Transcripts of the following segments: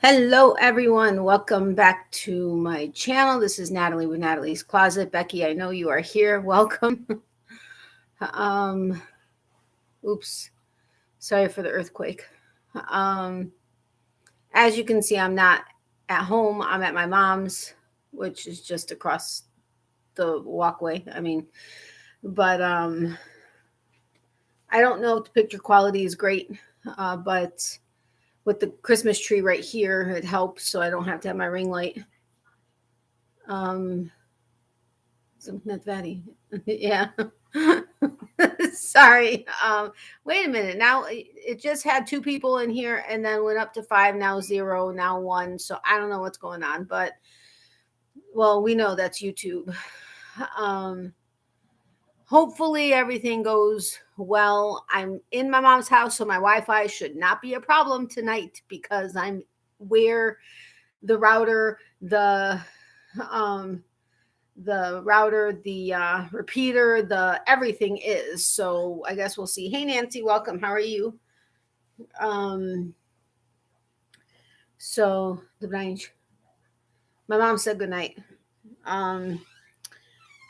Hello, everyone. Welcome back to my channel. This is Natalie with Natalie's Closet. Becky, I know you are here. Welcome. um, Oops. Sorry for the earthquake. Um, as you can see, I'm not at home. I'm at my mom's, which is just across the walkway. But I don't know if the picture quality is great, but with the Christmas tree right here, it helps so I don't have to have my ring light. Not fatty. Yeah. Sorry. Wait a minute. Now it just had two people in here and then went up to 5, now 0, now 1. So I don't know what's going on, but well, we know that's YouTube. Hopefully everything goes well. I'm in my mom's house, so my Wi-Fi should not be a problem tonight because I'm where the router, the repeater, the everything is. So I guess we'll see. Hey, Nancy, welcome. How are you? So the Grinch. My mom said good night.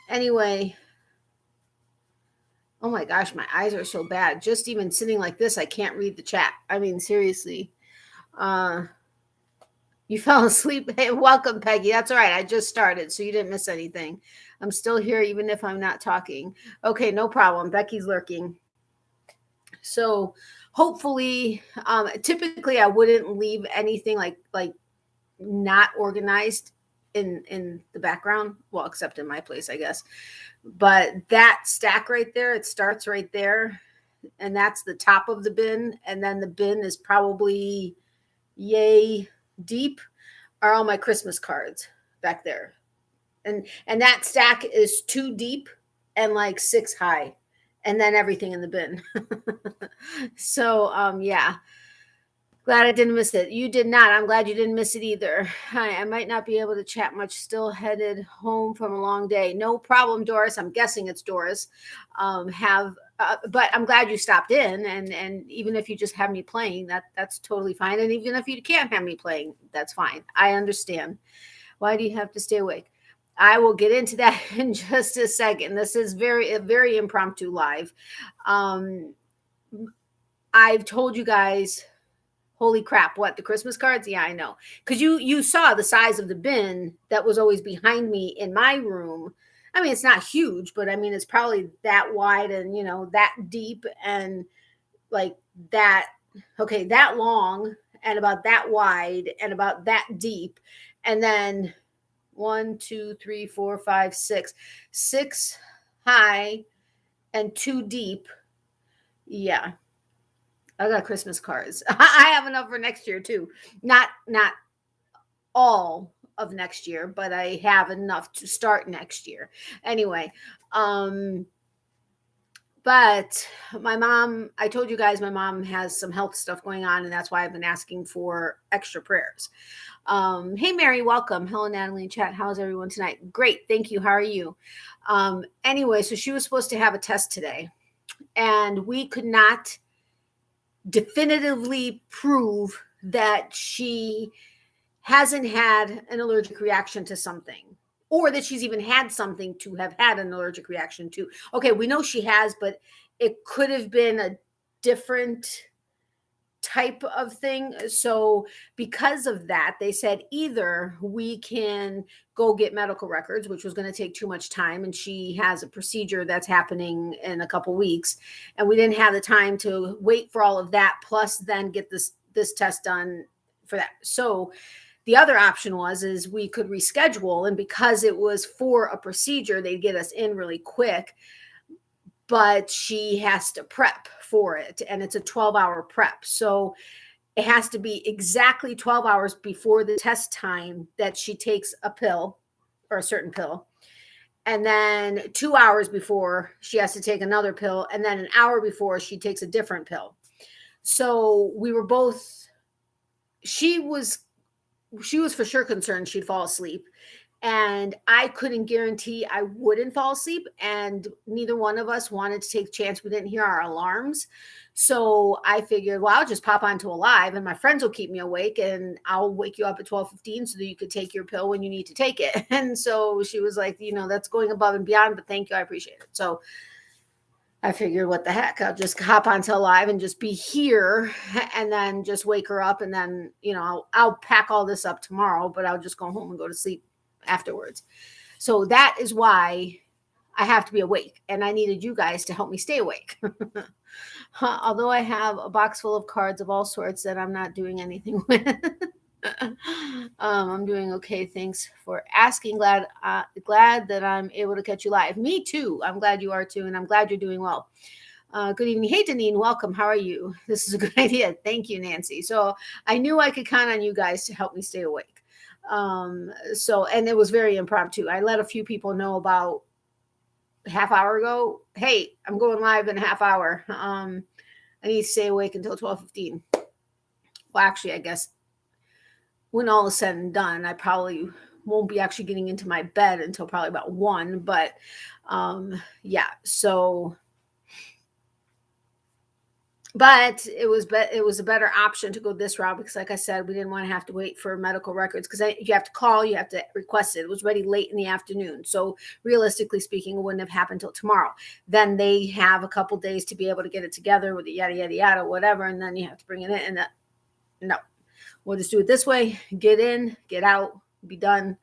Anyway. Oh my gosh, my eyes are so bad. Just even sitting like this, I can't read the chat. I mean, seriously. You fell asleep. Hey, welcome, Peggy. That's all right. I just started, so you didn't miss anything. I'm still here, even if I'm not talking. Okay, no problem. Becky's lurking. So hopefully, typically I wouldn't leave anything like not organized in the background. Well, except in my place, I guess. But that stack right there, it starts right there, and that's the top of the bin, and then the bin is probably yay deep are all my Christmas cards back there. And that stack is 2 deep and like 6 high, and then everything in the bin. So yeah. Glad I didn't miss it. You did not. I'm glad you didn't miss it either. Hi, I might not be able to chat much. Still headed home from a long day. No problem, Doris. I'm guessing it's Doris. But I'm glad you stopped in, and even if you just have me playing, that's totally fine. And even if you can't have me playing, that's fine. I understand. Why do you have to stay awake? I will get into that in just a second. This is a very impromptu live. I've told you guys. Holy crap, what, the Christmas cards? Yeah, I know. Because you saw the size of the bin that was always behind me in my room. I mean, it's not huge, but I mean, it's probably that wide and, that deep and like that, okay, that long and about that wide and about that deep. And then 1, 2, 3, 4, 5, 6. 6 high and 2 deep. Yeah. I got Christmas cards. I have enough for next year too. Not all of next year, but I have enough to start next year. Anyway, but my mom, I told you guys my mom has some health stuff going on, and that's why I've been asking for extra prayers. Hey Mary, welcome. Hello Natalie in chat. How's everyone tonight? Great, thank you. How are you? Anyway, so she was supposed to have a test today, and we could not definitively prove that she hasn't had an allergic reaction to something, or that she's even had something to have had an allergic reaction to. Okay, we know she has, but it could have been a different type of thing. So because of that, they said either we can go get medical records, which was going to take too much time, and she has a procedure that's happening in a couple weeks, and we didn't have the time to wait for all of that, plus then get this test done for that. So the other option is we could reschedule, and because it was for a procedure, they'd get us in really quick, but she has to prep for it, and it's a 12-hour prep. So it has to be exactly 12 hours before the test time that she takes a pill or a certain pill. And then 2 hours before she has to take another pill. And then an hour before she takes a different pill. So we were both, she was for sure concerned she'd fall asleep. And I couldn't guarantee I wouldn't fall asleep. And neither one of us wanted to take a chance. We didn't hear our alarms. So I figured, well, I'll just pop onto a live and my friends will keep me awake and I'll wake you up at 12:15 so that you could take your pill when you need to take it. And so she was like, that's going above and beyond, but thank you. I appreciate it. So I figured, what the heck, I'll just hop onto live and just be here and then just wake her up. And then, I'll pack all this up tomorrow, but I'll just go home and go to sleep afterwards. So that is why I have to be awake. And I needed you guys to help me stay awake. Although I have a box full of cards of all sorts that I'm not doing anything with. I'm doing okay. Thanks for asking. Glad that I'm able to catch you live. Me too. I'm glad you are too. And I'm glad you're doing well. Good evening. Hey, Deneen, welcome. How are you? This is a good idea. Thank you, Nancy. So I knew I could count on you guys to help me stay awake. And it was very impromptu. I let a few people know about a half hour ago. Hey, I'm going live in a half hour. I need to stay awake until 12:15. Well, actually, I guess when all is said and done, I probably won't be actually getting into my bed until probably about 1. But yeah, so. But it was a better option to go this route because, like I said, we didn't want to have to wait for medical records because you have to call, you have to request it. It was ready late in the afternoon. So realistically speaking, it wouldn't have happened till tomorrow. Then they have a couple days to be able to get it together with the yada, yada, yada, whatever. And then you have to bring it in. And no, we'll just do it this way. Get in, get out, be done,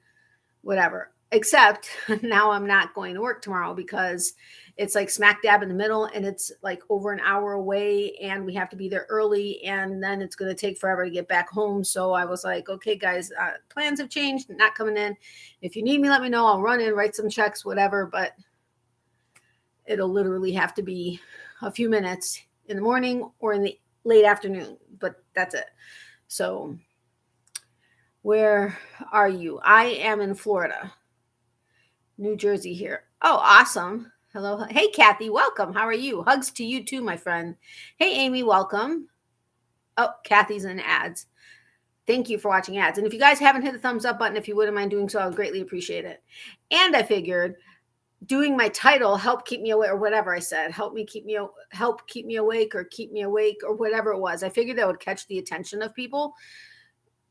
whatever. Except now I'm not going to work tomorrow because it's like smack dab in the middle and it's like over an hour away and we have to be there early and then it's going to take forever to get back home. So I was like, okay, guys, plans have changed, not coming in. If you need me, let me know. I'll run in, write some checks, whatever, but it'll literally have to be a few minutes in the morning or in the late afternoon, but that's it. So where are you? I am in Florida, New Jersey here. Oh, awesome. Hello. Hey, Kathy, welcome. How are you? Hugs to you too, my friend. Hey, Amy, welcome. Oh, Kathy's in ads. Thank you for watching ads. And if you guys haven't hit the thumbs up button, if you wouldn't mind doing so, I would greatly appreciate it. And I figured doing my title, help keep me awake, or whatever I said, help keep me awake or keep me awake or whatever it was. I figured that would catch the attention of people.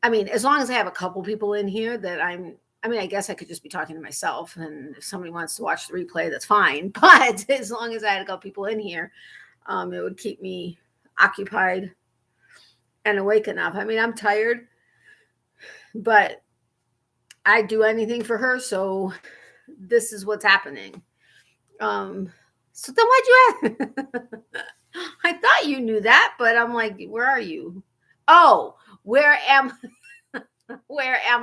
I mean, as long as I have a couple people in here that I guess I could just be talking to myself, and if somebody wants to watch the replay, that's fine. But as long as I had a couple people in here, it would keep me occupied and awake enough. I mean, I'm tired, but I'd do anything for her. So this is what's happening. So then why'd you ask? I thought you knew that, but I'm like, where are you? Oh, where am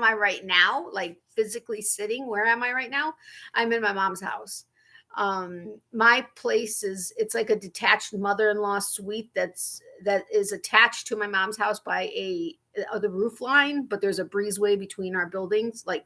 I right now? Like physically sitting, where am I right now? I'm in my mom's house. My place it's like a detached mother-in-law suite that is attached to my mom's house by the roof line, but there's a breezeway between our buildings, like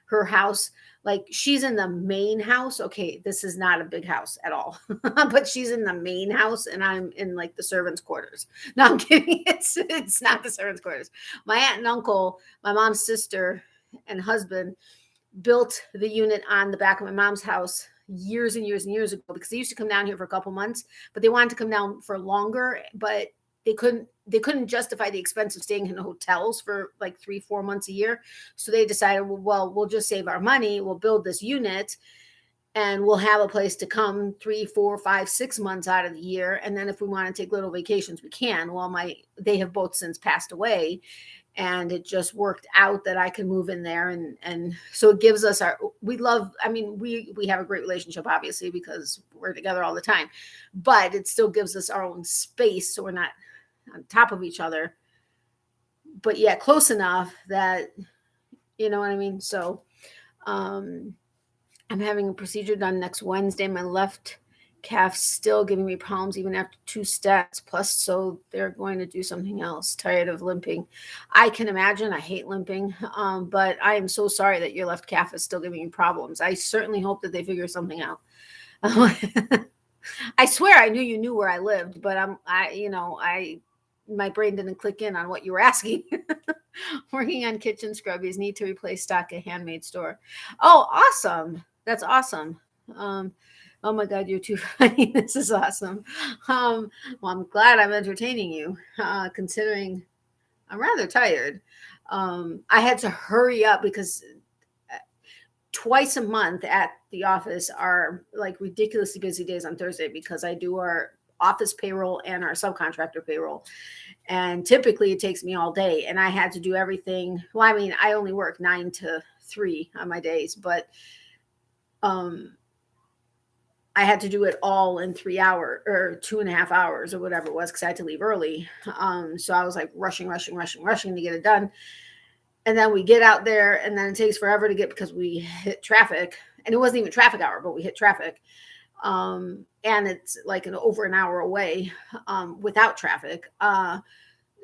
her house. Like she's in the main house. Okay, this is not a big house at all, but she's in the main house and I'm in like the servants' quarters. No, I'm kidding. It's not the servants' quarters. My aunt and uncle, my mom's sister and husband built the unit on the back of my mom's house years and years and years ago because they used to come down here for a couple months, but they wanted to come down for longer, but they couldn't justify the expense of staying in hotels for like 3-4 months a year. So they decided, well, we'll just save our money. We'll build this unit and we'll have a place to come 3, 4, 5, 6 months out of the year. And then if we want to take little vacations, we can. Well, they have both since passed away. And it just worked out that I can move in there. And so it gives us we have a great relationship, obviously, because we're together all the time, but it still gives us our own space. So we're not on top of each other, but yeah, close enough that, you know what I mean? So, I'm having a procedure done next Wednesday. My left calf still giving me problems even after 2 steps plus. So they're going to do something else. Tired of limping. I can imagine. I hate limping. But I am so sorry that your left calf is still giving you problems. I certainly hope that they figure something out. I swear I knew you knew where I lived, but my brain didn't click in on what you were asking. Working on kitchen scrubbies. Need to replace stock at Handmade Store. Oh, awesome. That's awesome. Oh my God, you're too funny. This is awesome. Well, I'm glad I'm entertaining you, considering I'm rather tired. I had to hurry up because twice a month at the office are like ridiculously busy days on Thursday because I do our office payroll and our subcontractor payroll. And typically it takes me all day, and I had to do everything. Well, I mean, I only work 9 to 3 on my days, but I had to do it all in 3 hours or 2.5 hours or whatever it was, because I had to leave early. So I was like rushing to get it done. And then we get out there, and then it takes forever to get, because we hit traffic, and it wasn't even traffic hour, but we hit traffic. And it's like over an hour away, without traffic.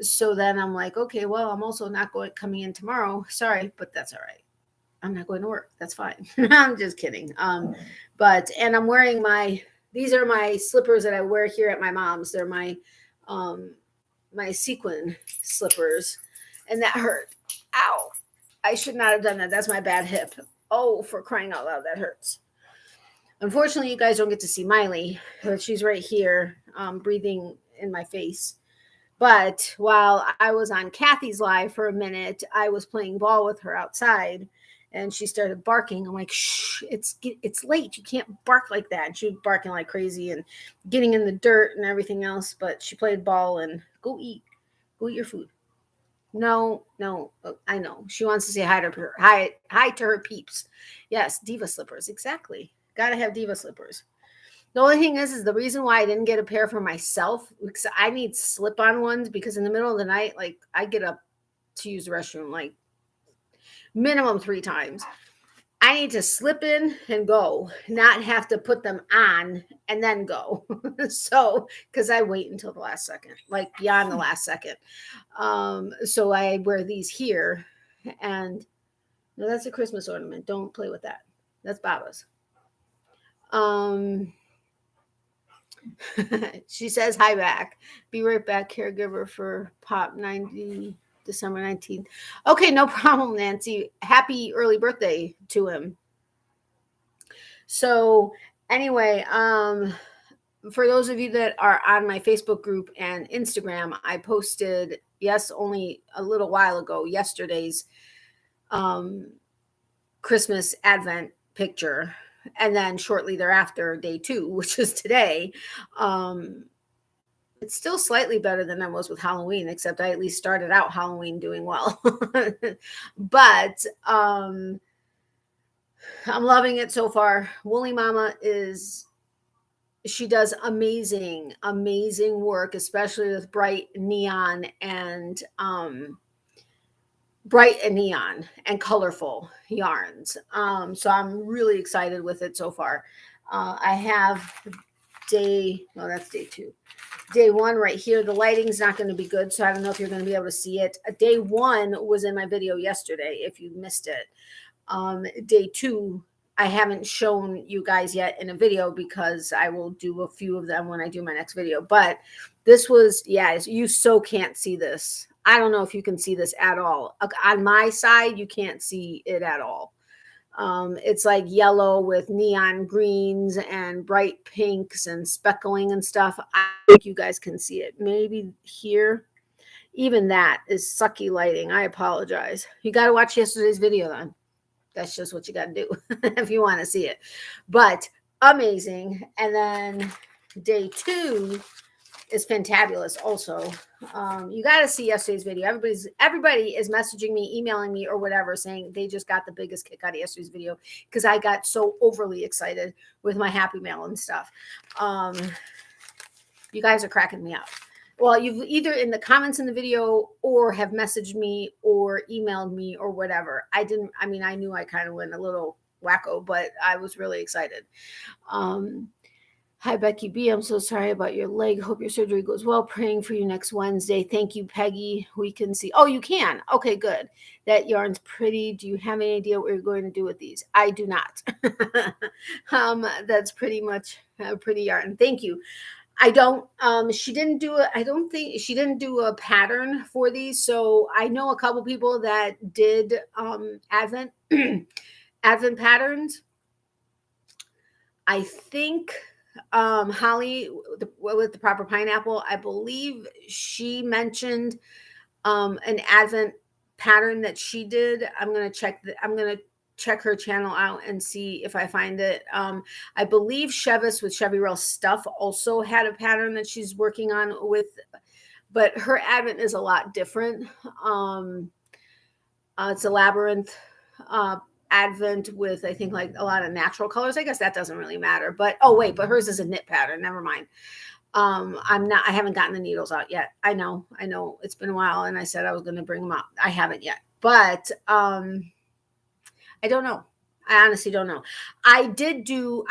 So then I'm like, okay, well, I'm also not coming in tomorrow. Sorry, but that's all right. I'm not going to work. That's fine. I'm just kidding. And I'm wearing these are my slippers that I wear here at my mom's. They're my sequin slippers, and that hurt. Ow. I should not have done that. That's my bad hip. Oh, for crying out loud, that hurts. Unfortunately, you guys don't get to see Miley, but she's right here, breathing in my face. But while I was on Kathy's live for a minute, I was playing ball with her outside, and she started barking. I'm like, shh, it's late. You can't bark like that. And she was barking like crazy and getting in the dirt and everything else. But she played ball, and go eat your food. No, I know. She wants to say hi to her. Hi to her peeps. Yes, Diva Slippers. Exactly. Got to have Diva Slippers. The only thing is the reason why I didn't get a pair for myself, because I need slip-on ones, because in the middle of the night, like, I get up to use the restroom like minimum 3 times. I need to slip in and go, not have to put them on and then go. So, because I wait until the last second, like beyond the last second. So I wear these here, and no, that's a Christmas ornament. Don't play with that. That's Baba's. She says hi back. Be right back. Caregiver for Pop 90. December 19th. Okay, no problem, Nancy. Happy early birthday to him. So anyway, for those of you that are on my Facebook group and Instagram, I posted, only a little while ago, yesterday's Christmas Advent picture. And then shortly thereafter, day 2, which is today, it's still slightly better than I was with Halloween, except I at least started out Halloween doing well. But I'm loving it so far. Woolly Mama she does amazing work, especially with bright neon and colorful yarns. So I'm really excited with it so far. I have that's day 2. Day 1 right here. The lighting's not going to be good, so I don't know if you're going to be able to see it. Day 1 was in my video yesterday, if you missed it. Day 2, I haven't shown you guys yet in a video, because I will do a few of them when I do my next video. But this was, you so can't see this. I don't know if you can see this at all. On my side, you can't see it at all. It's like yellow with neon greens and bright pinks and speckling and stuff. I think you guys can see it. Maybe here. Even that is sucky lighting. I apologize. You got to watch yesterday's video then. That's just what you got to do if you want to see it. But amazing. And then day 2 is fantabulous also. You got to see yesterday's video. Everybody is messaging me, emailing me, or whatever, saying they just got the biggest kick out of yesterday's video, because I got so overly excited with my Happy Mail and stuff. You guys are cracking me up. Well, you've either in the comments in the video or have messaged me or emailed me or whatever. I knew I kind of went a little wacko, but I was really excited. Hi, Becky B. I'm so sorry about your leg. Hope your surgery goes well. Praying for you next Wednesday. Thank you, Peggy. We can see. Oh, you can. Okay, good. That yarn's pretty. Do you have any idea what you're going to do with these? I do not. That's pretty much a pretty yarn. Thank you. I don't, she didn't do a, I don't think she didn't do a pattern for these. So I know a couple people that did Advent, Advent patterns. I think Holly with the proper pineapple, I believe she mentioned an Advent pattern that she did. I'm going to check her channel out and see if I find it. I believe Chevis with Chevy Rail Stuff also had a pattern that she's working on with, but her Advent is a lot different. It's a labyrinth Advent with, I think, like a lot of natural colors. I guess that doesn't really matter, but oh wait, but hers is a knit pattern. Never mind. I haven't gotten the needles out yet. I know it's been a while, and I said I was going to bring them out. I haven't yet, but I don't know. I honestly don't know. I could do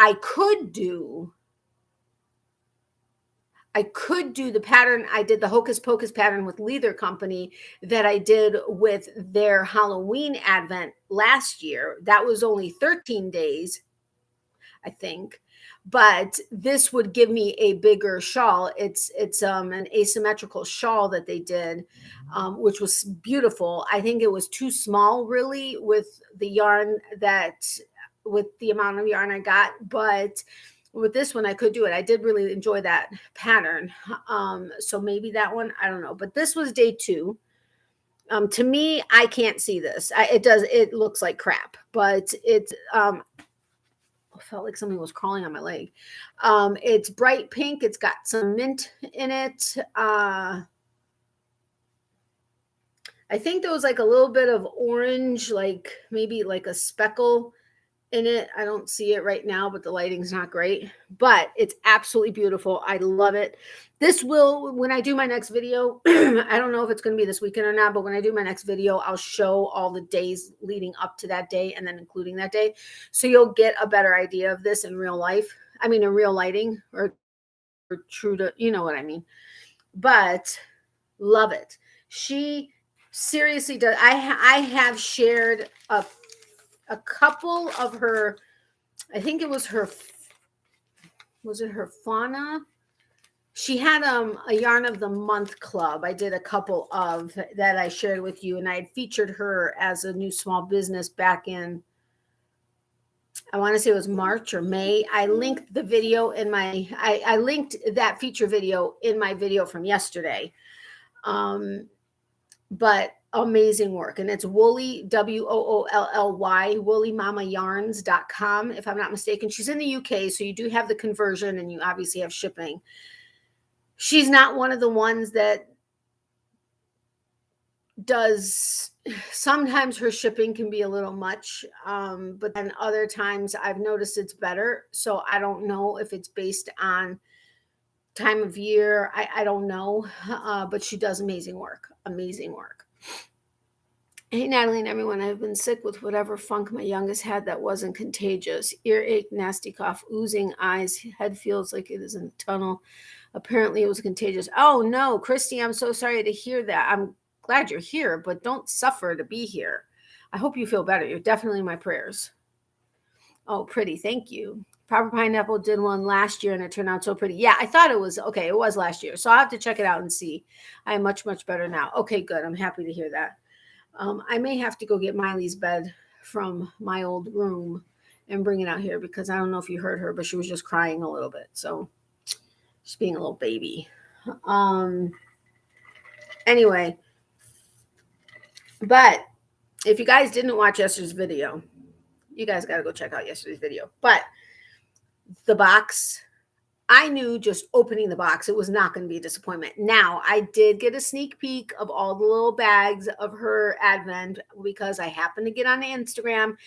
the pattern. I did the Hocus Pocus pattern with Leather Company that I did with their Halloween Advent last year. That was only 13 days, I think. But this would give me a bigger shawl. It's an asymmetrical shawl that they did, which was beautiful. I think it was too small, really, with the yarn with the amount of yarn I got. But with this one, I could do it. I did really enjoy that pattern. So maybe that one, I don't know. But this was day 2. To me, I can't see this. It looks like crap, but it's felt like something was crawling on my leg. It's bright pink. It's got some mint in it. I think there was like a little bit of orange, like maybe like a speckle in it. I don't see it right now, but the lighting's not great, but it's absolutely beautiful. I love it. This will, when I do my next video, I don't know if it's going to be this weekend or not, but when I do my next video, I'll show all the days leading up to that day and then including that day. So you'll get a better idea of this in real life. I mean, in real lighting or true to, you know what I mean, but love it. She seriously does. I have shared a couple of her, I think it was her fauna? She had a yarn of the month club. I did a couple of that I shared with you, and I had featured her as a new small business back in, I want to say it was March or May. I linked the video in my, I linked that feature video in my video from yesterday. But amazing work. And it's Woolly, WOOLLY, WoollyMamaYarns.com, if I'm not mistaken. She's in the UK, so you do have the conversion and you obviously have shipping. She's not one of the ones that does, sometimes her shipping can be a little much, but then other times I've noticed it's better. So I don't know if it's based on time of year. I don't know, but she does amazing work. Hey, Natalie and everyone, I've been sick with whatever funk my youngest had that wasn't contagious. Earache, nasty cough, oozing eyes, head feels like it is in a tunnel. Apparently it was contagious. Oh no, Christy, I'm so sorry to hear that. I'm glad you're here, but don't suffer to be here. I hope you feel better. You're definitely in my prayers. Oh, pretty. Thank you. Proper Pineapple did one last year and it turned out so pretty. Yeah, I thought it was okay. It was last year. So I'll have to check it out and see. I am much, much better now. Okay, good. I'm happy to hear that. I may have to go get Miley's bed from my old room and bring it out here because I don't know if you heard her, but she was just crying a little bit. So she's being a little baby. Anyway, but if you guys didn't watch yesterday's video, you guys got to go check out yesterday's video. But the box, I knew just opening the box, it was not going to be a disappointment. Now, I did get a sneak peek of all the little bags of her Advent because I happened to get on the Instagram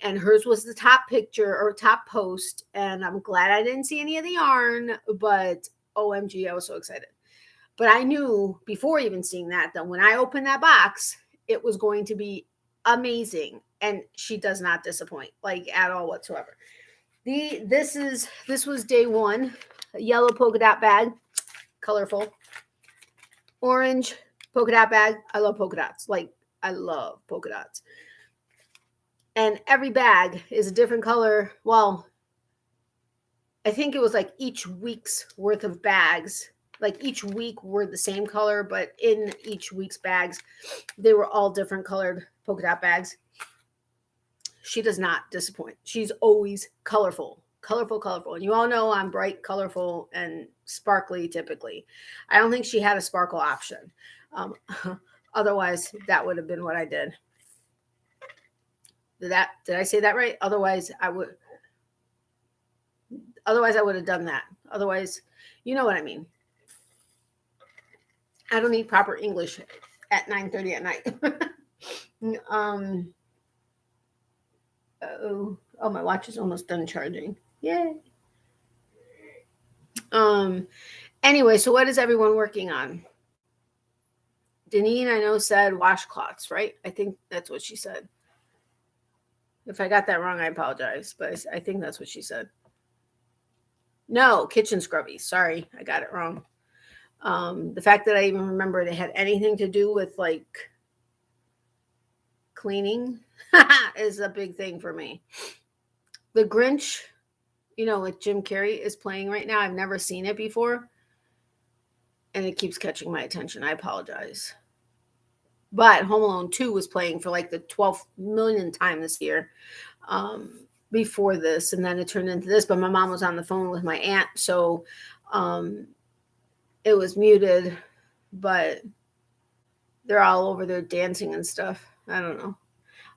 and hers was the top picture or top post. And I'm glad I didn't see any of the yarn, but OMG, I was so excited. But I knew before even seeing that when I opened that box, it was going to be amazing. And she does not disappoint, like at all whatsoever. This was day 1. A yellow polka dot bag, colorful. Orange polka dot bag. I love polka dots. Like, I love polka dots. And every bag is a different color. Well, I think it was like each week's worth of bags. Like each week were the same color, but in each week's bags, they were all different colored polka dot bags. She does not disappoint. She's always colorful, colorful, colorful. And you all know I'm bright, colorful, and sparkly typically. I don't think she had a sparkle option. Um, otherwise, that would have been what I did. Did I say that right? Otherwise, I would have done that. Otherwise, you know what I mean. I don't need proper English at 9:30 at night. Oh, my watch is almost done charging. Yay. Anyway, so what is everyone working on? Deneen, I know, said washcloths, right? I think that's what she said. If I got that wrong, I apologize, but I think that's what she said. No, kitchen scrubbies. Sorry, I got it wrong. The fact that I even remembered it had anything to do with like cleaning is a big thing for me. The Grinch, with Jim Carrey is playing right now. I've never seen it before. And it keeps catching my attention. I apologize. But Home Alone 2 was playing for like the 12th millionth time this year before this. And then it turned into this. But my mom was on the phone with my aunt. So it was muted. But they're all over there dancing and stuff. I don't know.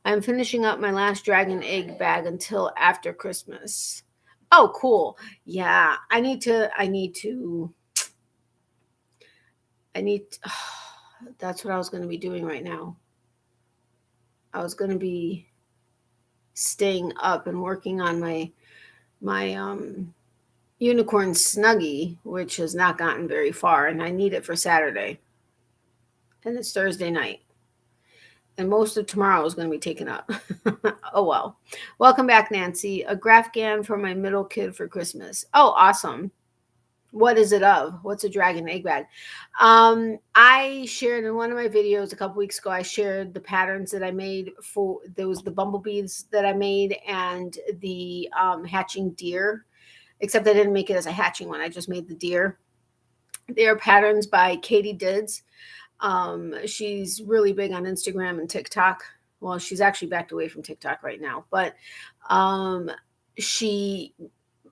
I'm finishing up my last dragon egg bag until after Christmas. Oh, cool. Yeah, I need to, that's what I was going to be doing right now. I was going to be staying up and working on my unicorn snuggie, which has not gotten very far, and I need it for Saturday. And it's Thursday night. And most of tomorrow is going to be taken up. Oh, well. Welcome back, Nancy. A Grafgan for my middle kid for Christmas. Oh, awesome. What is it of? What's a dragon egg bag? I shared in one of my videos a couple weeks ago, I shared the patterns that I made for, there was the bumblebees that I made and the hatching deer, except I didn't make it as a hatching one. I just made the deer. They are patterns by Katie Dids. She's really big on Instagram and TikTok. Well, she's actually backed away from TikTok right now, but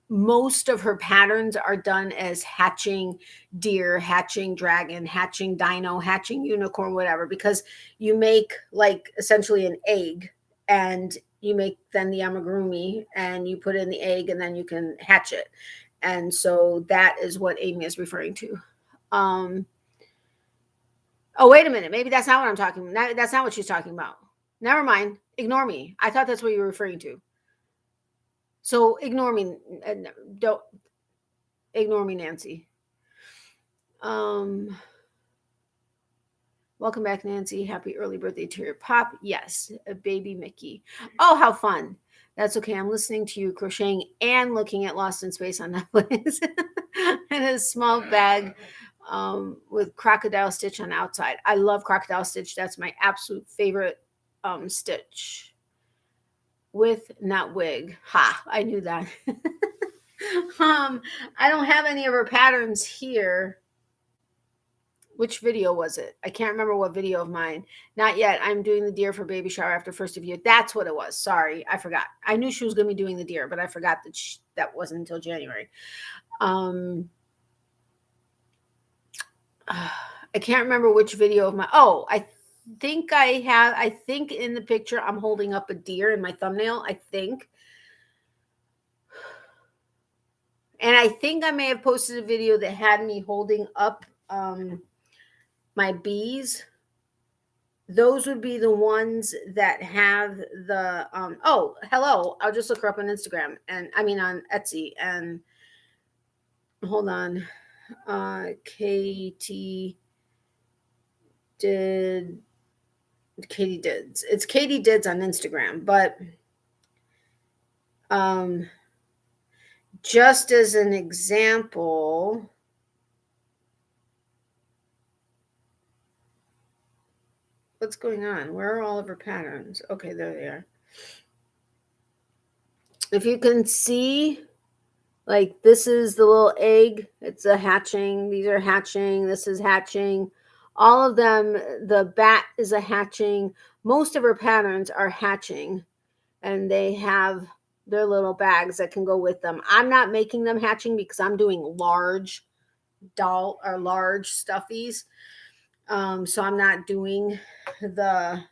most of her patterns are done as hatching deer, hatching dragon, hatching dino, hatching unicorn, whatever, because you make like essentially an egg and you make then the amigurumi and you put in the egg and then you can hatch it. And so that is what Amy is referring to. Oh, wait a minute. Maybe that's not what I'm talking about. That's not what she's talking about. Never mind. Ignore me. I thought that's what you were referring to. So ignore me. Don't ignore me, Nancy. Welcome back, Nancy. Happy early birthday to your pop. Yes, a baby Mickey. Oh, how fun. That's okay. I'm listening to you crocheting and looking at Lost in Space on Netflix. And a small bag with crocodile stitch on the outside. I love crocodile stitch. That's my absolute favorite stitch. With not wig. Ha, I knew that. I don't have any of her patterns here. Which video was it? I can't remember what video of mine. Not yet. I'm doing the deer for baby shower after first of year. That's what it was. Sorry, I forgot. I knew she was going to be doing the deer, but I forgot that that wasn't until January. I can't remember which video of my. Oh, I think in the picture I'm holding up a deer in my thumbnail. I think. And I think I may have posted a video that had me holding up my bees. Those would be the ones that have the oh, hello. I'll just look her up on Instagram and on Etsy and hold on. Katie Dids. It's Katie Dids on Instagram, but just as an example, what's going on? Where are all of her patterns? Okay, there they are. If you can see, Like this is the little egg. It's a hatching. These are hatching. This is hatching. All of them, the bat is a hatching. Most of her patterns are hatching, and they have their little bags that can go with them. I'm not making them hatching because I'm doing large doll or large stuffies. So I'm not doing the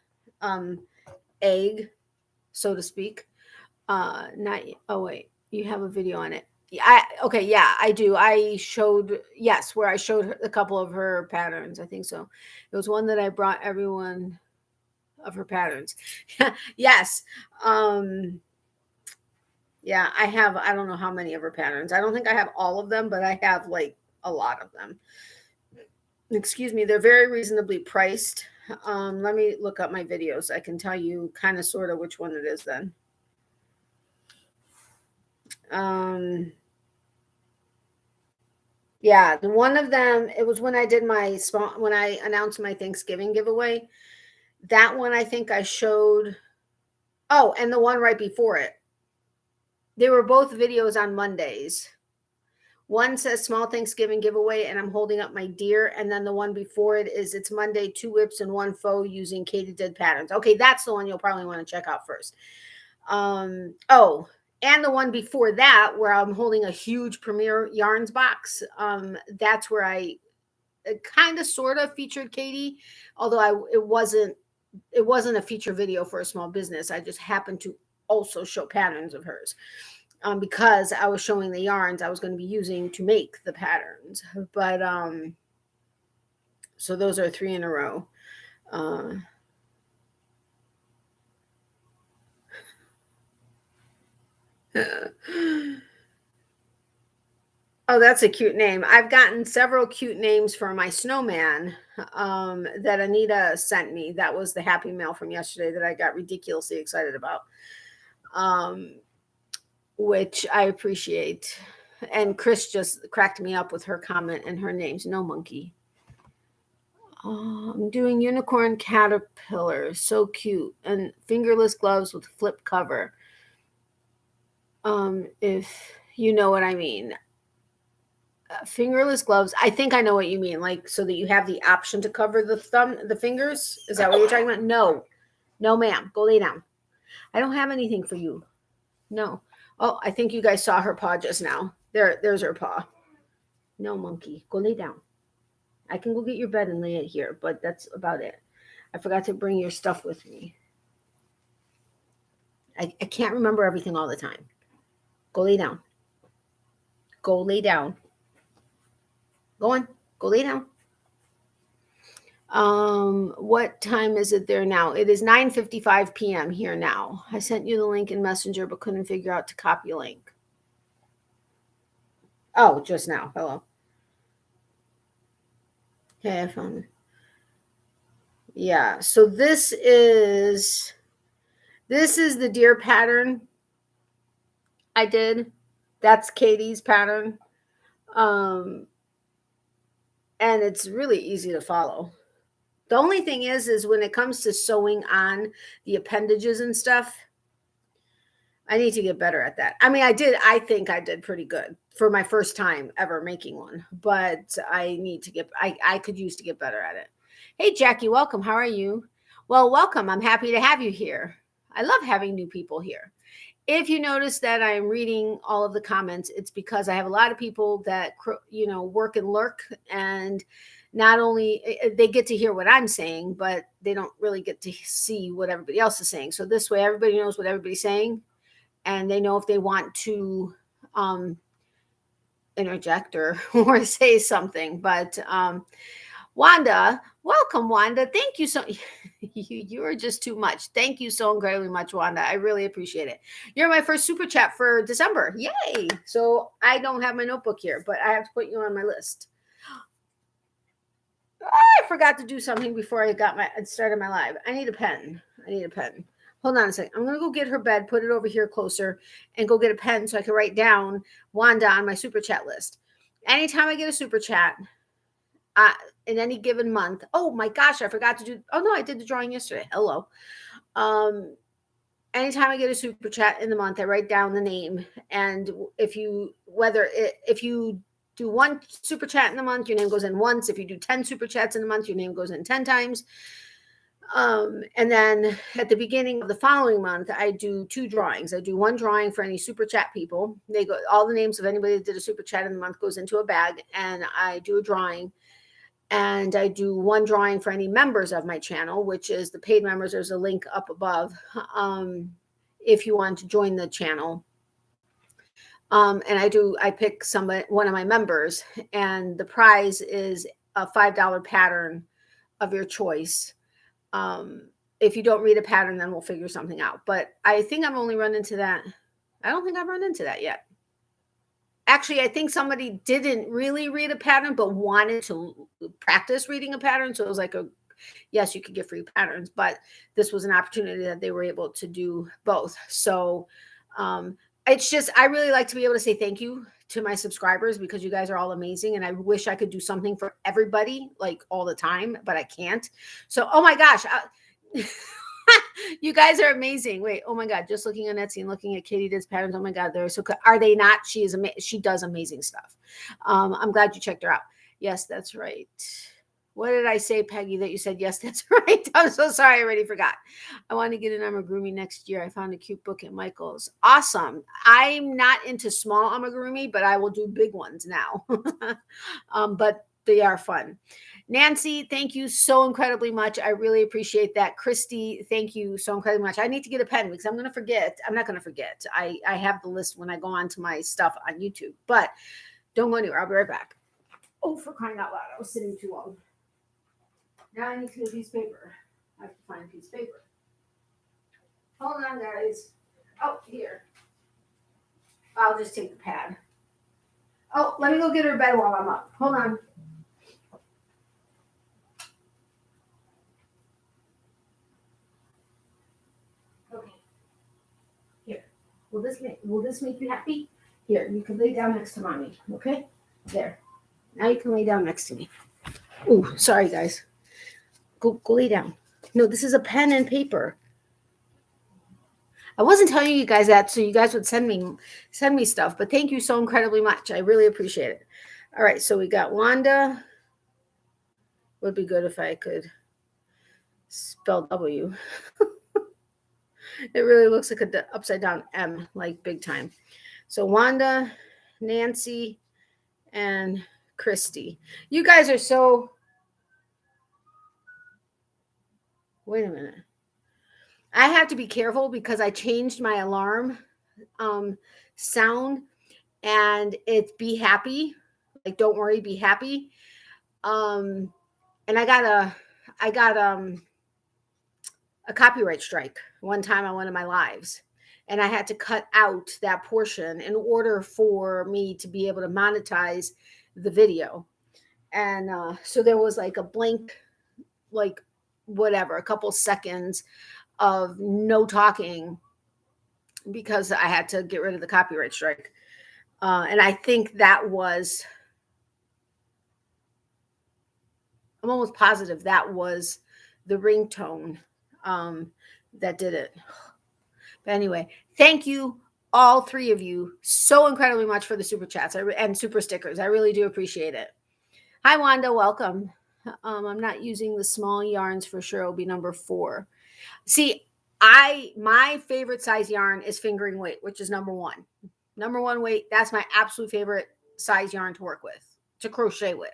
egg, so to speak. Not. Oh wait, you have a video on it. Yeah. Okay. Yeah, I do. I showed, yes, where I showed her, a couple of her patterns. I think so. It was one that I brought everyone of her patterns. Yes. Yeah, I have. I don't know how many of her patterns. I don't think I have all of them, but I have like a lot of them. Excuse me. They're very reasonably priced. Let me look up my videos. I can tell you kind of sort of which one it is then. Yeah, the one of them, it was when I did when I announced my Thanksgiving giveaway. That one I think I showed. Oh, and the one right before it. They were both videos on Mondays. One says small Thanksgiving giveaway, and I'm holding up my deer. And then the one before it is it's Monday, 2 whips and 1 faux using katydid patterns. Okay, that's the one you'll probably want to check out first. Oh, and the one before that where I'm holding a huge Premier Yarns box. That's where I kind of sort of featured Katie, although it wasn't a feature video for a small business. I just happened to also show patterns of hers. Because I was showing the yarns I was going to be using to make the patterns. But so those are 3 in a row. Oh, that's a cute name. I've gotten several cute names for my snowman that Anita sent me. That was the happy mail from yesterday that I got ridiculously excited about. Which I appreciate. And Chris just cracked me up with her comment, and her name's No Monkey. I'm doing unicorn caterpillars. So cute. And fingerless gloves with flip cover. If you know what I mean. Fingerless gloves. I think I know what you mean. Like, so that you have the option to cover the fingers. Is that what you're talking about? No, ma'am. Go lay down. I don't have anything for you. No. Oh, I think you guys saw her paw just now. There's her paw. No, monkey. Go lay down. I can go get your bed and lay it here, but that's about it. I forgot to bring your stuff with me. I can't remember everything all the time. Go lay down. Go lay down. Go on. Go lay down. What time is it there now? It is 9:55 p.m. here now. I sent you the link in Messenger, but couldn't figure out to copy a link. Oh, just now. Hello. Okay, I found it. Yeah, so this is the deer pattern I did. That's Katie's pattern. And it's really easy to follow. The only thing is when it comes to sewing on the appendages and stuff, I need to get better at that. I mean, I think I did pretty good for my first time ever making one, but I could use to get better at it. Hey, Jackie, welcome. How are you? Well, welcome. I'm happy to have you here. I love having new people here. If you notice that I'm reading all of the comments, it's because I have a lot of people that, work and lurk, and not only they get to hear what I'm saying, but they don't really get to see what everybody else is saying. So this way, everybody knows what everybody's saying, and they know if they want to interject or say something. But Wanda, welcome, Wanda. Thank you so you are just too much. Thank you so incredibly much, Wanda. I really appreciate it. You're my first super chat for December. Yay. So I don't have my notebook here, but I have to put you on my list. I forgot to do something before I started my live. I need a pen. Hold on a second. I'm going to go get her bed, put it over here closer, and go get a pen so I can write down Wanda on my super chat list. Anytime I get a super chat, in any given month. Oh my gosh, I forgot to do. Oh no, I did the drawing yesterday. Hello. anytime I get a super chat in the month, I write down the name. And if you do one super chat in the month, your name goes in once. If you do 10 super chats in the month, your name goes in 10 times. And then at the beginning of the following month, I do 2 drawings. I do one drawing for any super chat people. They go, all the names of anybody that did a super chat in the month goes into a bag, and I do a drawing. And I do one drawing for any members of my channel, which is the paid members. There's a link up above if you want to join the channel. And I pick one of my members, and the prize is a $5 pattern of your choice. If you don't read a pattern, then we'll figure something out. But I think I'm only run into that. I don't think I've run into that yet. Actually, I think somebody didn't really read a pattern, but wanted to practice reading a pattern. So it was like yes, you could get free patterns, but this was an opportunity that they were able to do both. So it's just, I really like to be able to say thank you to my subscribers, because you guys are all amazing. And I wish I could do something for everybody like all the time, but I can't. So, oh my gosh. You guys are amazing. Wait, oh my God. Just looking on Etsy and looking at Katie Did's patterns. Oh my God. They're so good. Are they not? She does amazing stuff. I'm glad you checked her out. Yes, that's right. What did I say, Peggy, that you said, yes, that's right? I'm so sorry. I already forgot. I want to get an amigurumi next year. I found a cute book at Michael's. Awesome. I'm not into small amigurumi, but I will do big ones now. But they are fun. Nancy, thank you so incredibly much. I really appreciate that. Christy, thank you so incredibly much. I need to get a pen because I'm going to forget. I'm not going to forget. I have the list when I go on to my stuff on YouTube, but don't go anywhere. I'll be right back. Oh, for crying out loud. I was sitting too long. Now I need to get a piece of paper. I have to find a piece of paper. Hold on, guys. Oh, here. I'll just take the pad. Oh, let me go get her bed while I'm up. Hold on. Okay. Here. Will this make you happy? Here, you can lay down next to mommy. Okay? There. Now you can lay down next to me. Oh, sorry, guys. Go lay down. No, this is a pen and paper. I wasn't telling you guys that so you guys would send me stuff, but thank you so incredibly much. I really appreciate it. All right, so we got Wanda. Would be good if I could spell W. It really looks like an upside down M, like big time. So Wanda, Nancy, and Christy. You guys are so... Wait a minute. I have to be careful because I changed my alarm sound, and it's be happy. Like, don't worry, be happy. And I got a copyright strike one time on one of my lives, and I had to cut out that portion in order for me to be able to monetize the video. And so there was like a blank, like whatever, a couple seconds of no talking because I had to get rid of the copyright strike. And I think that was, I'm almost positive that was the ringtone that did it. But anyway, thank you, all 3 of you, so incredibly much for the super chats and super stickers. I really do appreciate it. Hi, Wanda. Welcome. I'm not using the small yarns for sure. It'll be number 4. See, my favorite size yarn is fingering weight, which is number 1. Number 1 weight. That's my absolute favorite size yarn to work with, to crochet with.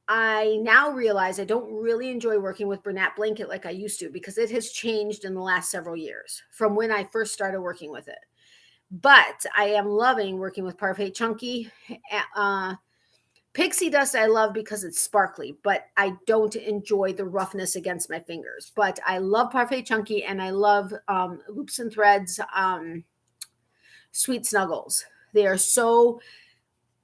I now realize I don't really enjoy working with Bernat blanket like I used to because it has changed in the last several years from when I first started working with it. But I am loving working with Parfait Chunky. Pixie Dust I love because it's sparkly, but I don't enjoy the roughness against my fingers. But I love Parfait Chunky, and I love Loops and Threads Sweet Snuggles. They are so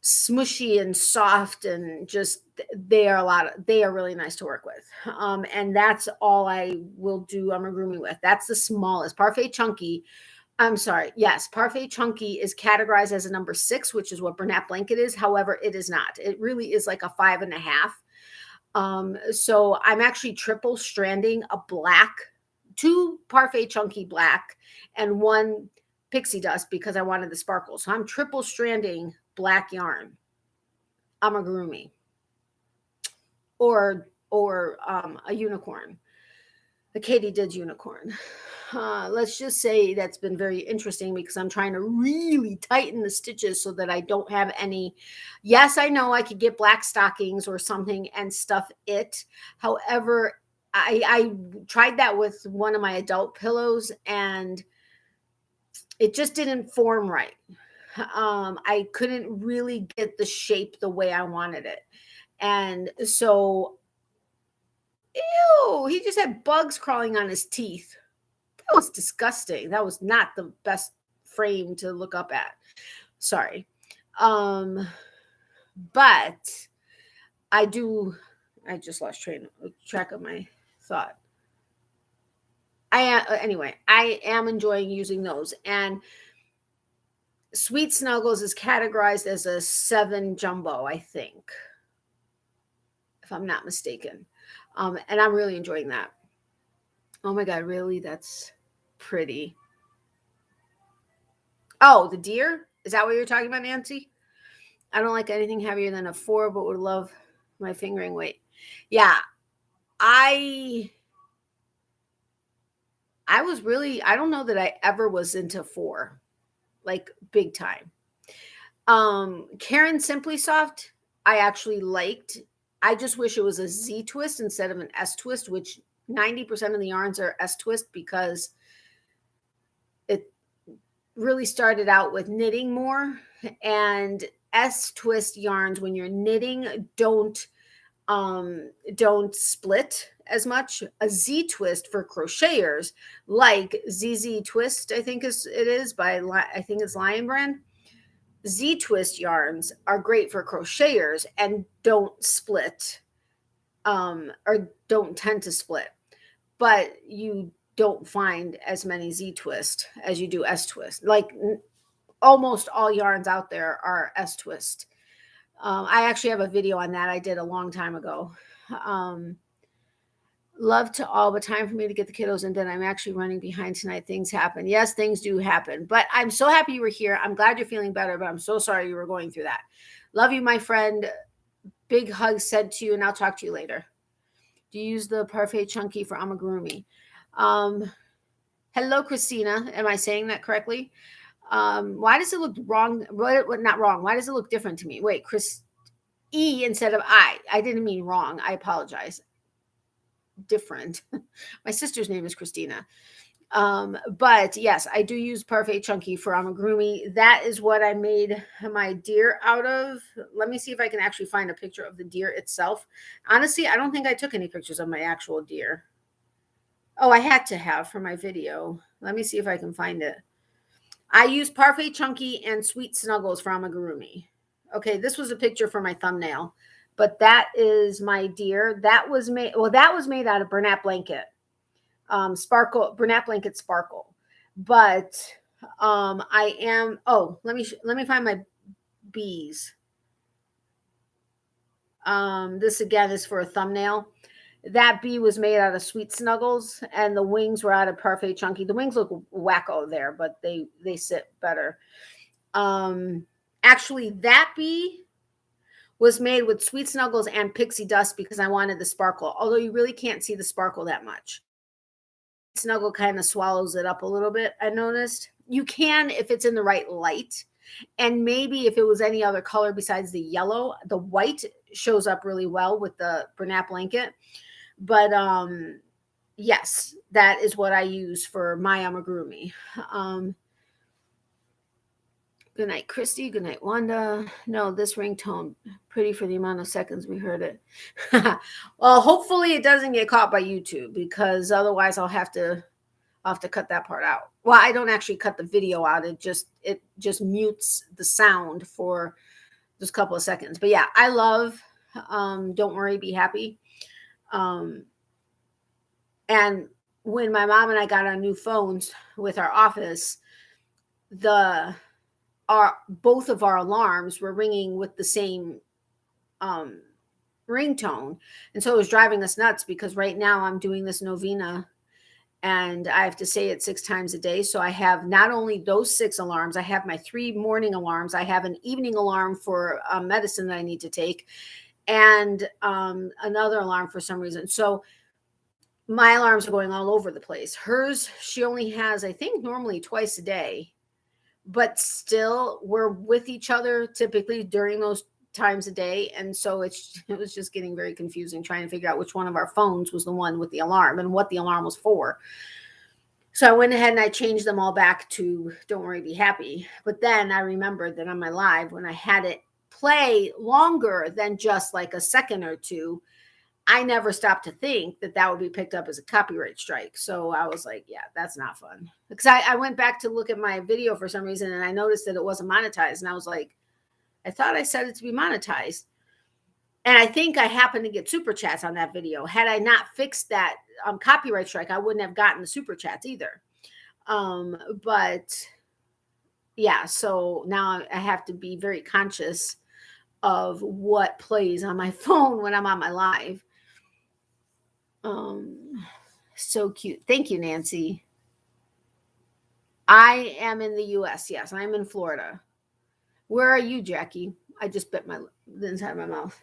smushy and soft, and just they are really nice to work with. And that's all I will do amigurumi with. That's the smallest. Parfait Chunky. I'm sorry. Yes, Parfait Chunky is categorized as a number 6, which is what Bernat blanket is. However, it is not. It really is like a 5.5. So I'm actually triple stranding a black, 2 Parfait Chunky black, and 1 pixie dust because I wanted the sparkle. So I'm triple stranding black yarn, amigurumi, or a unicorn, the Katie's unicorn. Let's just say that's been very interesting because I'm trying to really tighten the stitches so that I don't have any. Yes, I know I could get black stockings or something and stuff it. However, I tried that with one of my adult pillows and it just didn't form right. I couldn't really get the shape the way I wanted it. And so, ew, he just had bugs crawling on his teeth. That was disgusting. That was not the best frame to look up at. Sorry. But I just lost track of my thought. Anyway, I am enjoying using those. And Sweet Snuggles is categorized as a 7 jumbo, I think, if I'm not mistaken. And I'm really enjoying that. Oh my God, really? That's pretty. Oh, the deer? Is that what you're talking about, Nancy? I don't like anything heavier than a 4, but would love my fingering weight. Yeah, I don't know that I ever was into 4, like big time. Karen Simply Soft, I actually liked. I just wish it was a Z twist instead of an S twist, which 90% of the yarns are S twist because it really started out with knitting more, and S twist yarns when you're knitting don't split as much. A Z twist for crocheters, like ZZ Twist, I think it is by I think it's Lion Brand. Z twist yarns are great for crocheters and don't split, or don't tend to split, but you don't find as many Z twist as you do S twist. Like almost all yarns out there are S twist. I actually have a video on that I did a long time ago. Love to all, but time for me to get the kiddos in bed. I'm actually running behind tonight. Things happen. Yes, things do happen, but I'm so happy you were here. I'm glad you're feeling better, but I'm so sorry you were going through that. Love you, my friend. Big hug sent to you, and I'll talk to you later. Do you use the Parfait Chunky for amigurumi? Hello, Christina. Am I saying that correctly? Why does it look wrong? What not wrong? Why does it look different to me? Wait, Chris E instead of I. I didn't mean wrong. I apologize. Different. My sister's name is Christina. But yes, I do use Parfait Chunky for amigurumi. That is what I made my deer out of. Let me see if I can actually find a picture of the deer itself. Honestly, I don't think I took any pictures of my actual deer. Oh, I had to have for my video. Let me see if I can find it. I use Parfait Chunky and Sweet Snuggles for amigurumi. Okay, this was a picture for my thumbnail, but that is my deer. That was made out of Bernat blanket. Sparkle, Bernat blanket sparkle. But I am, let me find my bees. This again is for a thumbnail. That bee was made out of Sweet Snuggles, and the wings were out of Parfait Chunky. The wings look wacko there, but they sit better. Actually, that bee was made with Sweet Snuggles and Pixie Dust because I wanted the sparkle, although you really can't see the sparkle that much. Snuggle kind of swallows it up a little bit, I noticed. You can if it's in the right light. And maybe if it was any other color besides the yellow, the white shows up really well with the Bernat blanket. But yes, that is what I use for my amigurumi. Good night, Christy. Good night, Wanda. No, this ringtone, pretty for the amount of seconds we heard it. Well, hopefully it doesn't get caught by YouTube, because otherwise I'll have to cut that part out. Well, I don't actually cut the video out. It just mutes the sound for just a couple of seconds. But yeah, I love Don't Worry, Be Happy. And when my mom and I got our new phones with our office, both of our alarms were ringing with the same ringtone. And so it was driving us nuts because right now I'm doing this novena and I have to say it 6 times a day. So I have not only those 6 alarms, I have my 3 morning alarms. I have an evening alarm for medicine that I need to take, and another alarm for some reason. So my alarms are going all over the place. Hers, she only has, I think, normally twice a day, but still we're with each other typically during those times a day. And so it was just getting very confusing trying to figure out which one of our phones was the one with the alarm and what the alarm was for. So I went ahead and I changed them all back to don't worry, be happy. But then I remembered that on my live, when I had it play longer than just like a second or two, I never stopped to think that that would be picked up as a copyright strike. So I was like, yeah, that's not fun. Because I went back to look at my video for some reason and I noticed that it wasn't monetized. And I was like, I thought I set it to be monetized. And I think I happened to get super chats on that video. Had I not fixed that copyright strike, I wouldn't have gotten the super chats either. But yeah, so now I have to be very conscious of what plays on my phone when I'm on my live. So cute. Thank you, Nancy. I am in the US. Yes, I'm in Florida. Where are you, Jackie? I just bit the inside of my mouth.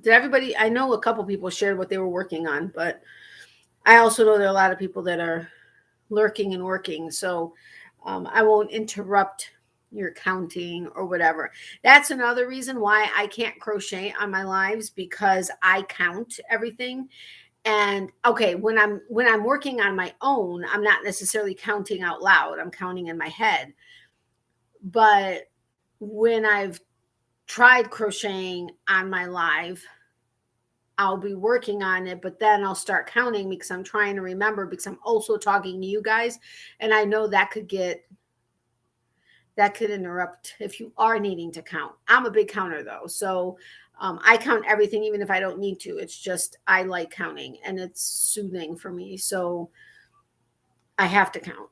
Did everybody, I know a couple people shared what they were working on, but I also know there are a lot of people that are lurking and working. So I won't interrupt your counting or whatever. That's another reason why I can't crochet on my lives, because I count everything. And okay, when I'm working on my own, I'm not necessarily counting out loud. I'm counting in my head. But when I've tried crocheting on my live, I'll be working on it, but then I'll start counting because I'm trying to remember, because I'm also talking to you guys. And I know that could interrupt if you are needing to count. I'm a big counter though. So I count everything, even if I don't need to. It's just, I like counting and it's soothing for me. So I have to count.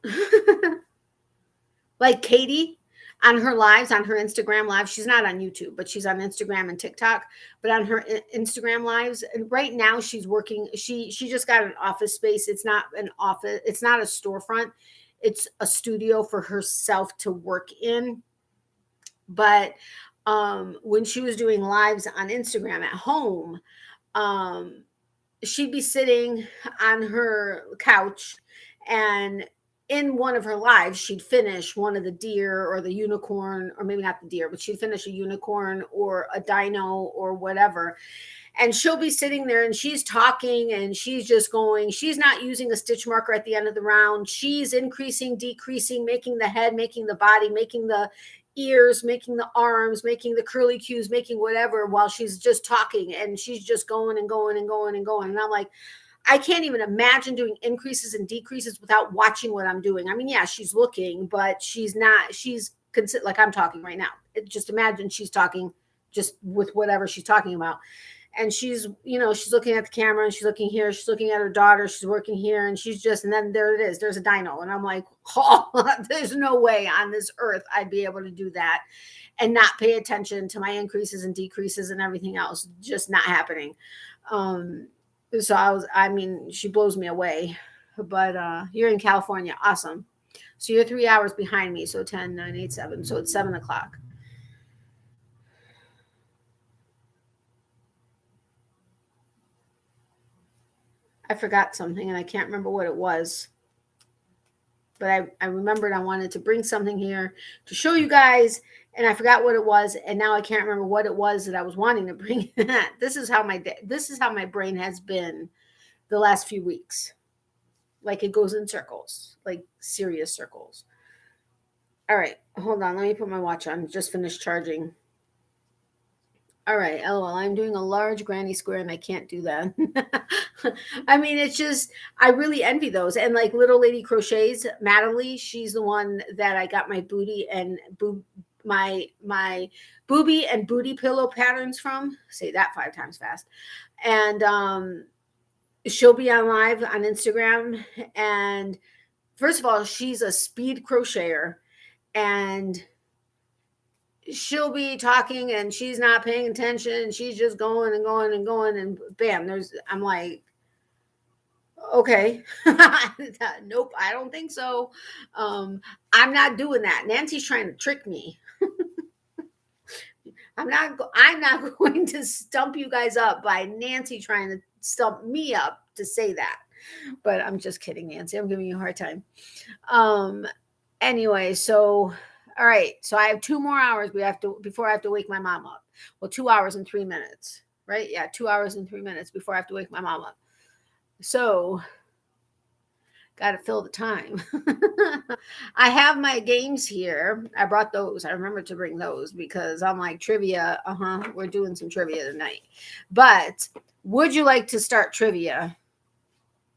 Like Katie on her lives, on her Instagram live, she's not on YouTube, but she's on Instagram and TikTok, but on her Instagram lives. And right now she's working. She just got an office space. It's not an office. It's not a storefront. It's a studio for herself to work in. But when she was doing lives on Instagram at home, she'd be sitting on her couch, and in one of her lives, she'd finish one of the deer or the unicorn, or maybe not the deer, but she'd finish a unicorn or a dino or whatever. And she'll be sitting there and she's talking and she's just going, she's not using a stitch marker at the end of the round. She's increasing, decreasing, making the head, making the body, making the ears, making the arms, making the curly cues, making whatever, while she's just talking, and she's just going and going and going and going. And I'm like, I can't even imagine doing increases and decreases without watching what I'm doing. I mean, yeah, she's looking, but she's like I'm talking right now. Just imagine she's talking just with whatever she's talking about. And she's looking at the camera and she's looking here. She's looking at her daughter. She's working here, and and then there it is. There's a dino. And I'm like, oh, there's no way on this earth I'd be able to do that and not pay attention to my increases and decreases and everything else. Just not happening. So she blows me away. But you're in California. Awesome. So you're 3 hours behind me. So 10, 9, 8, 7. So it's 7 o'clock. I forgot something and I can't remember what it was. But I remembered I wanted to bring something here to show you guys, and I forgot what it was, and now I can't remember what it was that I was wanting to bring. This is how my brain has been the last few weeks. Like, it goes in circles, like serious circles. All right, hold on. Let me put my watch on. Just finished charging. All right, LOL, I'm doing a large granny square and I can't do that. I mean, it's just, I really envy those. And like Little Lady Crochets, Natalie, she's the one that I got my booty and my booby and booty pillow patterns from. Say that 5 times fast. And she'll be on live on Instagram, and first of all, she's a speed crocheter, and she'll be talking and she's not paying attention, and she's just going and going and going, and bam, I'm like, okay. Nope, I don't think so. I'm not doing that. Nancy's trying to trick me. I'm not going to stump you guys up by Nancy trying to stump me up to say that. But I'm just kidding, Nancy. I'm giving you a hard time. Anyway, so all right. So I have 2 more hours before I have to wake my mom up. Well, 2 hours and 3 minutes, right? Yeah, 2 hours and 3 minutes before I have to wake my mom up. So got to fill the time. I have my games here. I brought those. I remember to bring those because I'm like, trivia. We're doing some trivia tonight. But would you like to start trivia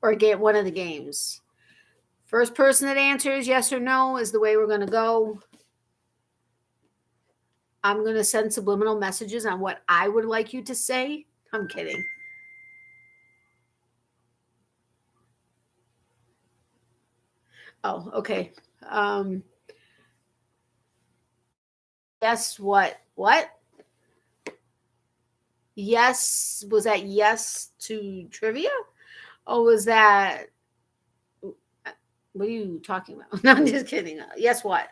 or get one of the games? First person that answers yes or no is the way we're going to go. I'm going to send subliminal messages on what I would like you to say. I'm kidding. Oh, okay. Yes, what? What? Yes, was that yes to trivia? Or was that, what are you talking about? No, I'm just kidding. Yes, what?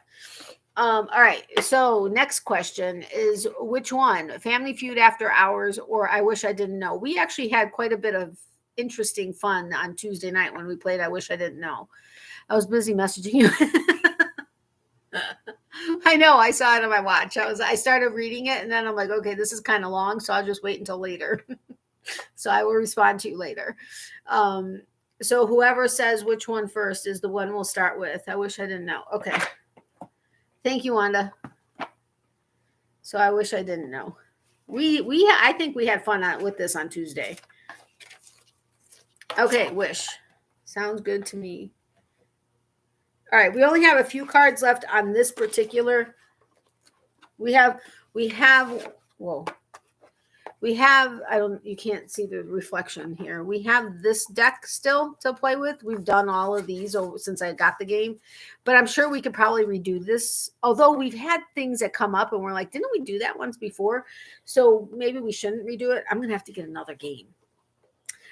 All right. So next question is, which one? Family Feud After Hours or I Wish I Didn't Know? We actually had quite a bit of interesting fun on Tuesday night when we played I Wish I Didn't Know. I was busy messaging you. I know. I saw it on my watch. I started reading it, and then I'm like, okay, this is kind of long, so I'll just wait until later. So I will respond to you later. So whoever says which one first is the one we'll start with. I wish I didn't know. Okay. Thank you, Wanda. So I wish I didn't know. I think we had fun with this on Tuesday. Okay, wish. Sounds good to me. All right, we only have a few cards left on this particular. We have, whoa. We have, you can't see the reflection here. We have this deck still to play with. We've done all of these since I got the game, but I'm sure we could probably redo this. Although we've had things that come up and we're like, didn't we do that once before? So maybe we shouldn't redo it. I'm going to have to get another game.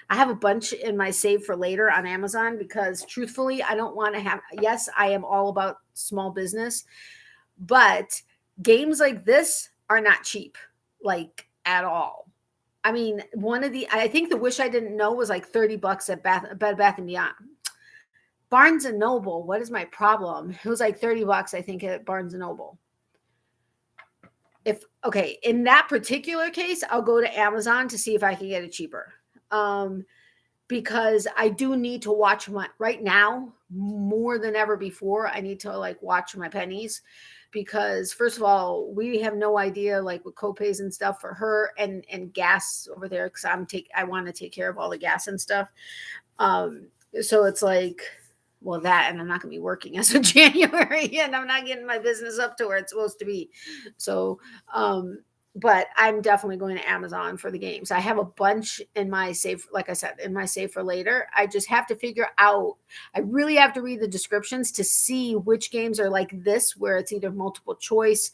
I have a bunch in my save for later on Amazon because truthfully, I don't want to have, yes, I am all about small business, but games like this are not cheap, like at all. I mean, I think the Wish I Didn't Know was like $30 at Bed Bath & Beyond. Barnes & Noble, what is my problem? It was like $30, I think, at Barnes & Noble. In that particular case, I'll go to Amazon to see if I can get it cheaper. Because I do need to watch right now more than ever before. I need to like watch my pennies because first of all, we have no idea like with copays and stuff for her and gas over there. Cause I want to take care of all the gas and stuff. So it's like, well, that, and I'm not going to be working as of January and I'm not getting my business up to where it's supposed to be. So, but I'm definitely going to Amazon for the games. I have a bunch in my save, like I said, in my save for later. I just have to figure out, I really have to read the descriptions to see which games are like this, where it's either multiple choice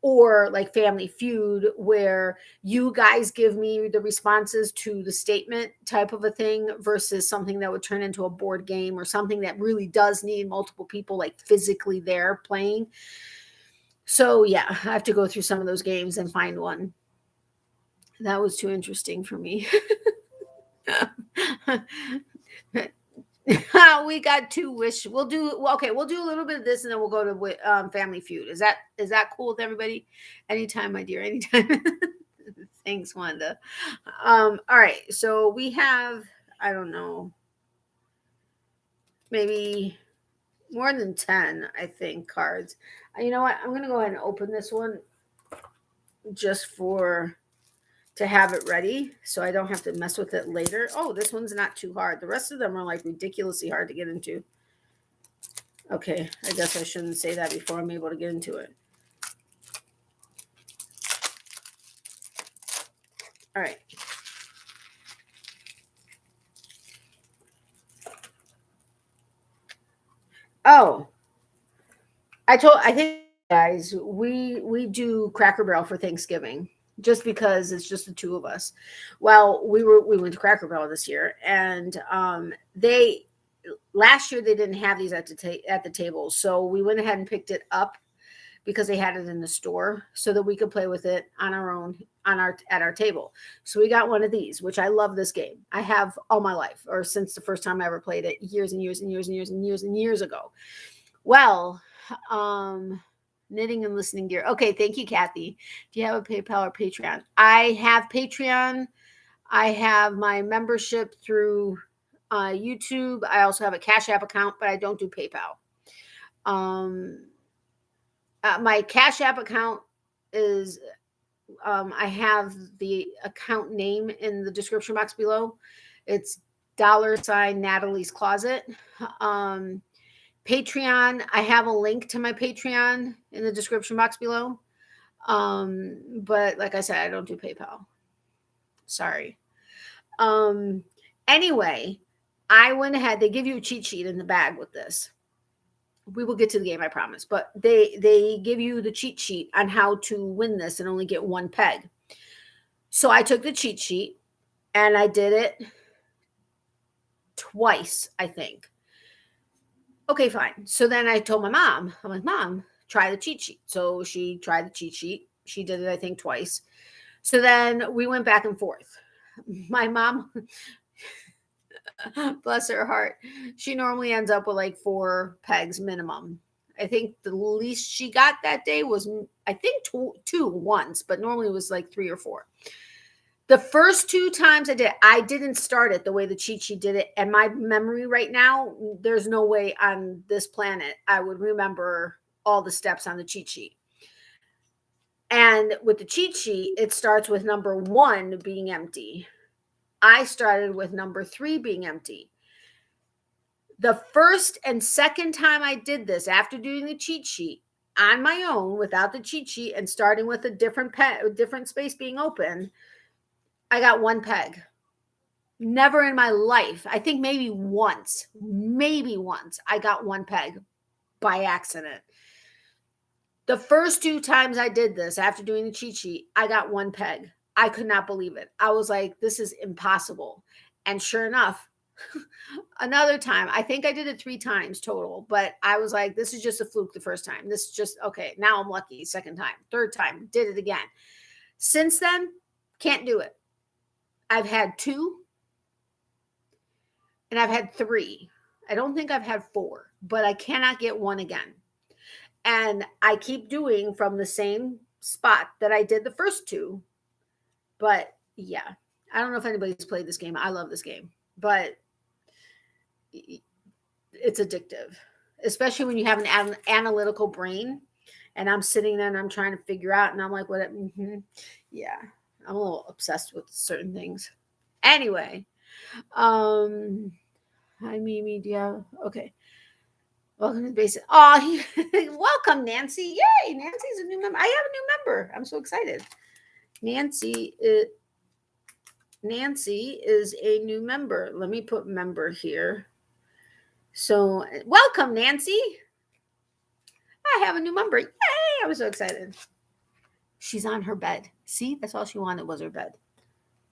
or like Family Feud, where you guys give me the responses to the statement type of a thing versus something that would turn into a board game or something that really does need multiple people like physically there playing. So yeah, I have to go through some of those games and find one. That was too interesting for me. We got 2 wish. We'll do a little bit of this and then we'll go to Family Feud. Is that cool with everybody? Anytime, my dear, anytime. Thanks, Wanda. All right, so we have, I don't know, maybe more than 10, I think, cards. You know what? I'm going to go ahead and open this one just to have it ready so I don't have to mess with it later. Oh, this one's not too hard. The rest of them are like ridiculously hard to get into. Okay, I guess I shouldn't say that before I'm able to get into it. All right. Oh, I think guys, we do Cracker Barrel for Thanksgiving just because it's just the two of us. Well, we went to Cracker Barrel this year, and they last year they didn't have these at the table, so we went ahead and picked it up because they had it in the store so that we could play with it on our own at our table. So we got one of these, which I love this game. I have all my life, or since the first time I ever played it, years and years and years and years and years and years ago. Well, knitting and listening gear. Okay, thank you, Kathy. Do you have a PayPal or Patreon? I have Patreon. I have my membership through YouTube. I also have a Cash App account, but I don't do PayPal. My Cash App account is, I have the account name in the description box below. It's $ Natalie's Closet. Patreon, I have a link to my Patreon in the description box below. But like I said, I don't do PayPal. Sorry. Anyway, I went ahead. They give you a cheat sheet in the bag with this. We will get to the game, I promise. But they give you the cheat sheet on how to win this and only get one peg. So I took the cheat sheet and I did it twice, I think. Okay, fine. So then I told my mom, I'm like, Mom, try the cheat sheet. So she tried the cheat sheet. She did it, I think, twice. So then we went back and forth. My mom, bless her heart, she normally ends up with like 4 pegs minimum. I think the least she got that day was, I think, two once, but normally it was like 3 or 4. The first 2 times I didn't start it the way the cheat sheet did it. And my memory right now, there's no way on this planet I would remember all the steps on the cheat sheet. And with the cheat sheet, it starts with number 1 being empty. I started with number 3 being empty. The first and second time I did this after doing the cheat sheet on my own without the cheat sheet and starting with a different space being open, I got 1 peg. Never in my life. I think maybe once I got 1 peg by accident. The first 2 times I did this after doing the cheat sheet, I got 1 peg. I could not believe it. I was like, this is impossible. And sure enough, another time, I think I did it 3 times total, but I was like, this is just a fluke the first time. This is just, okay, now I'm lucky. Second time, third time, did it again. Since then, can't do it. I've had 2 and I've had 3. I don't think I've had 4, but I cannot get 1 again. And I keep doing from the same spot that I did the first 2. But yeah, I don't know if anybody's played this game. I love this game, but it's addictive, especially when you have an analytical brain. And I'm sitting there and I'm trying to figure out, and I'm like, what? Yeah, I'm a little obsessed with certain things. Anyway, hi Mimi, do you have, okay. Welcome to the basic. Oh, welcome, Nancy. Yay, Nancy's a new member. I have a new member. I'm so excited. Nancy is a new member. Let me put member here. So welcome, Nancy. I have a new member. Yay, I was so excited. She's on her bed. See, that's all she wanted was her bed.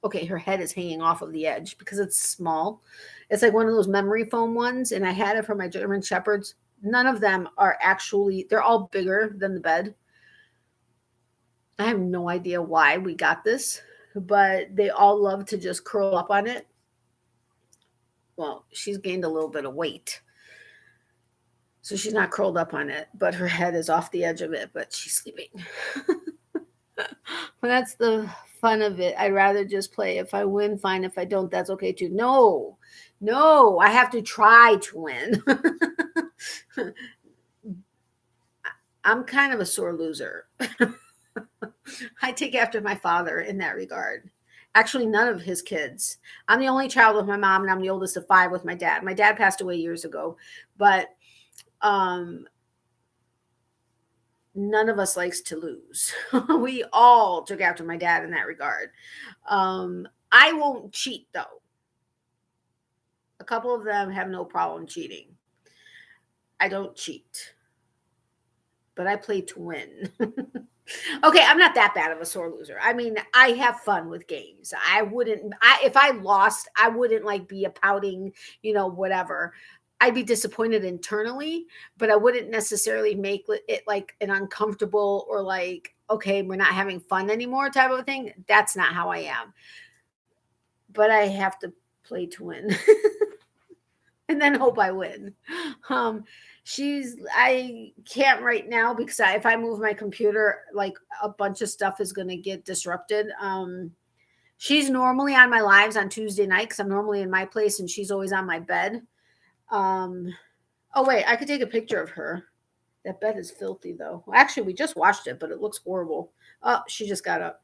Okay, her head is hanging off of the edge because it's small. It's like one of those memory foam ones, and I had it for my German Shepherds. None of them are actually, they're all bigger than the bed. I have no idea why we got this, but they all love to just curl up on it. Well, she's gained a little bit of weight, so she's not curled up on it, but her head is off the edge of it, but she's sleeping. Well, that's the fun of it. I'd rather just play. If I win, fine. If I don't, that's okay too. No, I have to try to win. I'm kind of a sore loser. I take after my father in that regard. Actually, none of his kids. I'm the only child with my mom, and I'm the oldest of 5 with my dad. My dad passed away years ago, but none of us likes to lose. We all took after my dad in that regard. I won't cheat, though. A couple of them have no problem cheating. I don't cheat, but I play to win. Okay, I'm not that bad of a sore loser. I mean, I have fun with games. If I lost, I wouldn't like be a pouting, whatever. I'd be disappointed internally, but I wouldn't necessarily make it like an uncomfortable or like, okay, we're not having fun anymore type of thing. That's not how I am. But I have to play to win and then hope I win. I can't right now because if I move my computer, like a bunch of stuff is going to get disrupted. She's normally on my lives on Tuesday night because I'm normally in my place and she's always on my bed. Oh wait, I could take a picture of her. That bed is filthy though. Actually, we just washed it, but it looks horrible. Oh, she just got up.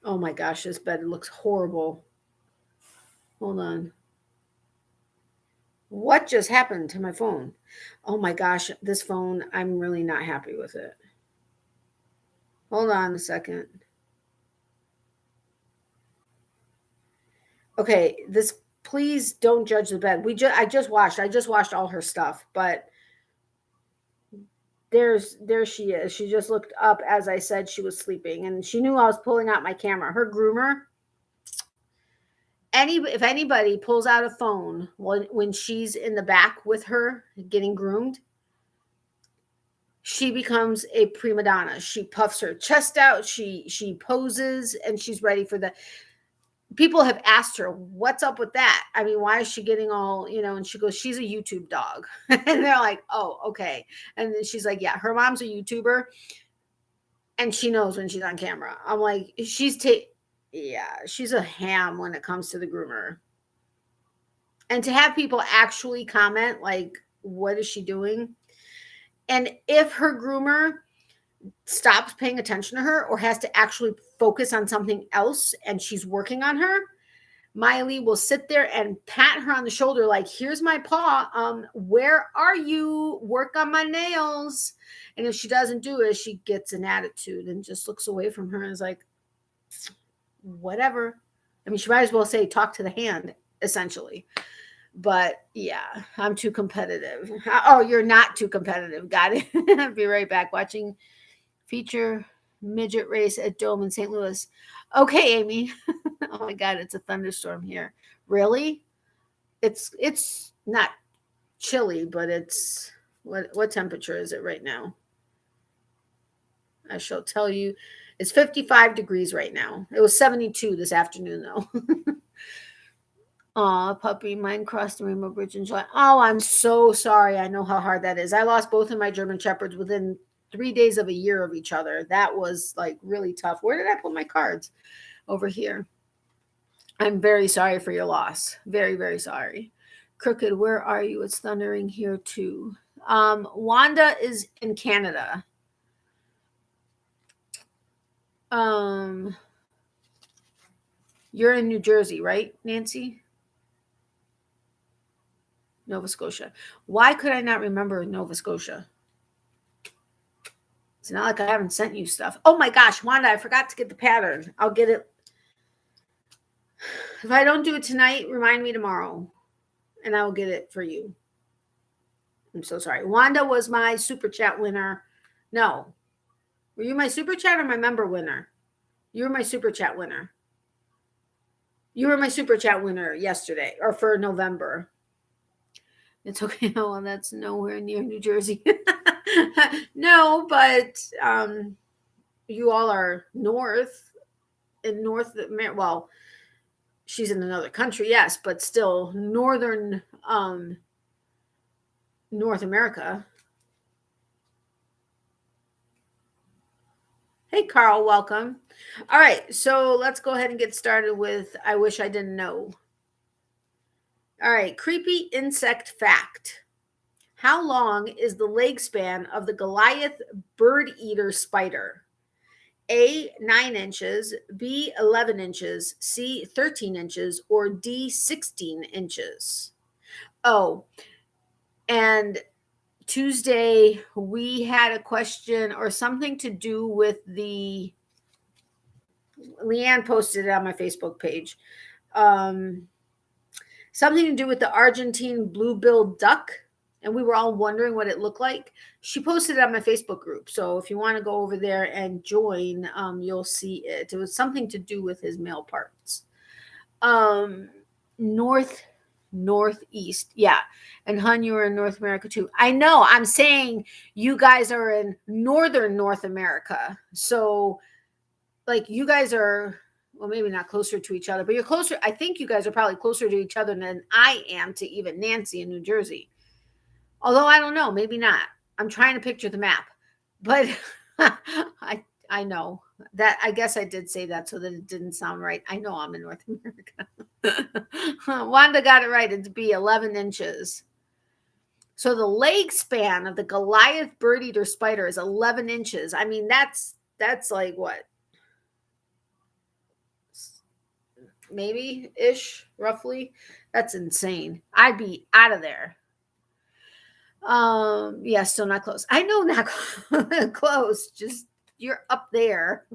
Oh my gosh, this bed looks horrible. Hold on. What just happened to my phone? Oh my gosh, this phone, I'm really not happy with it. Hold on a second. Okay, please don't judge the bed. I just washed all her stuff, but there she is. She just looked up as I said she was sleeping and she knew I was pulling out my camera. Her groomer, if anybody pulls out a phone when she's in the back with her getting groomed, she becomes a prima donna. She puffs her chest out, she poses, and she's ready for the people have asked her, what's up with that? I mean, why is she getting all, and she goes, she's a YouTube dog. And they're like, oh, okay. And then she's like, yeah, her mom's a YouTuber and she knows when she's on camera. I'm like, she's a ham when it comes to the groomer. And to have people actually comment, like, what is she doing? And if her groomer stops paying attention to her or has to actually focus on something else and she's working on her, Miley will sit there and pat her on the shoulder like, here's my paw. Where are you? Work on my nails. And if she doesn't do it, she gets an attitude and just looks away from her and is like, whatever. I mean, she might as well say, talk to the hand, essentially. But yeah, I'm too competitive. Oh, you're not too competitive. Got it. I'll be right back watching feature midget race at Dome in St. Louis. Okay, Amy. Oh my God, it's a thunderstorm here. Really? It's not chilly, but it's what temperature is it right now? I shall tell you. It's 55 degrees right now. It was 72 this afternoon though. Aw, puppy, mine crossed the Rainbow Bridge in July. Oh, I'm so sorry. I know how hard that is. I lost both of my German Shepherds within 3 days of a year of each other. That was like really tough. Where did I put my cards? Over here. I'm very sorry for your loss. Very, very sorry. Crooked, where are you? It's thundering here too. Wanda is in Canada. You're in New Jersey, right, Nancy? Nova Scotia. Why could I not remember Nova Scotia? It's not like I haven't sent you stuff. Oh my gosh, Wanda, I forgot to get the pattern. I'll get it. If I don't do it tonight, remind me tomorrow and I will get it for you. I'm so sorry. Wanda was my super chat winner. No. Were you my super chat or my member winner? You were my super chat winner. You were my super chat winner yesterday or for November. It's okay. Oh, well, that's nowhere near New Jersey. No, but you all are north in North America. Well, she's in another country, yes, but still northern North America. Hey, Carl, welcome. All right, so let's go ahead and get started with I Wish I Didn't Know. All right, creepy insect fact. How long is the leg span of the Goliath bird eater spider? A, 9 inches, B, 11 inches, C, 13 inches, or D, 16 inches. Oh, and Tuesday we had a question or something to do with the Leanne posted it on my Facebook page. Something to do with the Argentine blue-billed duck, and we were all wondering what it looked like. She posted it on my Facebook group, so if you want to go over there and join, you'll see it. It was something to do with his male parts. Northeast, yeah. And hun, you were in North America too. I know. I'm saying you guys are in northern North America, so like you guys are. Well, maybe not closer to each other, but you're closer. I think you guys are probably closer to each other than I am to even Nancy in New Jersey. Although I don't know, maybe not. I'm trying to picture the map, but I know that. I guess I did say that so that it didn't sound right. I know I'm in North America. Wanda got it right. It'd be 11 inches. So the leg span of the Goliath bird eater spider is 11 inches. I mean, that's like what? Maybe ish, roughly. That's insane. I'd be out of there. Yeah, still not close. I know, not close. Just you're up there.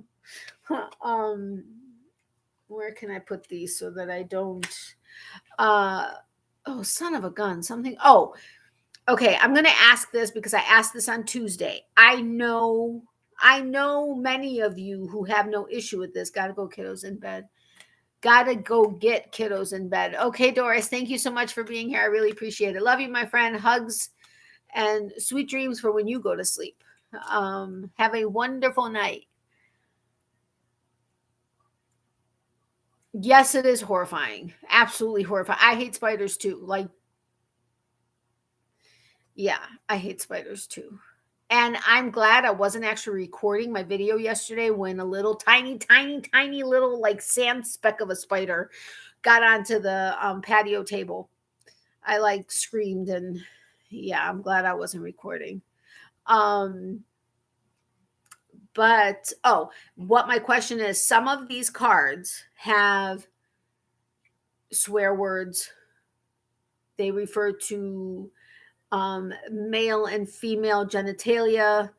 Where can I put these so that I don't? Oh, son of a gun! Something. Oh, okay. I'm gonna ask this because I asked this on Tuesday. I know many of you who have no issue with this. Gotta go, kiddos, in bed. Gotta go get kiddos in bed. Okay, Doris, thank you so much for being here. I really appreciate it. Love you, my friend. Hugs and sweet dreams for when you go to sleep. Have a wonderful night. Yes, it is horrifying. Absolutely horrifying. I hate spiders too. Like, yeah, I hate spiders too. And I'm glad I wasn't actually recording my video yesterday when a little tiny little like sand speck of a spider got onto the patio table. I like screamed, and yeah, I'm glad I wasn't recording. But what my question is, some of these cards have swear words. They refer to male and female genitalia,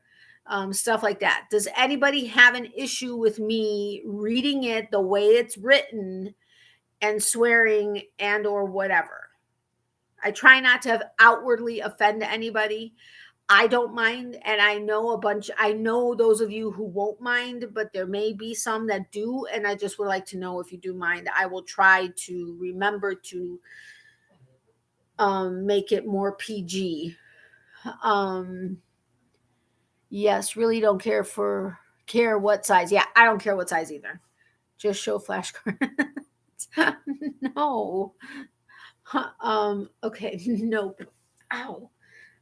stuff like that. Does anybody have an issue with me reading it the way it's written and swearing and or whatever? I try not to outwardly offend anybody. I don't mind, and I know those of you who won't mind, but there may be some that do, and I just would like to know if you do mind. I will try to remember to make it more PG. Yes, really don't care what size. Yeah, I don't care what size either. Just show flashcards. No. Okay, nope. Ow.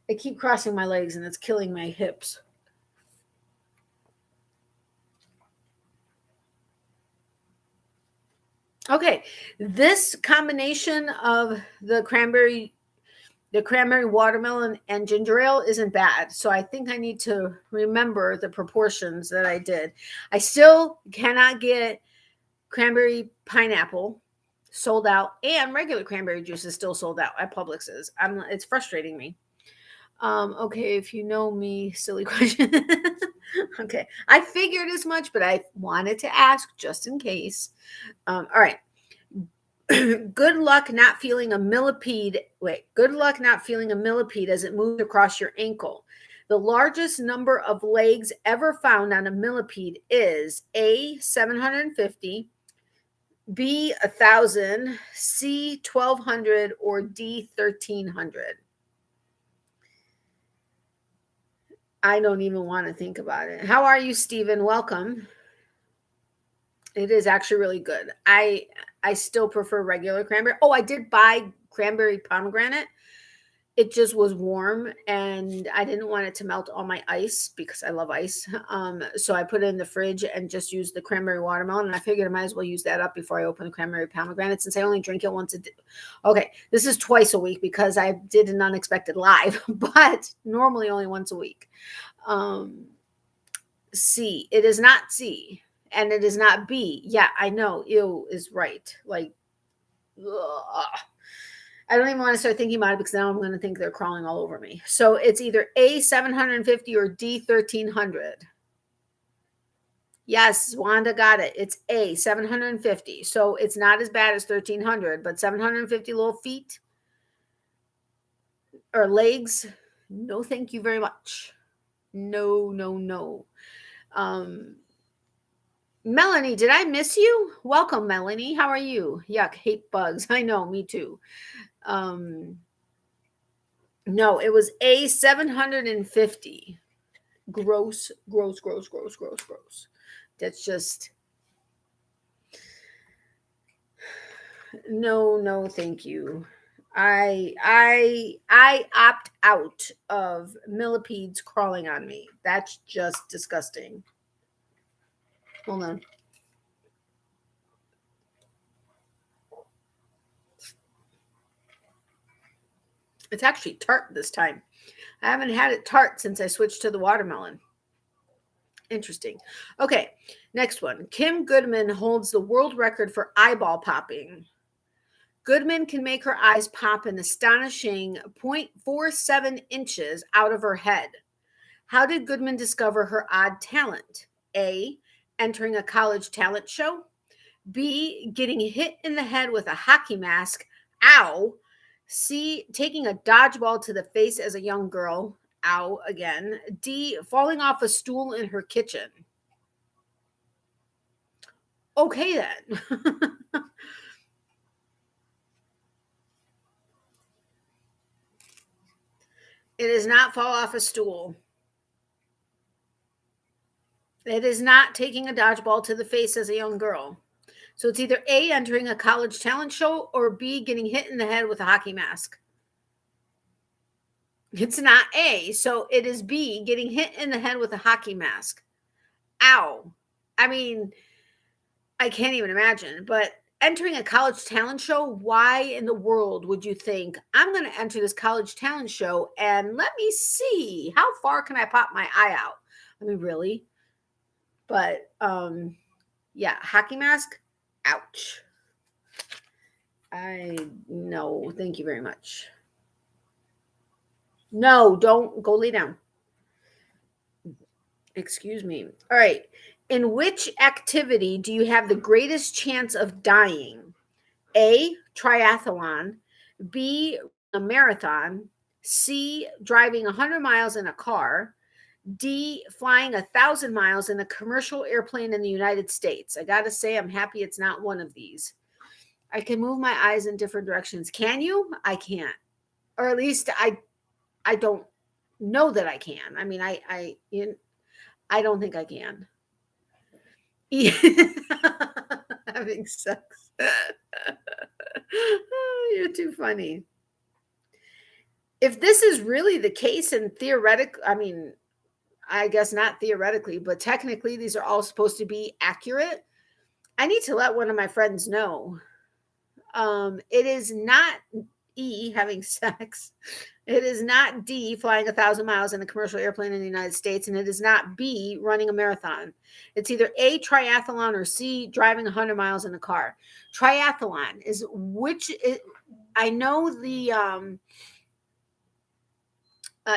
I keep crossing my legs and it's killing my hips. Okay, this combination of the cranberry watermelon and ginger ale isn't bad. So I think I need to remember the proportions that I did. I still cannot get cranberry pineapple sold out, and regular cranberry juice is still sold out at Publix's. It's frustrating me. Okay, if you know me, silly question. Okay, I figured as much, but I wanted to ask just in case. All right. Good luck not feeling a millipede. Good luck not feeling a millipede as it moves across your ankle. The largest number of legs ever found on a millipede is A, 750, B, 1,000, C, 1,200, or D, 1,300. I don't even want to think about it. How are you, Stephen? Welcome. It is actually really good. I still prefer regular cranberry. Oh, I did buy cranberry pomegranate. It just was warm and I didn't want it to melt all my ice because I love ice. So I put it in the fridge and just used the cranberry watermelon. And I figured I might as well use that up before I open the cranberry pomegranate since I only drink it once a day. Okay, this is twice a week because I did an unexpected live, but normally only once a week. C, it is not C. And it is not B. Yeah, I know. Ew is right. Like, ugh. I don't even want to start thinking about it because now I'm going to think they're crawling all over me. So it's either A, 750 or D, 1,300. Yes, Wanda got it. It's A, 750. So it's not as bad as 1300, but 750 little feet or legs. No, thank you very much. No, no, no. Melanie, did I miss you? Welcome, Melanie. How are you? Yuck, hate bugs. I know, me too. No, it was A, 750. Gross, gross, gross, gross, gross, gross. That's just no, thank you. I opt out of millipedes crawling on me. That's just disgusting. Hold on. It's actually tart this time. I haven't had it tart since I switched to the watermelon. Interesting. Okay, next one. Kim Goodman holds the world record for eyeball popping. Goodman can make her eyes pop an astonishing 0.47 inches out of her head. How did Goodman discover her odd talent? A, entering a college talent show. B, getting hit in the head with a hockey mask. Ow. C, taking a dodgeball to the face as a young girl. Ow, again. D, falling off a stool in her kitchen. Okay, then. It is not fall off a stool. It is not taking a dodgeball to the face as a young girl. So it's either A, entering a college talent show, or B, getting hit in the head with a hockey mask. It's not A. So it is B, getting hit in the head with a hockey mask. Ow. I mean, I can't even imagine. But entering a college talent show, why in the world would you think, I'm going to enter this college talent show and let me see, how far can I pop my eye out? I mean, really? But yeah, hockey mask, ouch. No, thank you very much. No, don't go lay down. Excuse me. All right. In which activity do you have the greatest chance of dying? A, triathlon. B, a marathon. C, driving 100 miles in a car. D, flying 1,000 miles in a commercial airplane in the United States. I got to say, I'm happy it's not one of these. I can move my eyes in different directions. Can you? I can't. Or at least I don't know that I can. I mean, I don't think I can. Having sex. Oh, you're too funny. If this is really the case, and theoretically, I mean, I guess not theoretically, but technically, these are all supposed to be accurate. I need to let one of my friends know. It is not E, having sex. It is not D, flying 1,000 miles in a commercial airplane in the United States. And it is not B, running a marathon. It's either A, triathlon, or C, driving 100 miles in a car. Triathlon is I know the,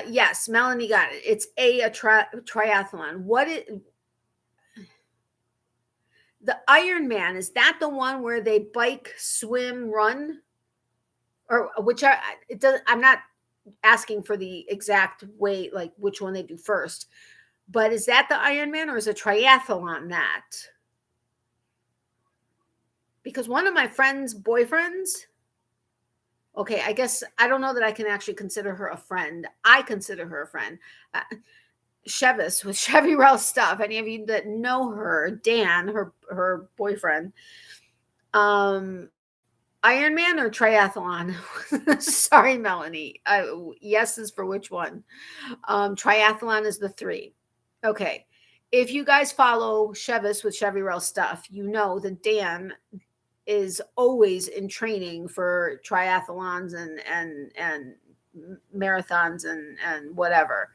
yes, Melanie got it. It's A triathlon. The Ironman, is that the one where they bike, swim, run? Or I'm not asking for the exact way, like which one they do first, but is that the Ironman or is a triathlon that? Because one of my friend's boyfriends, okay, I guess I don't know that I can actually consider her a friend. I consider her a friend. Chevis with Chevy Rel stuff. Any of you that know her, Dan, her boyfriend, Ironman or triathlon? Sorry, Melanie. Yes is for which one? Triathlon is the 3. Okay. If you guys follow Chevis with Chevy Rel stuff, you know that Dan is always in training for triathlons and marathons and whatever.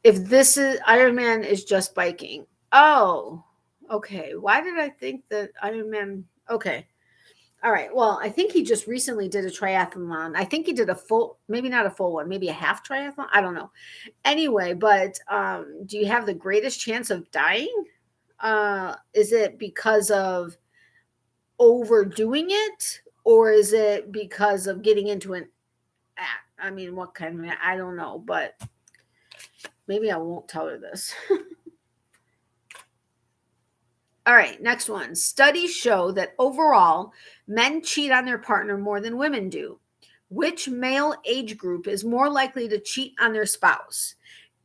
If this is Ironman is just biking. Oh, okay. Why did I think that Ironman? Okay. All right. Well, I think he just recently did a triathlon. I think he did a full, maybe not a full one, maybe a half triathlon. I don't know. Anyway, but do you have the greatest chance of dying? Is it because of overdoing it, or is it because of getting into an act? I mean, what kind of, I don't know, but maybe I won't tell her this. All right, next one. Studies show that overall, men cheat on their partner more than women do. Which male age group is more likely to cheat on their spouse?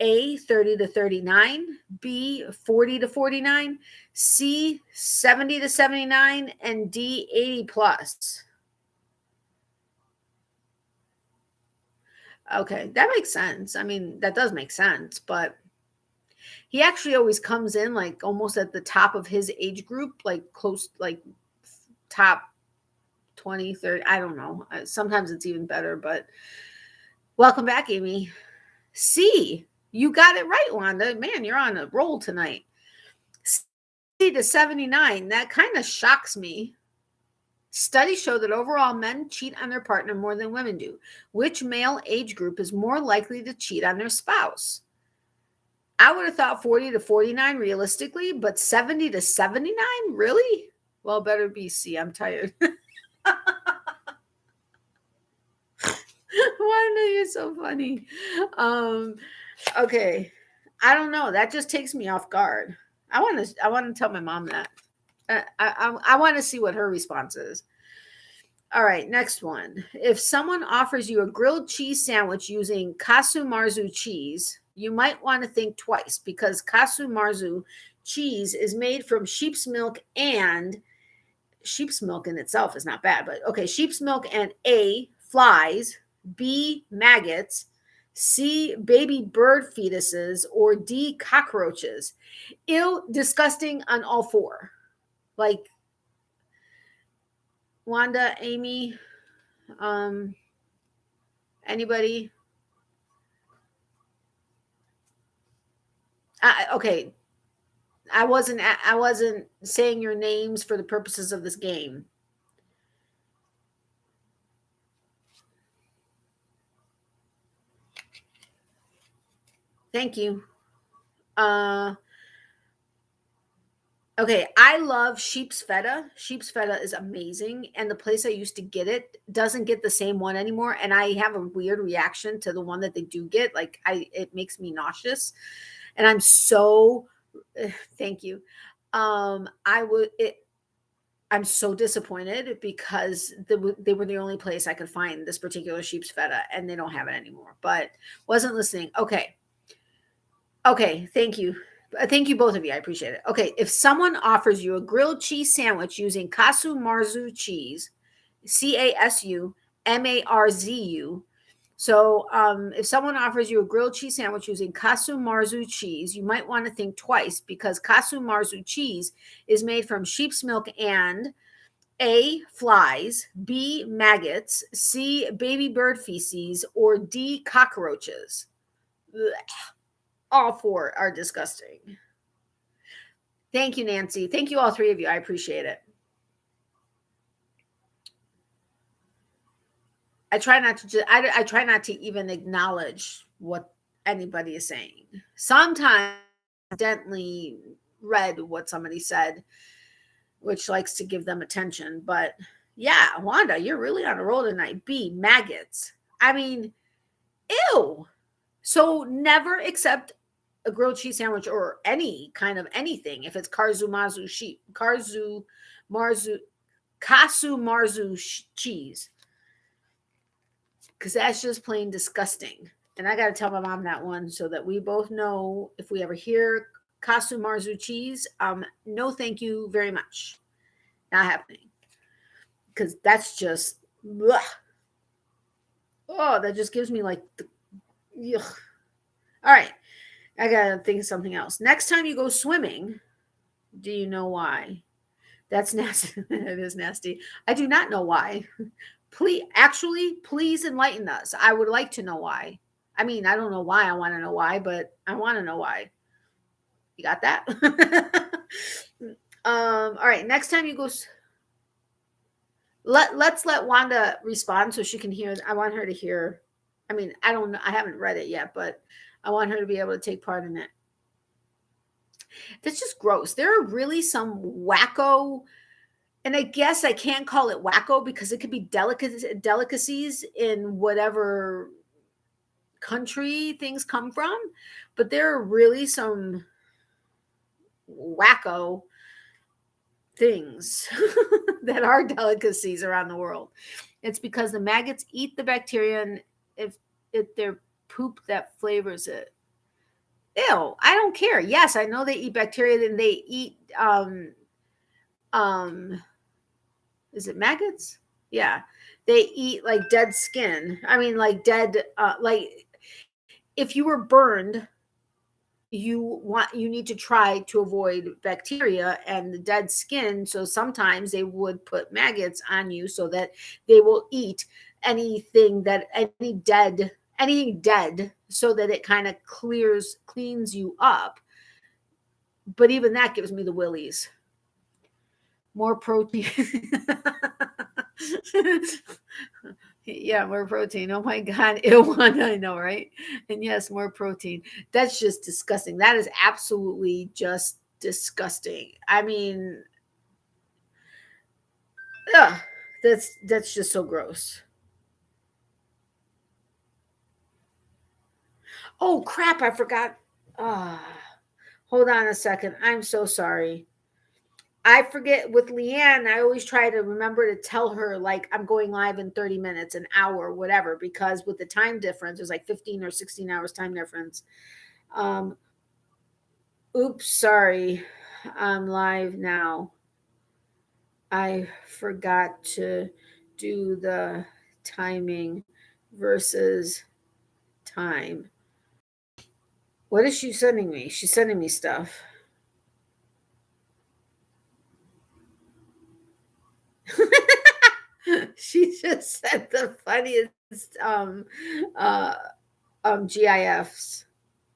A, 30 to 39, B, 40 to 49, C, 70 to 79, and D, 80 plus. Okay, that makes sense. I mean, that does make sense, but he actually always comes in like almost at the top of his age group, like close, like top 20, 30. I don't know. Sometimes it's even better, but welcome back, Amy. C, you got it right, Wanda. Man, you're on a roll tonight. C to 79. That kind of shocks me. Studies show that overall men cheat on their partner more than women do. Which male age group is more likely to cheat on their spouse? I would have thought 40 to 49 realistically, but 70 to 79? Really? Well, better be C. I'm tired. Wanda, you're so funny. Okay. I don't know. That just takes me off guard. I want to tell my mom that. I want to see what her response is. All right, next one. If someone offers you a grilled cheese sandwich using casu marzu cheese, you might want to think twice because casu marzu cheese is made from sheep's milk, and sheep's milk in itself is not bad, but okay, sheep's milk and A, flies, B, maggots, C, baby bird fetuses, or D, cockroaches. Ew, disgusting on all four. Like, Wanda, Amy, anybody? Okay, I wasn't saying your names for the purposes of this game. Thank you. Okay, I love sheep's feta. Sheep's feta is amazing, and the place I used to get it doesn't get the same one anymore, and I have a weird reaction to the one that they do get. Like, it makes me nauseous, and I'm so thank you. I'm so disappointed because they were the only place I could find this particular sheep's feta, and they don't have it anymore. But wasn't listening. Okay, thank you. Thank you, both of you. I appreciate it. Okay, if someone offers you a grilled cheese sandwich using casu marzu cheese, CASU MARZU. So if someone offers you a grilled cheese sandwich using casu marzu cheese, you might want to think twice because casu marzu cheese is made from sheep's milk and A, flies, B, maggots, C, baby bird feces, or D, cockroaches. Ugh. All four are disgusting. Thank you, Nancy. Thank you, all three of you. I appreciate it. I try not to I try not to even acknowledge what anybody is saying. Sometimes I accidentally read what somebody said, which likes to give them attention. But yeah, Wanda, you're really on a roll tonight. B, maggots. I mean, ew. So never accept a grilled cheese sandwich or any kind of anything if it's casu marzu cheese, because that's just plain disgusting. And I got to tell my mom that one so that we both know if we ever hear casu marzu cheese, no thank you very much, not happening, because that's just ugh. Oh, that just gives me like ugh. All right, I gotta think of something else. Next time you go swimming, do you know why? That's nasty. It is nasty. I do not know why. Please enlighten us. I would like to know why. I mean, I don't know why I want to know why, but I want to know why. You got that? All right. Next time you go, Let's let Wanda respond so she can hear. I want her to hear. I mean, I don't know. I haven't read it yet, but I want her to be able to take part in it. That's just gross. There are really some wacko, and I guess I can't call it wacko because it could be delicacies in whatever country things come from, but there are really some wacko things that are delicacies around the world. It's because the maggots eat the bacteria, and if their poop that flavors it. Ew, I don't care. Yes, I know they eat bacteria, and they eat is it maggots? Yeah. They eat like dead skin. I mean, like dead like if you were burned, you need to try to avoid bacteria and the dead skin. So sometimes they would put maggots on you so that they will eat anything dead so that it kind of cleans you up. But even that gives me the willies. More protein. Yeah, more protein. Oh my God. I know, right? And yes, more protein. That's just disgusting. That is absolutely just disgusting. I mean, ugh, that's just so gross. Oh crap, I forgot. Hold on a second. I'm so sorry. I forget with Leanne, I always try to remember to tell her, like, I'm going live in 30 minutes, an hour, whatever, because with the time difference, there's like 15 or 16 hours time difference. Oops, sorry. I'm live now. I forgot to do the timing versus time. What is she sending me? She's sending me stuff. She just said the funniest GIFs.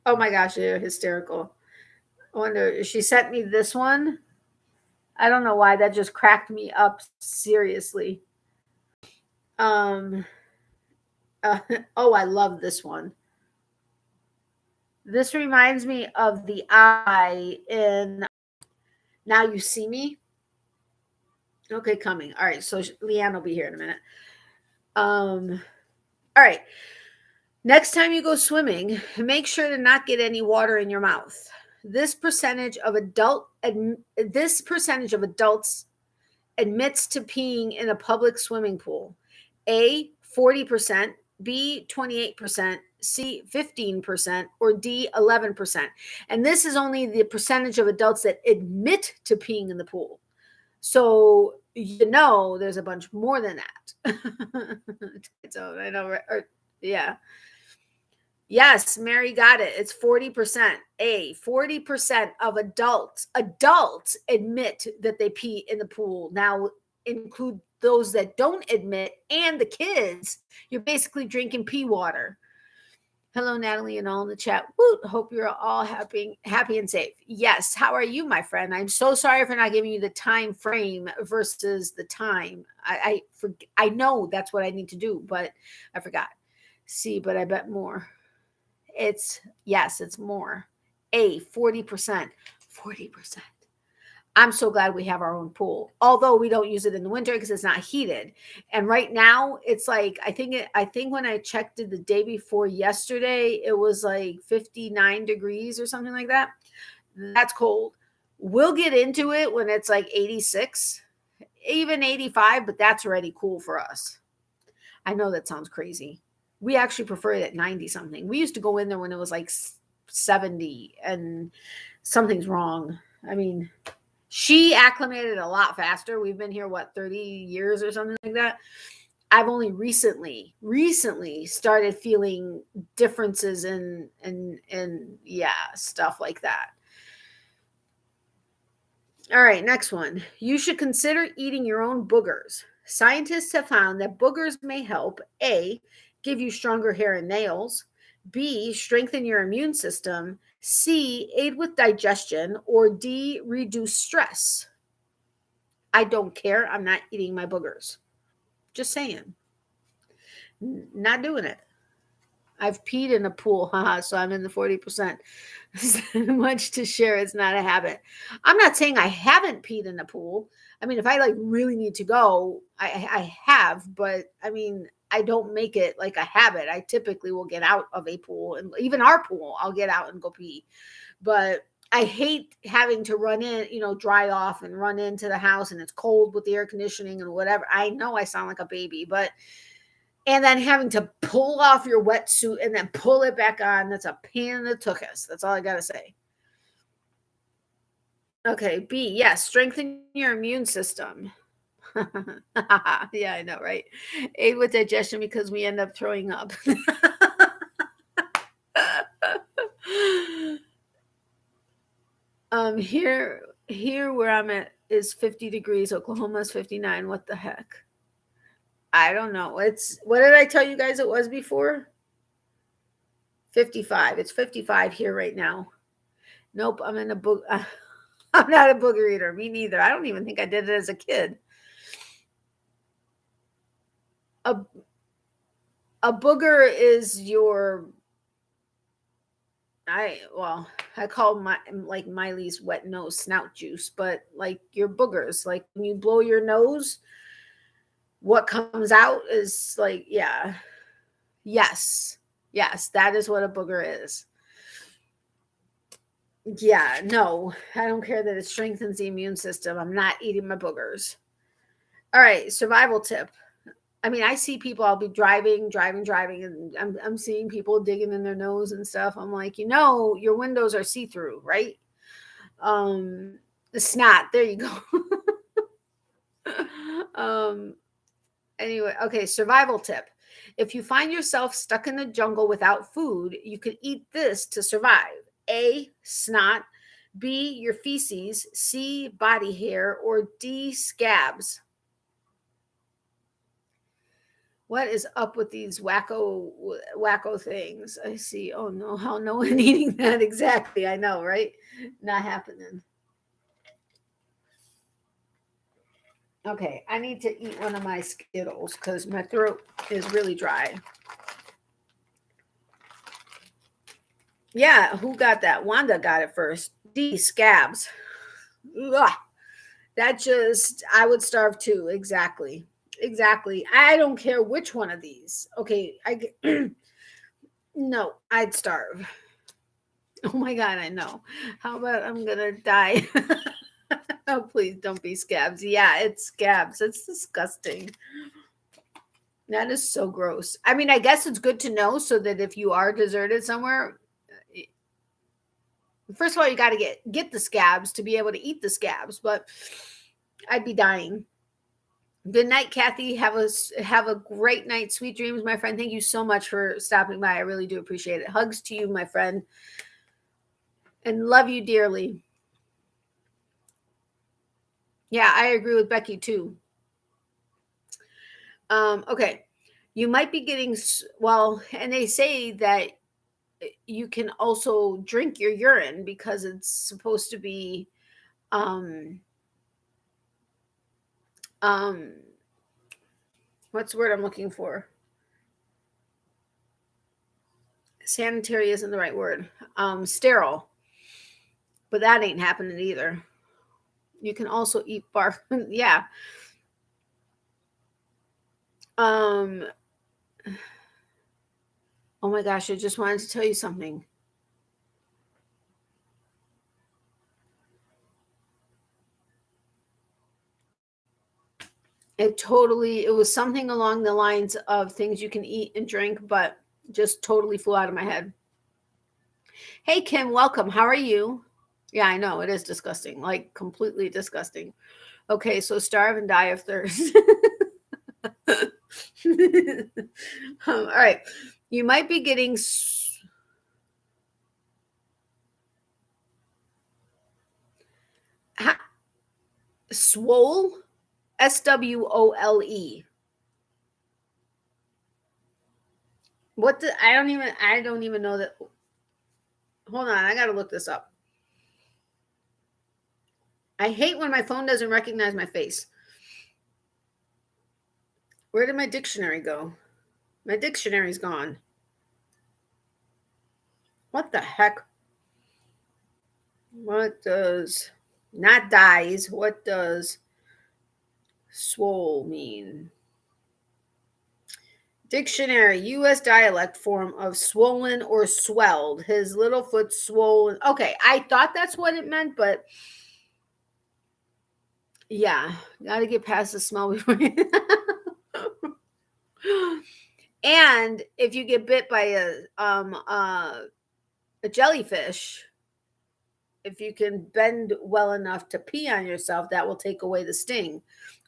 Oh my gosh, they're hysterical. I wonder, she sent me this one. I don't know why that just cracked me up seriously. Oh, I love this one. This reminds me of the eye in Now You See Me. Okay, coming. All right, so Leanne will be here in a minute. All right. Next time you go swimming, make sure to not get any water in your mouth. This percentage of adults admits to peeing in a public swimming pool. A, 40%, B, 28%, C, 15%, or D, 11%. And this is only the percentage of adults that admit to peeing in the pool. So, there's a bunch more than that. So I know, yeah. Yes, Mary got it. It's 40%. 40% of adults admit that they pee in the pool. Now, include those that don't admit and the kids. You're basically drinking pee water. Hello, Natalie, and all in the chat. Woo, hope you're all happy and safe. Yes. How are you, my friend? I'm so sorry for not giving you the time frame versus the time. I know that's what I need to do, but I forgot. See, but I bet more. It's more. 40%. 40%. I'm so glad we have our own pool, although we don't use it in the winter because it's not heated. And right now it's like, I think when I checked it the day before yesterday, it was like 59 degrees or something like that. That's cold. We'll get into it when it's like 86, even 85, but that's already cool for us. I know that sounds crazy. We actually prefer it at 90 something. We used to go in there when it was like 70 and something's wrong. I mean, she acclimated a lot faster. We've been here, 30 years or something like that. I've only recently started feeling differences in stuff like that. All right, next one. You should consider eating your own boogers. Scientists have found that boogers may help A, give you stronger hair and nails, B, strengthen your immune system, C, aid with digestion, or D, reduce stress. I don't care. I'm not eating my boogers. Just saying. Not doing it. I've peed in a pool, haha, so I'm in the 40%. Much to share, it's not a habit. I'm not saying I haven't peed in a pool. I mean, if I like really need to go, I have, but I mean, I don't make it like a habit. I typically will get out of a pool, and even our pool, I'll get out and go pee. But I hate having to run in, dry off and run into the house, and it's cold with the air conditioning and whatever. I know I sound like a baby, but and then having to pull off your wetsuit and then pull it back on. That's a pain in the tuchus. That's all I got to say. Okay. B, yes. Strengthen your immune system. Yeah, I know, right? Aid with digestion because we end up throwing up. Here where I'm at is 50 degrees. Oklahoma's 59. What the heck? I don't know. What did I tell you guys it was before? 55. It's 55 here right now. Nope, I'm in a book. I'm not a booger eater. Me neither. I don't even think I did it as a kid. A booger is your I call my like Miley's wet nose snout juice, but like your boogers, like when you blow your nose, what comes out is like, yeah. Yes, that is what a booger is. Yeah, no, I don't care that it strengthens the immune system. I'm not eating my boogers. All right, survival tip. I mean, I see people, I'll be driving, and I'm seeing people digging in their nose and stuff. I'm like, your windows are see-through, right? The snot, there you go. Anyway, okay, survival tip. If you find yourself stuck in the jungle without food, you could eat this to survive. A, snot. B, your feces. C, body hair. Or D, scabs. What is up with these wacko things? I see. Oh no, how no one eating that exactly. I know, right? Not happening. Okay, I need to eat one of my Skittles because my throat is really dry. Yeah, who got that? Wanda got it first. D, scabs. Ugh. I would starve too. Exactly. I don't care which one of these. Okay, no, I'd starve. Oh my God, I know. How about I'm gonna die? Oh, please don't be scabs. Yeah, it's scabs. It's disgusting. That is so gross. I mean, I guess it's good to know so that if you are deserted somewhere, first of all, you got to get the scabs to be able to eat the scabs, but I'd be dying. Good night, Kathy. Have a great night. Sweet dreams, my friend. Thank you so much for stopping by. I really do appreciate it. Hugs to you, my friend. And love you dearly. Yeah, I agree with Becky too. Okay. You might be getting, and they say that you can also drink your urine because it's supposed to be, what's the word I'm looking for? Sanitary isn't the right word. Sterile. But that ain't happening either. You can also eat barf. Yeah. Oh my gosh, I just wanted to tell you something. It was something along the lines of things you can eat and drink, but just totally flew out of my head. Hey, Kim, welcome. How are you? Yeah, I know. It is disgusting, like completely disgusting. Okay, so starve and die of thirst. All right. You might be getting swole, SWOLE. I don't even know that. Hold on, I gotta look this up. I hate when my phone doesn't recognize my face. Where did my dictionary go? My dictionary's gone. What the heck? What does, not dies, what does swole mean? Dictionary, U.S. dialect form of swollen or swelled. His little foot swollen. Okay, I thought that's what it meant, but yeah, got to get past the smell before you. And if you get bit by a jellyfish, if you can bend well enough to pee on yourself, that will take away the sting,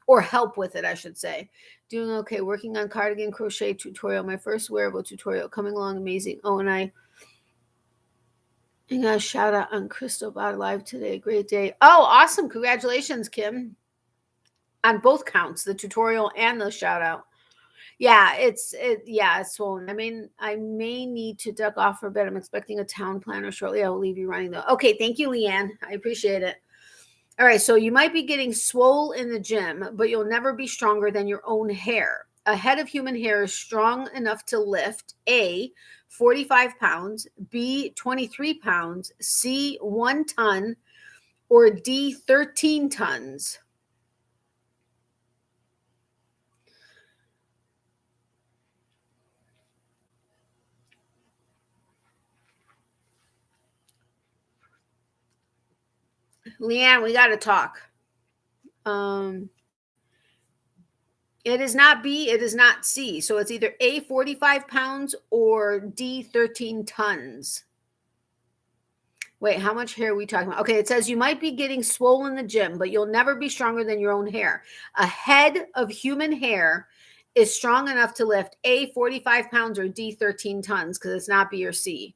or help with it, I should say. Doing okay, working on cardigan crochet tutorial, my first wearable tutorial, coming along amazing. Oh, and I got a shout out on Crystal about live today. Great day. Oh, awesome. Congratulations, Kim. On both counts, the tutorial and the shout out. Yeah, it's swollen. I mean, I may need to duck off for a bit. I'm expecting a town planner shortly. I will leave you running though. Okay, thank you, Leanne. I appreciate it. All right, so you might be getting swole in the gym, but you'll never be stronger than your own hair. A head of human hair is strong enough to lift A, 45 pounds, B, 23 pounds, C, 1 ton, or D, 13 tons. Leanne, we got to talk. It is not B, it is not C. So it's either A, 45 pounds, or D, 13 tons. Wait, how much hair are we talking about? Okay, it says you might be getting swole in the gym, but you'll never be stronger than your own hair. A head of human hair is strong enough to lift A, 45 pounds, or D, 13 tons, because it's not B or C.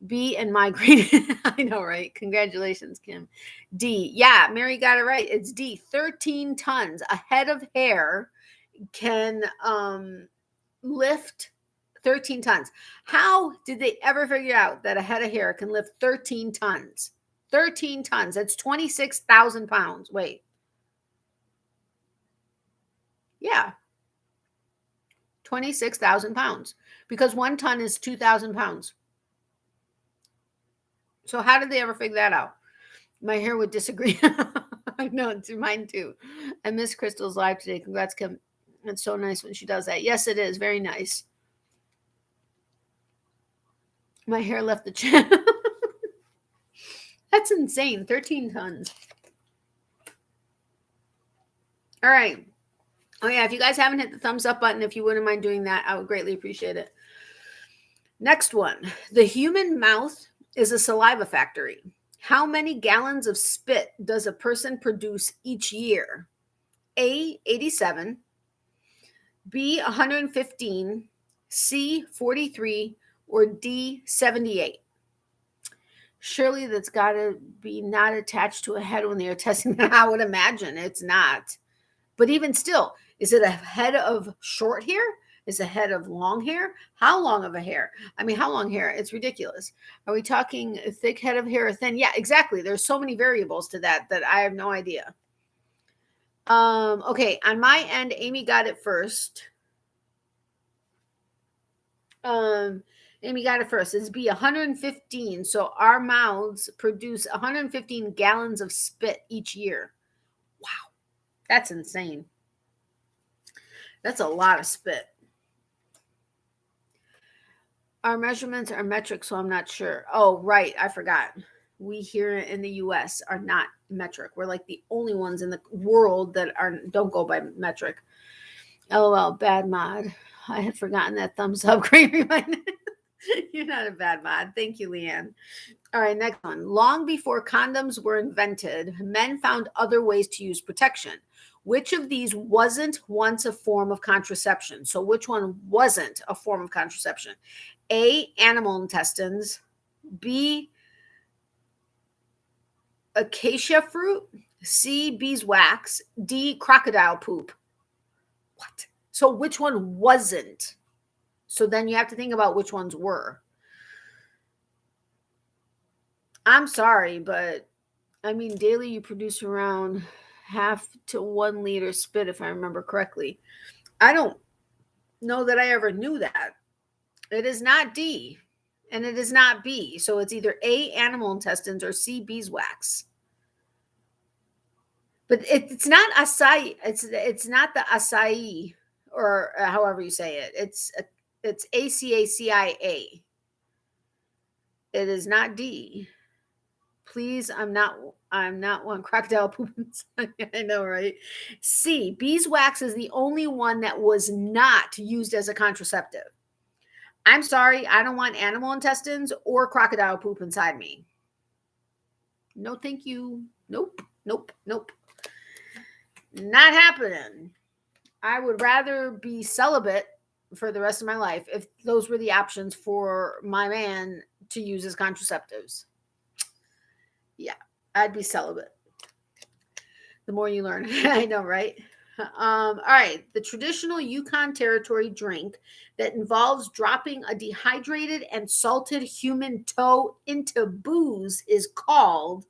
B and migraine. I know, right? Congratulations, Kim. D. Yeah, Mary got it right. It's D, 13 tons. A head of hair can lift 13 tons. How did they ever figure out that a head of hair can lift 13 tons? 13 tons. That's 26,000 pounds. Wait. Yeah. 26,000 pounds. Because 1 ton is 2,000 pounds. So how did they ever figure that out? My hair would disagree. I know, it's mine too. I miss Crystal's live today. Congrats, Kim. It's so nice when she does that. Yes, it is. Very nice. My hair left the chin. That's insane. 13 tons. All right. Oh, yeah. If you guys haven't hit the thumbs up button, if you wouldn't mind doing that, I would greatly appreciate it. Next one. The human mouth is a saliva factory. How many gallons of spit does a person produce each year? A, 87, B, 115, C, 43, or D, 78? Surely that's got to be not attached to a head when they're testing that. I would imagine it's not. But even still, is it a head of short hair? Is a head of long hair? How long of a hair? I mean, how long hair? It's ridiculous. Are we talking a thick head of hair or thin? Yeah, exactly. There's so many variables to that I have no idea. Okay, on my end, Amy got it first. Amy got it first. It's B, 115. So our mouths produce 115 gallons of spit each year. Wow, that's insane. That's a lot of spit. Our measurements are metric, so I'm not sure. Oh, right. I forgot. We here in the US are not metric. We're like the only ones in the world that don't go by metric. LOL, bad mod. I had forgotten that thumbs up. Great reminder. You're not a bad mod. Thank you, Leanne. All right, next one. Long before condoms were invented, men found other ways to use protection. Which of these wasn't once a form of contraception? So which one wasn't a form of contraception? A, animal intestines. B, acacia fruit. C, beeswax. D, crocodile poop. What? So which one wasn't? So then you have to think about which ones were. I'm sorry, but I mean, daily you produce around 0.5 to 1 liter spit, if I remember correctly. I don't know that I ever knew that. It is not D, and it is not B. So it's either A, animal intestines, or C, beeswax. But it's not acai. It's not the acai, or however you say it. It's ACACIA. It is not D. Please, I'm not one crocodile poop inside. I know, right? C, beeswax is the only one that was not used as a contraceptive. I'm sorry, I don't want animal intestines or crocodile poop inside me. No, thank you. Nope, nope, nope. Not happening. I would rather be celibate for the rest of my life if those were the options for my man to use as contraceptives. Yeah, I'd be celibate. The more you learn. I know, right? All right. The traditional Yukon Territory drink that involves dropping a dehydrated and salted human toe into booze is called,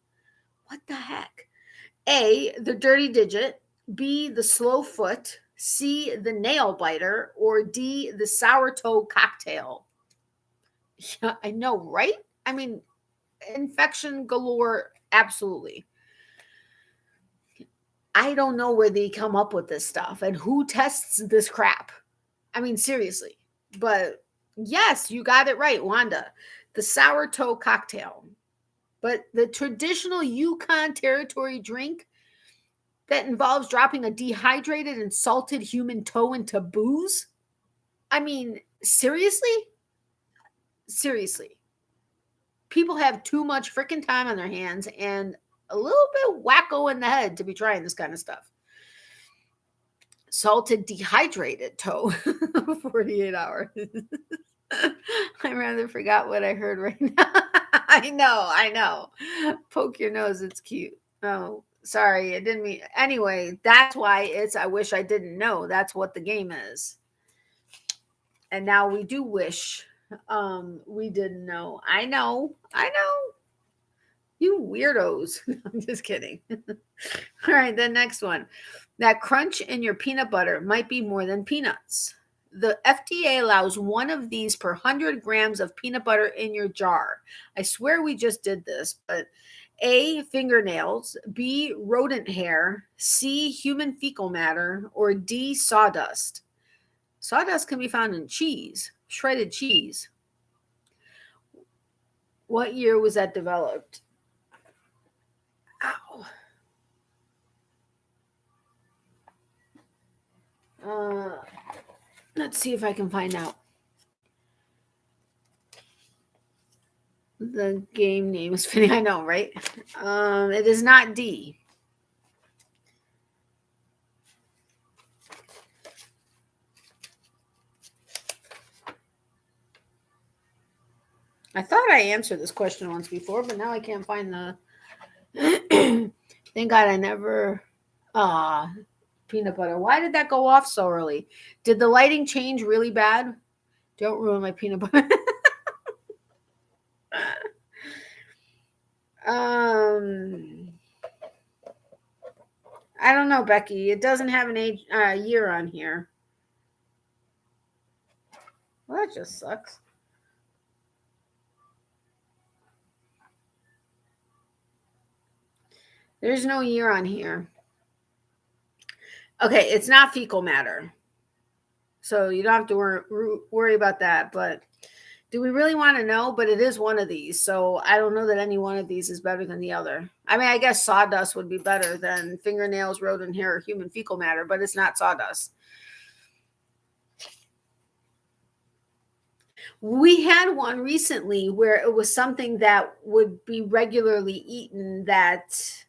what the heck? A, the dirty digit, B, the slow foot, C, the nail biter, or D, the sour toe cocktail. Yeah, I know, right? I mean, infection galore, absolutely. I don't know where they come up with this stuff and who tests this crap. I mean, seriously. But yes, you got it right, Wanda. The sour toe cocktail. But the traditional Yukon Territory drink that involves dropping a dehydrated and salted human toe into booze? I mean, seriously? Seriously. People have too much freaking time on their hands and a little bit wacko in the head to be trying this kind of stuff. Salted dehydrated toe 48 hours. I rather forgot what I heard right now. I know. Poke your nose, it's cute. Oh, sorry, I didn't mean. Anyway, that's why it's I wish I didn't know. That's what the game is. And now we do wish we didn't know. I know. You weirdos. I'm just kidding. All right, the next one. That crunch in your peanut butter might be more than peanuts. The FDA allows one of these per 100 grams of peanut butter in your jar. I swear we just did this, but A, fingernails, B, rodent hair, C, human fecal matter, or D, sawdust. Sawdust can be found in cheese, shredded cheese. What year was that developed? Ow. Let's see if I can find out. The game name is funny. I know, right? It is not D. I thought I answered this question once before, but now I can't find the. Thank God I never. Peanut butter. Why did that go off so early? Did the lighting change really bad? Don't ruin my peanut butter. I don't know, Becky. It doesn't have an age year on here. Well, that just sucks. There's no year on here. Okay, it's not fecal matter. So you don't have to worry about that. But do we really want to know? But it is one of these. So I don't know that any one of these is better than the other. I mean, I guess sawdust would be better than fingernails, rodent hair, or human fecal matter, but it's not sawdust. We had one recently where it was something that would be regularly eaten that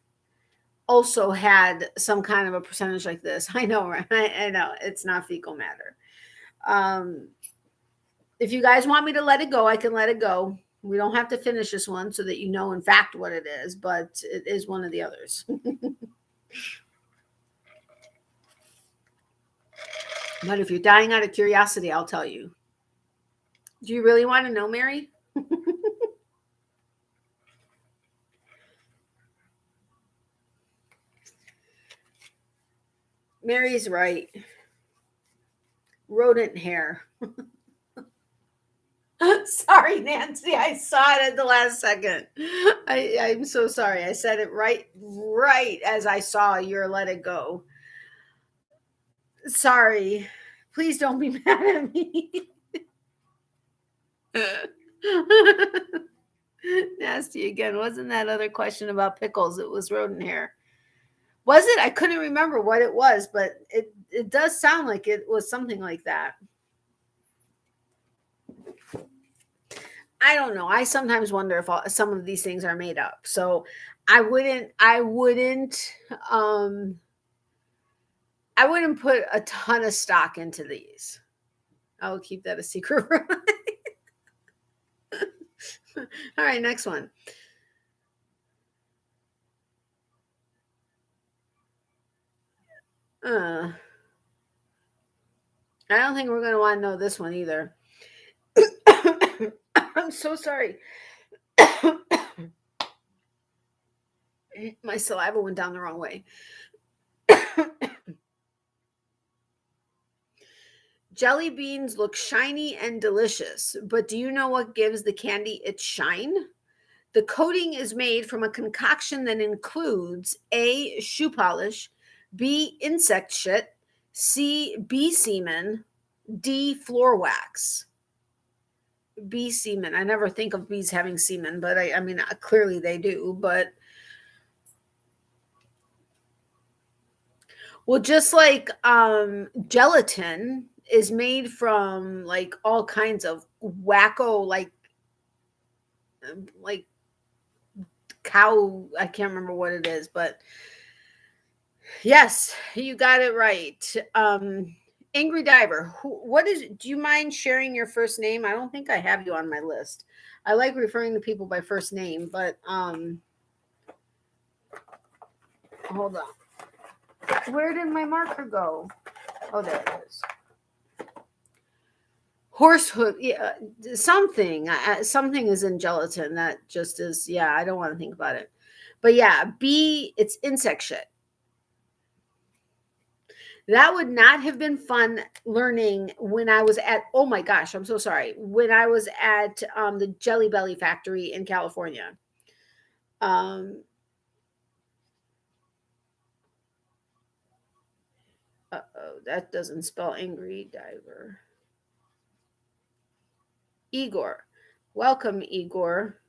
also had some kind of a percentage like this. I know, right? I know it's not fecal matter. If you guys want me to let it go, I can let it go. We don't have to finish this one so that you know in fact what it is, but it is one of the others. But if you're dying out of curiosity, I'll tell you. Do you really want to know, Mary? Mary's right. Rodent hair. Sorry, Nancy. I saw it at the last second. I'm so sorry. I said it right as I saw your let it go. Sorry. Please don't be mad at me. Nasty again. Wasn't that other question about pickles? It was rodent hair. Was it? I couldn't remember what it was, but it does sound like it was something like that. I don't know. I sometimes wonder if some of these things are made up. So I wouldn't um I wouldn't put a ton of stock into these. I will keep that a secret. All right, next one. I don't think we're going to want to know this one either. I'm so sorry. My saliva went down the wrong way. Jelly beans look shiny and delicious, but do you know what gives the candy its shine? The coating is made from a concoction that includes A, shoe polish, B, insect shit, C, bee semen, D, floor wax. Bee semen. I never think of bees having semen, but I mean, clearly they do, but well, just like gelatin is made from like all kinds of wacko like cow, I can't remember what it is, but yes, you got it right. Angry Diver, do you mind sharing your first name? I don't think I have you on my list. I like referring to people by first name, but hold on. Where did my marker go? Oh, there it is. Horsehood, yeah, something is in gelatin that just is, yeah, I don't want to think about it. But yeah, B, it's insect shit. That would not have been fun learning when I was at, oh my gosh, I'm so sorry. When I was at the Jelly Belly factory in California. Uh-oh, that doesn't spell Angry Diver. Igor. Welcome, Igor.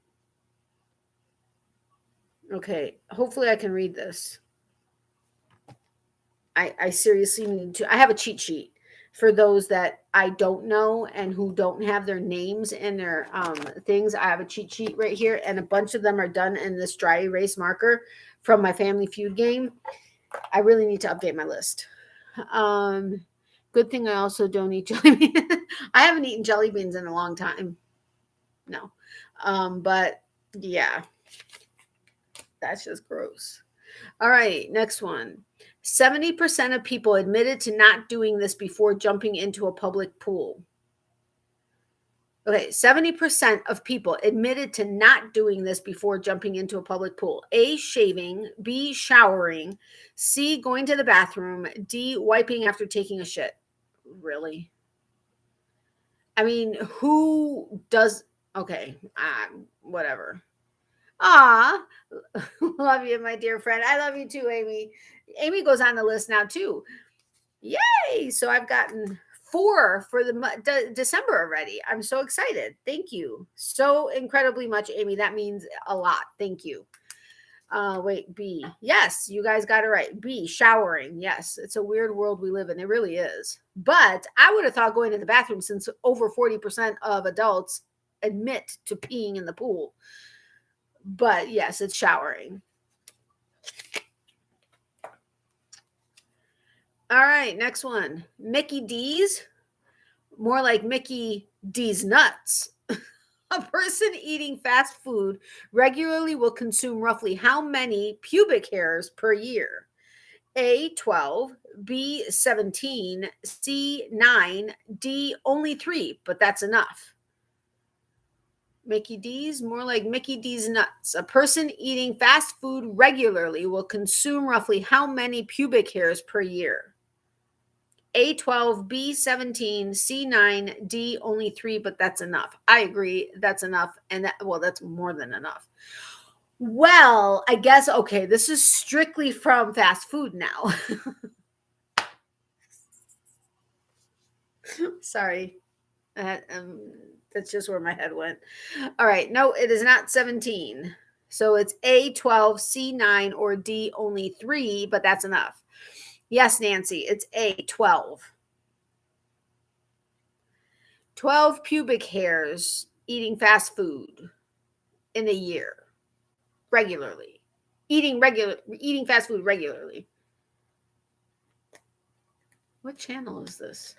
Okay, hopefully I can read this. I seriously need to. I have a cheat sheet for those that I don't know and who don't have their names in their things. I have a cheat sheet right here, and a bunch of them are done in this dry erase marker from my Family Feud game. I really need to update my list. Good thing I also don't eat jelly beans. I haven't eaten jelly beans in a long time. No. But yeah, that's just gross. All right, next one. 70% of people admitted to not doing this before jumping into a public pool. Okay, 70% of people admitted to not doing this before jumping into a public pool. A, shaving, B, showering, C, going to the bathroom, D, wiping after taking a shit. Really? I mean, who does, okay, whatever. Ah, love you, my dear friend. I love you too, Amy. Amy goes on the list now too. Yay! So I've gotten 4 for the December already. I'm so excited. Thank you so incredibly much, Amy. That means a lot. Thank you. Wait, B. Yes, you guys got it right. B, showering. Yes, it's a weird world we live in. It really is. But I would have thought going to the bathroom, since over 40% of adults admit to peeing in the pool. But yes, it's showering. All right, next one. Mickey D's. More like Mickey D's nuts. A person eating fast food regularly will consume roughly how many pubic hairs per year? A, 12, B, 17, C, 9, D, only 3, but that's enough. Mickey D's, more like Mickey D's nuts. A person eating fast food regularly will consume roughly how many pubic hairs per year? A12, B17, C9, D only 3, but that's enough. I agree. That's enough. And that's more than enough. Well, I guess, okay, this is strictly from fast food now. Sorry. That's just where my head went. All right. No, it is not 17. So it's A12, C9, or D only 3, but that's enough. Yes, Nancy, it's A12. 12 pubic hairs eating fast food in a year regularly. Eating fast food regularly. What channel is this?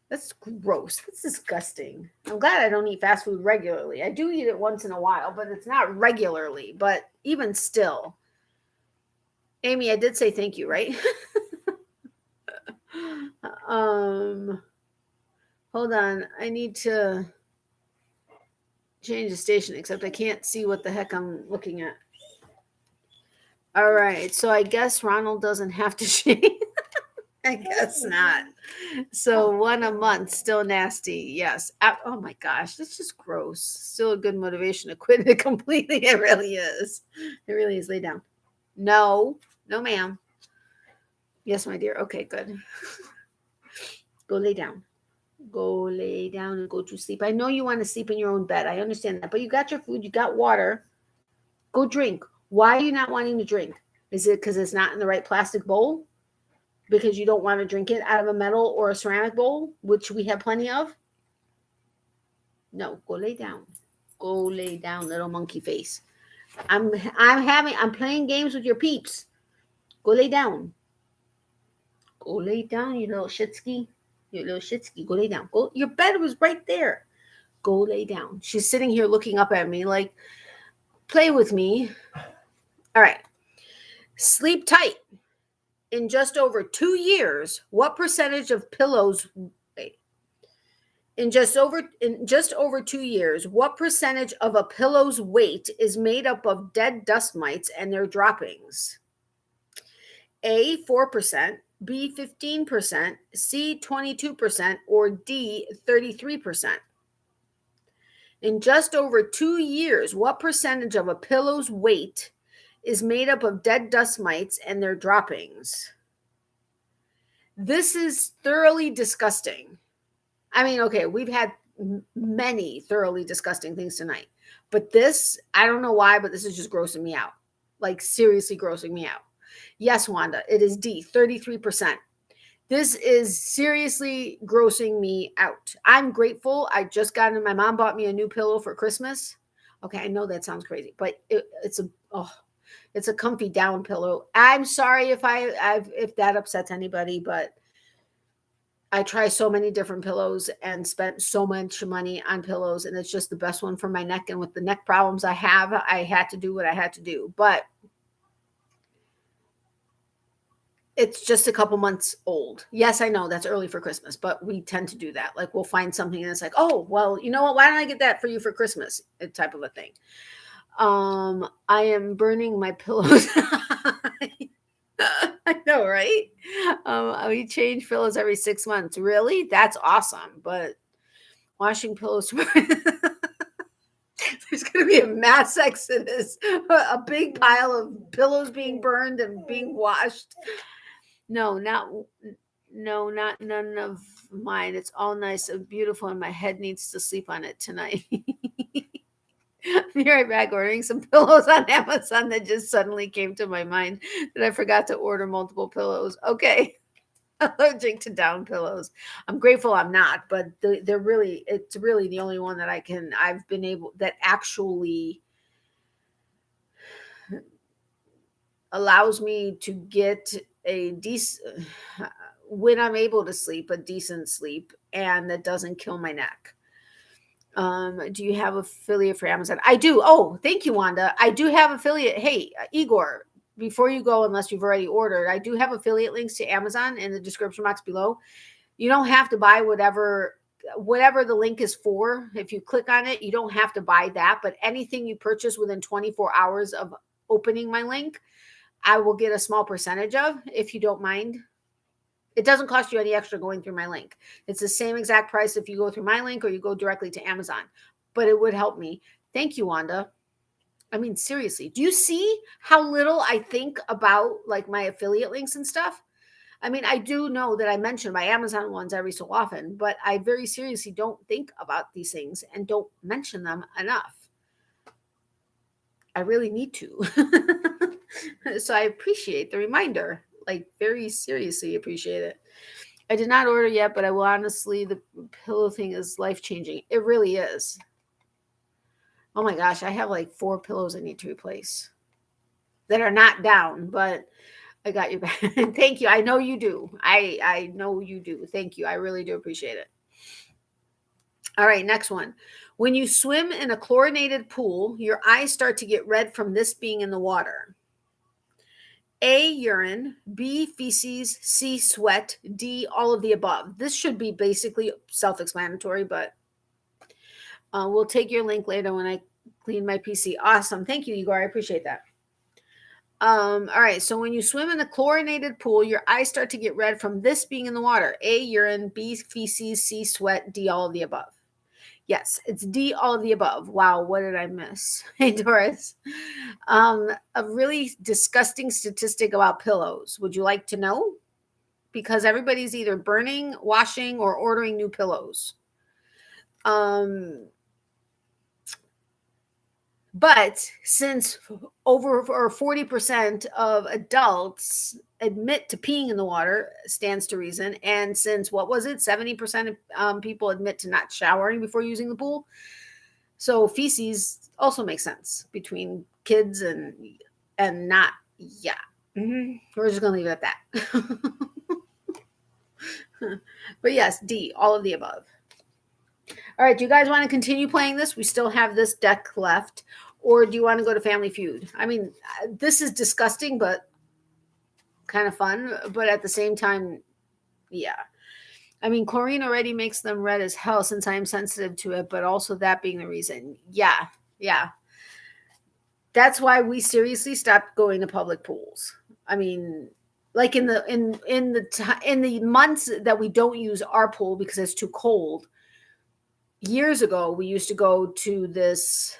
That's gross. That's disgusting. I'm glad I don't eat fast food regularly. I do eat it once in a while, but it's not regularly. But even still. Amy, I did say thank you, right? Hold on. I need to change the station, except I can't see what the heck I'm looking at. All right. So I guess Ronald doesn't have to change. I guess not. So 1 a month, still nasty. Yes. Oh my gosh, that's just gross. Still a good motivation to quit it completely. It really is. It really is. Lay down. No, ma'am. Yes, my dear. Okay, good. Go lay down. Go lay down and go to sleep. I know you want to sleep in your own bed. I understand that. But you got your food. You got water. Go drink. Why are you not wanting to drink? Is it because it's not in the right plastic bowl? Because you don't want to drink it out of a metal or a ceramic bowl, which we have plenty of? No, go lay down. Go lay down, little monkey face. I'm playing games with your peeps. Go lay down. Go lay down, you little shitsky. You little shitsky. Go lay down. Go. Your bed was right there. Go lay down. She's sitting here looking up at me like, play with me. All right. Sleep tight. In just over 2 years, what percentage of pillows? In just over 2 years, what percentage of a pillow's weight is made up of dead dust mites and their droppings? A, 4%, B, 15%, C, 22%, or D, 33%. In just over 2 years, what percentage of a pillow's weight is made up of dead dust mites and their droppings? This is thoroughly disgusting. I mean, okay, we've had many thoroughly disgusting things tonight, but this, I don't know why, but this is just grossing me out. Like seriously grossing me out. Yes, Wanda, it is D, 33%. This is seriously grossing me out. I'm grateful. I just got my mom bought me a new pillow for Christmas. Okay, I know that sounds crazy, but it's a comfy down pillow. I'm sorry if if that upsets anybody, but I try so many different pillows and spent so much money on pillows, and it's just the best one for my neck. And with the neck problems I have, I had to do what I had to do. But it's just a couple months old. Yes, I know that's early for Christmas, but we tend to do that. Like we'll find something and it's like, oh, well, you know what? Why don't I get that for you for Christmas? Type of a thing. I am burning my pillows. I know, right? We change pillows every 6 months. Really? That's awesome. But washing pillows, there's going to be a mass exodus, a big pile of pillows being burned and being washed. No, not none of mine. It's all nice and beautiful, and my head needs to sleep on it tonight. Be right back. Ordering some pillows on Amazon that just suddenly came to my mind that I forgot to order multiple pillows. Okay. Allergic to down pillows. I'm grateful I'm not, but it's really the only one that I've been able that actually allows me to get a decent, when I'm able to sleep, a decent sleep, and that doesn't kill my neck. Do you have affiliate for Amazon? I do. Oh, thank you, Wanda. I do have affiliate. Hey, Igor, before you go, unless you've already ordered, I do have affiliate links to Amazon in the description box below. You don't have to buy whatever the link is for. If you click on it, you don't have to buy that, but anything you purchase within 24 hours of opening my link, I will get a small percentage of, if you don't mind. It doesn't cost you any extra going through my link. It's the same exact price if you go through my link or you go directly to Amazon, but it would help me. Thank you, Wanda. I mean, seriously, do you see how little I think about like my affiliate links and stuff? I mean, I do know that I mention my Amazon ones every so often, but I very seriously don't think about these things and don't mention them enough. I really need to. So I appreciate the reminder, like very seriously appreciate it. I did not order yet, but I will honestly, the pillow thing is life-changing. It really is. Oh my gosh, I have like 4 pillows I need to replace that are not down, but I got you back. Thank you. I know you do. I know you do. Thank you. I really do appreciate it. All right, next one. When you swim in a chlorinated pool, your eyes start to get red from this being in the water. A, urine, B, feces, C, sweat, D, all of the above. This should be basically self-explanatory, but we'll take your link later when I clean my PC. Awesome. Thank you, Igor. I appreciate that. All right. So when you swim in a chlorinated pool, your eyes start to get red from this being in the water. A, urine, B, feces, C, sweat, D, all of the above. Yes, it's D, all of the above. Wow, what did I miss? Hey, Doris. A really disgusting statistic about pillows. Would you like to know? Because everybody's either burning, washing, or ordering new pillows. But since over or 40% of adults admit to peeing in the water, stands to reason. And since, what was it, 70% of people admit to not showering before using the pool. So feces also makes sense between kids and not. Yeah. We're just going to leave it at that. But yes, D, all of the above. All right, do you guys want to continue playing this? We still have this deck left. Or do you want to go to Family Feud? I mean, this is disgusting, but kind of fun. But at the same time, yeah. I mean, chlorine already makes them red as hell since I'm sensitive to it, but also that being the reason. Yeah, yeah. That's why we seriously stopped going to public pools. I mean, like in the months that we don't use our pool because it's too cold. Years ago, we used to go to this.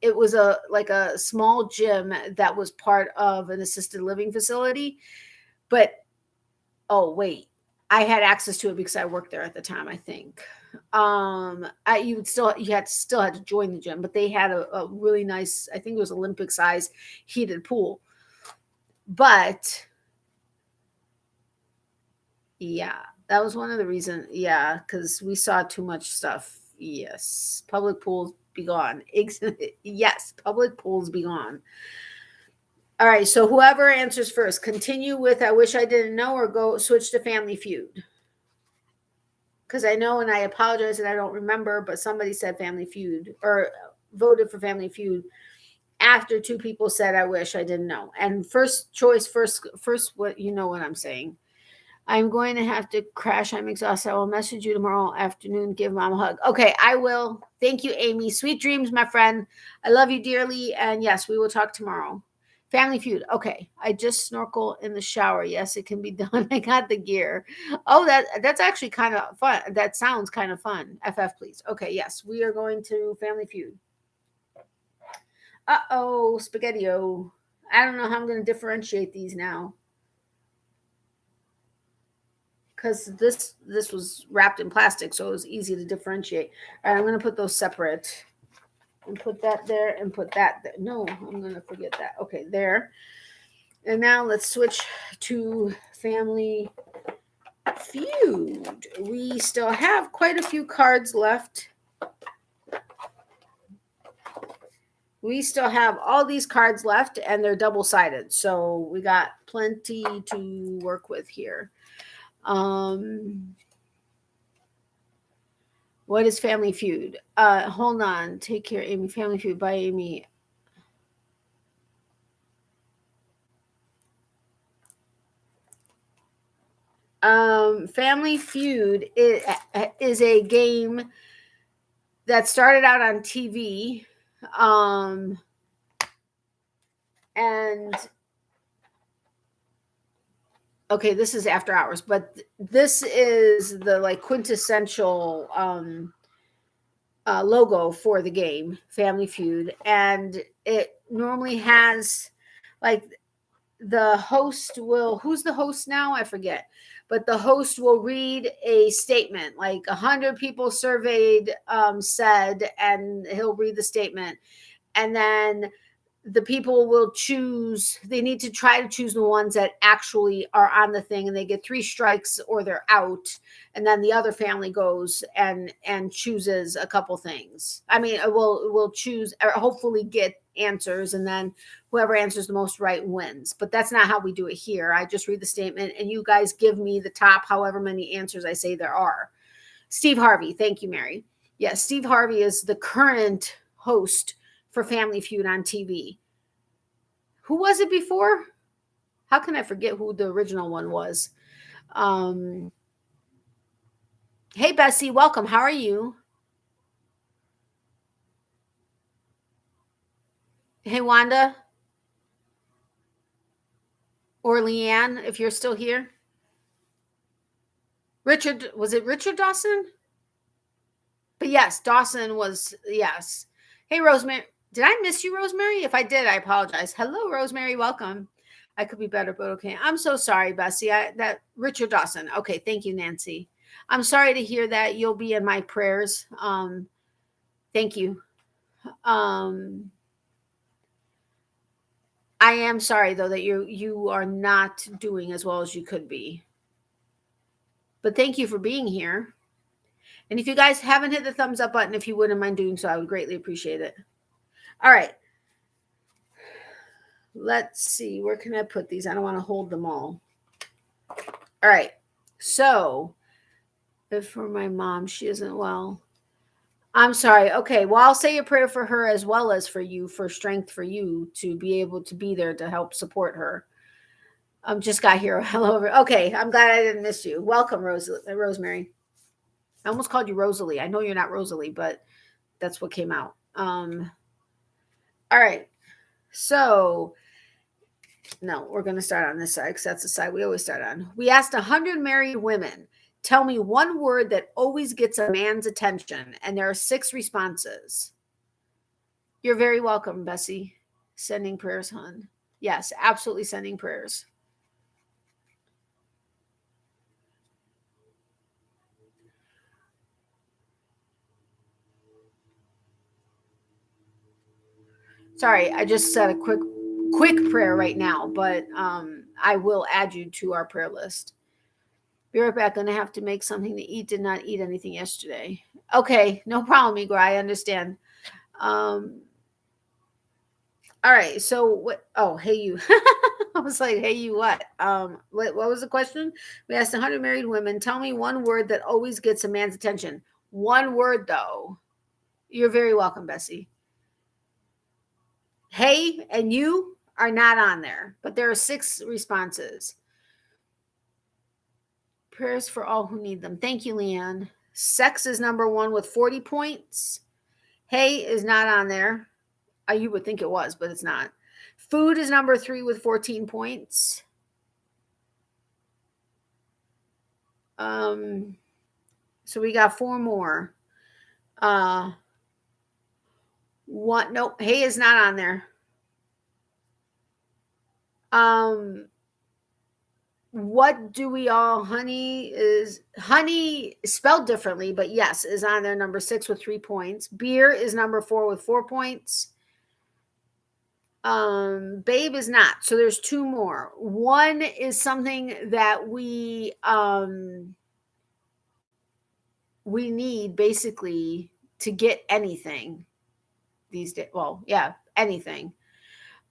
It was a small gym that was part of an assisted living facility, but oh wait, I had access to it because I worked there at the time. I think you had to join the gym, but they had a really nice, I think it was Olympic size heated pool. But yeah, that was one of the reasons. Yeah, because we saw too much stuff. Yes, public pools be gone. Yes, public pools be gone. All right, so whoever answers first, continue with I wish I didn't know or go switch to Family Feud. Because I know, and I apologize that I don't remember, but somebody said Family Feud or voted for Family Feud after 2 people said I wish I didn't know. And first choice, first what you know what I'm saying. I'm going to have to crash. I'm exhausted. I will message you tomorrow afternoon. Give Mom a hug. Okay, I will. Thank you, Amy. Sweet dreams, my friend. I love you dearly. And yes, we will talk tomorrow. Family Feud. Okay, I just snorkel in the shower. Yes, it can be done. I got the gear. Oh, that's actually kind of fun. That sounds kind of fun. FF, please. Okay, yes, we are going to Family Feud. Uh-oh, Spaghetti-O. I don't know how I'm going to differentiate these now. Because this was wrapped in plastic, so it was easy to differentiate. All right, I'm going to put those separate. And put that there and put that there. No, I'm going to forget that. Okay, there. And now let's switch to Family Feud. We still have quite a few cards left. We still have all these cards left, and they're double-sided. So we got plenty to work with here. What is Family Feud? Hold on. Take care, Amy. Family Feud by Amy. Family Feud is a game that started out on TV. And Okay, this is after hours, but this is the like quintessential logo for the game, Family Feud, and it normally has like the host will, who's the host now? I forget, but the host will read a statement like 100 people surveyed said, and he'll read the statement, and then the people will choose, they need to try to choose the ones that actually are on the thing, and they get 3 strikes or they're out, and then the other family goes and chooses a couple things. I mean, we'll choose or hopefully get answers, and then whoever answers the most right wins. But that's not how we do it here. I just read the statement and you guys give me the top however many answers I say there are. Steve Harvey, thank you, Mary. Yes, Steve Harvey is the current host for Family Feud on TV. Who was it before? How can I forget who the original one was? Hey, Bessie, welcome. How are you? Hey, Wanda or Leanne, if you're still here. Richard, was it Richard Dawson? But yes, Dawson was, yes. Hey, Rosemary. Did I miss you, Rosemary? If I did, I apologize. Hello, Rosemary. Welcome. I could be better, but okay. I'm so sorry, Bessie. That Richard Dawson. Okay, thank you, Nancy. I'm sorry to hear that. You'll be in my prayers. Thank you. I am sorry though that you are not doing as well as you could be. But thank you for being here. And if you guys haven't hit the thumbs up button, if you wouldn't mind doing so, I would greatly appreciate it. All right. Let's see. Where can I put these? I don't want to hold them all. All right. So, if for my mom, she isn't well. I'm sorry. Okay. Well, I'll say a prayer for her as well as for you, for strength for you to be able to be there to help support her. Just got here. Hello. Okay. I'm glad I didn't miss you. Welcome, Rosemary. I almost called you Rosalie. I know you're not Rosalie, but that's what came out. All right. So, no, we're going to start on this side because that's the side we always start on. We asked 100 married women, tell me one word that always gets a man's attention. And there are 6 responses. You're very welcome, Bessie. Sending prayers, hon. Yes, absolutely sending prayers. Sorry, I just said a quick prayer right now, but I will add you to our prayer list. Be right back. Gonna have to make something to eat. Did not eat anything yesterday. Okay, no problem, Igor. I understand. All right. So what? Oh, hey you. I was like, hey you, what? What was the question? We asked 100 married women. Tell me one word that always gets a man's attention. One word though. You're very welcome, Bessie. Hey and you are not on there, but there are 6 responses. Prayers for all who need them. Thank you, Leanne. Sex is number 1 with 40 points. Hey is not on there. You would think it was, but it's not. Food is number 3 with 14 points. So we got 4 more. What? Nope. Hey is not on there. What do we all? Honey spelled differently, but yes, is on there. Number 6 with 3 points. Beer is number 4 with 4 points. Babe is not. So there's 2 more. One is something that we need basically to get anything these days. Well, yeah, anything.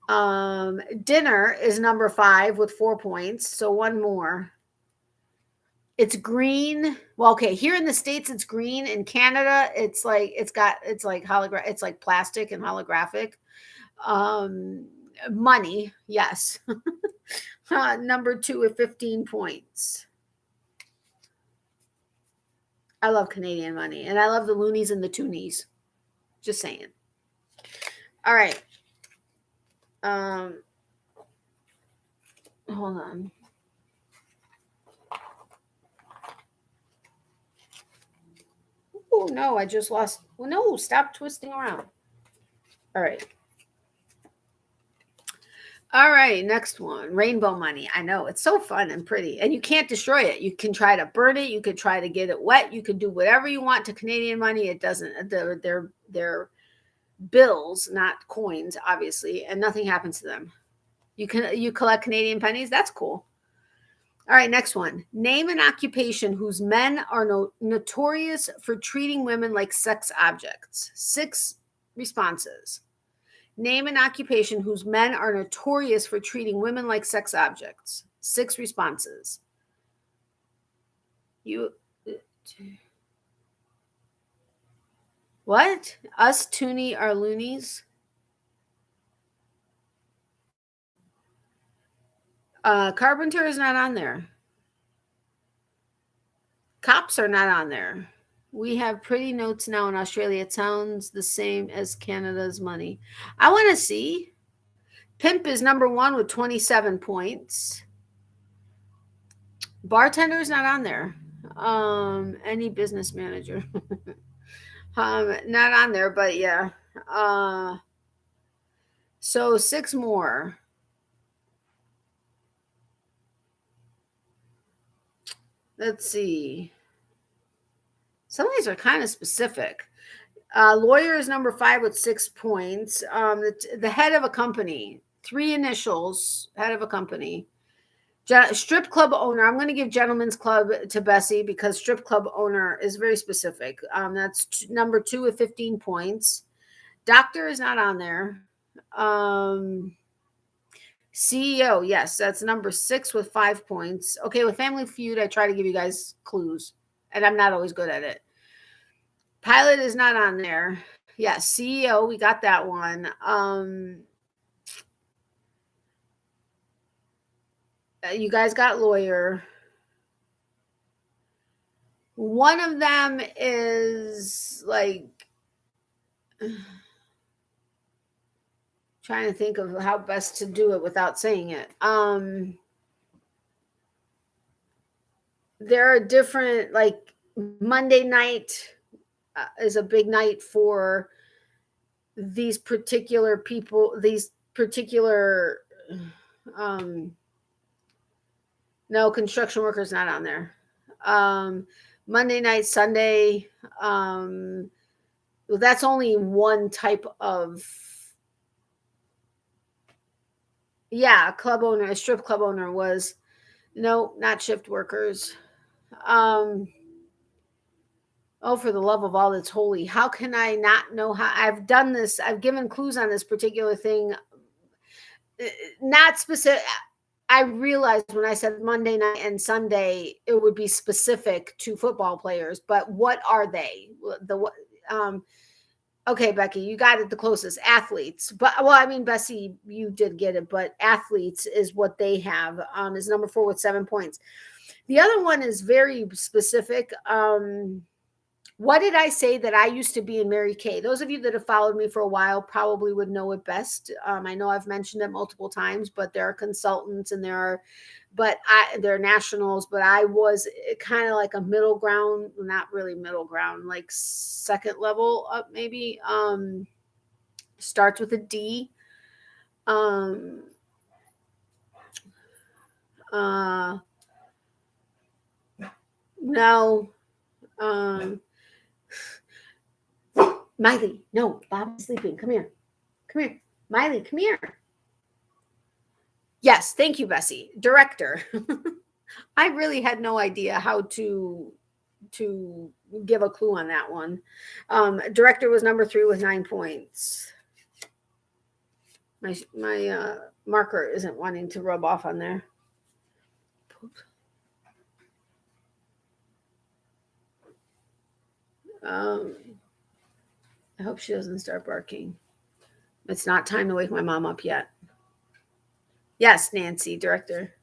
Dinner is number 5 with 4 points. So 1 more. It's green. Well, okay, here in the States, it's green. In Canada, it's like it's like plastic and holographic. Money, yes. Number 2 with 15 points. I love Canadian money, and I love the loonies and the toonies. Just saying. All right. Hold on. Oh, no, I just lost. Well, no, stop twisting around. All right. All right, next one. Rainbow money. I know, it's so fun and pretty. And you can't destroy it. You can try to burn it. You could try to get it wet. You could do whatever you want to Canadian money. It doesn't, they're bills, not coins, obviously, and nothing happens to them. You collect Canadian pennies. That's cool. All right, next one. Name an occupation whose men are notorious for treating women like sex objects. 6 responses. Name an occupation whose men are notorious for treating women like sex objects. 6 responses. What? Us Toonie are loonies? Carpenter is not on there. Cops are not on there. We have pretty notes now in Australia. It sounds the same as Canada's money. I want to see. Pimp is number 1 with 27 points. Bartender is not on there. Any business manager. Not on there, but yeah. So 6 more. Let's see. Some of these are kind of specific. Lawyer is number 5 with 6 points. The head of a company, 3 initials, head of a company. Strip club owner. I'm going to give gentleman's club to Bessie because strip club owner is very specific. That's number 2 with 15 points. Doctor is not on there. CEO, yes, that's number 6 with 5 points. Okay, with Family Feud, I try to give you guys clues, and I'm not always good at it. Pilot is not on there. Yes, CEO, we got that one. You guys got lawyer. One of them is like trying to think of how best to do it without saying it. There are different, like Monday night is a big night for these particular people, these particular no, construction workers not on there. Monday night, Sunday, that's only one type of, yeah, club owner, a strip club owner was, no, not shift workers. Oh, for the love of all that's holy. How can I not know how I've done this? I've given clues on this particular thing. Not specific. I realized when I said Monday night and Sunday, it would be specific to football players, but what are they? Okay, Becky, you got it the closest. Athletes. But well, I mean, Bessie, you did get it, but athletes is what they have. Is number 4 with 7 points. The other one is very specific. What did I say that I used to be in Mary Kay? Those of you that have followed me for a while probably would know it best. I know I've mentioned it multiple times, but there are consultants and there are nationals, but I was kind of like a middle ground, not really middle ground, like second level up maybe. Starts with a D. No. Miley, no, Bob's sleeping. Come here. Come here. Miley, come here. Yes, thank you, Bessie. Director. I really had no idea how to give a clue on that one. Director was number 3 with 9 points. My marker isn't wanting to rub off on there. I hope she doesn't start barking. It's not time to wake my mom up yet. Yes, Nancy, director.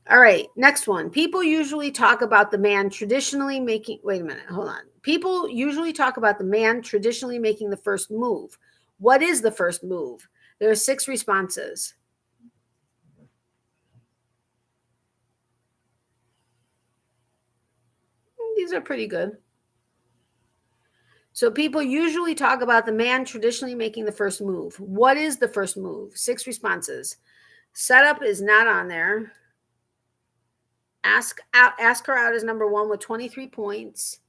All right, next one. People usually talk about the man traditionally making, wait a minute, hold on. People usually talk about the man traditionally making the first move. What is the first move? There are 6 responses. These are pretty good. So people usually talk about the man traditionally making the first move. What is the first move? 6 responses. Setup is not on there. Ask her out is number 1 with 23 points.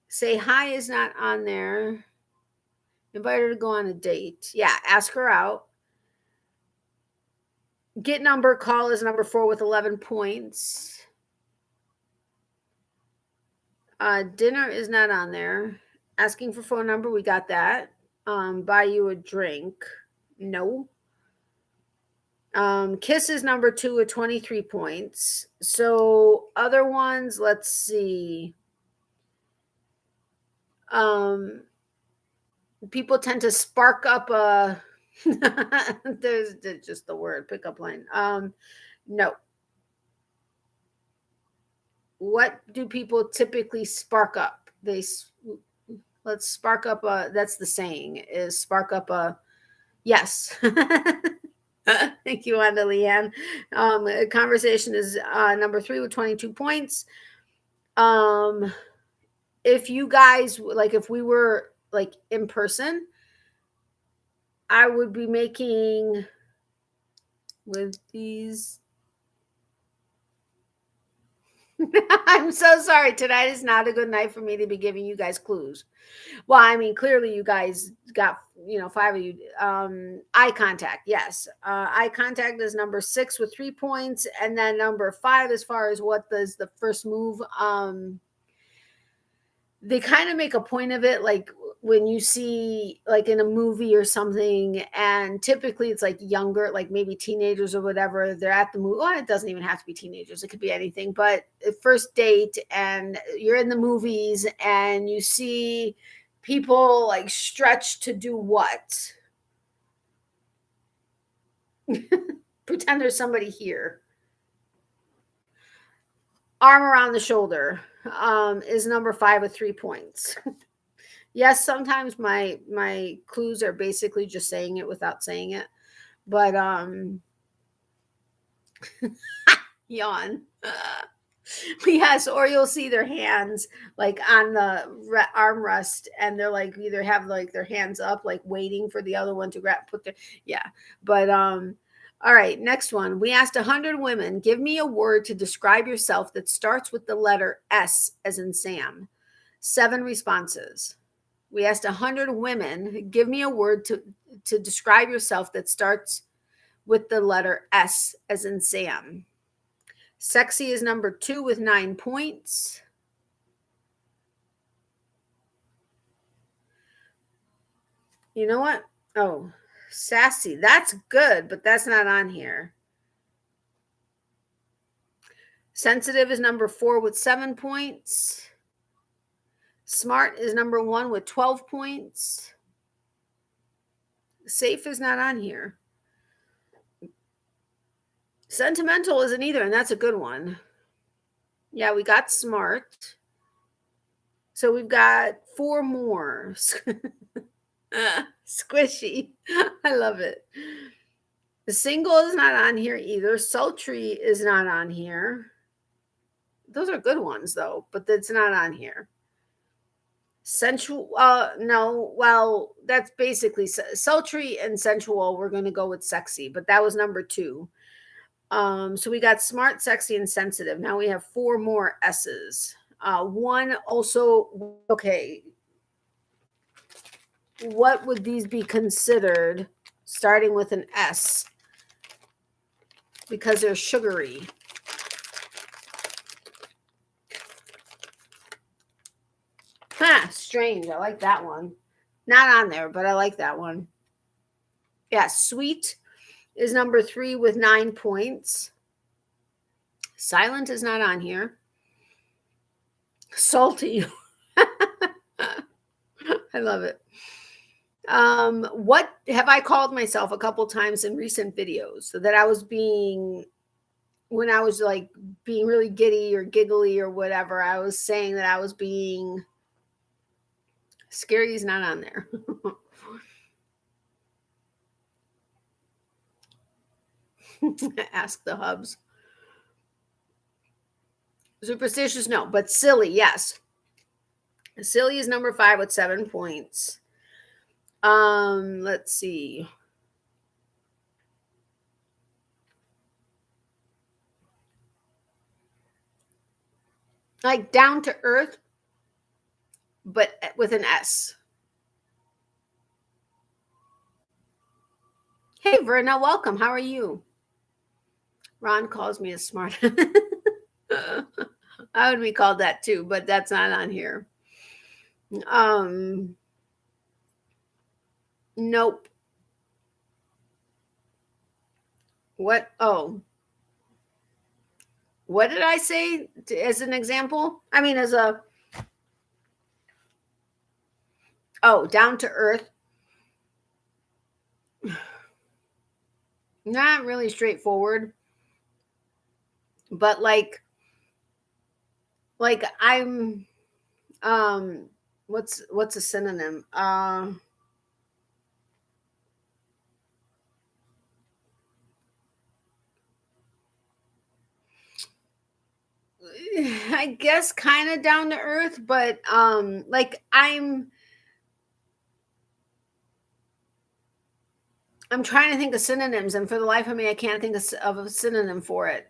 Say hi is not on there. Invite her to go on a date. Yeah, ask her out. Get number call is number 4 with 11 points. Dinner is not on there. Asking for phone number, we got that. Buy you a drink. No. Kiss is number 2 with 23 points. So other ones, let's see. People tend to spark up a there's just the word pickup line. No. What do people typically spark up? Let's spark up a, that's the saying, is spark up a, yes. Thank you, Natalie M. Conversation is number 3 with 22 points. If you guys, like, if we were like in person, I would be making with these. I'm so sorry. Tonight is not a good night for me to be giving you guys clues. Well, I mean, clearly you guys got, 5 of you. Eye contact. Yes. Eye contact is number 6 with 3 points. And then number 5, as far as what does the first move, they kind of make a point of it, like when you see like in a movie or something, and typically it's like younger, like maybe teenagers or whatever, they're at the movie. Well, it doesn't even have to be teenagers, it could be anything, but first date, and you're in the movies and you see people like stretch to do what? Pretend there's somebody here. Arm around the shoulder is number 5 with 3 points. Yes, sometimes my clues are basically just saying it without saying it, but yawn. Yes, or you'll see their hands like on the armrest, and they're like either have like their hands up, like waiting for the other one to put their, yeah. But all right, next one. We asked 100 women, give me a word to describe yourself that starts with the letter S as in Sam. 7 responses. We asked 100 women, give me a word to describe yourself that starts with the letter S as in Sam. Sexy is number 2 with 9 points. You know what? Oh, sassy. That's good, but that's not on here. Sensitive is number 4 with 7 points. Smart is number 1 with 12 points. Safe is not on here. Sentimental isn't either, and that's a good one. Yeah, we got smart. So we've got 4 more. Squishy. I love it. The single is not on here either. Sultry is not on here. Those are good ones, though, but it's not on here. Sensual, no, well, that's basically sultry and sensual. We're going to go with sexy, but that was number 2. So we got smart, sexy, and sensitive. Now we have 4 more S's. 1 also, okay. What would these be considered starting with an S? Because they're sugary. Strange. I like that one. Not on there, but I like that one. Yeah, sweet is number 3 with 9 points. Silent is not on here. Salty. I love it. What have I called myself a couple times in recent videos? So that I was being, when I was like being really giddy or giggly or whatever, I was saying that I was being scary. Is not on there. Ask the hubs. Superstitious, no, but silly, yes. Silly is number 5 with 7 points. Let's see. Like down to earth, but with an S. Hey, Verna, welcome. How are you? Ron calls me a smart. I would be called that too, but that's not on here. Nope. What? Oh, what did I say as an example? I mean, as a, down to earth. Not really straightforward, but like I'm, what's a synonym? I guess kind of down to earth, but like I'm trying to think of synonyms, and for the life of me, I can't think of a synonym for it.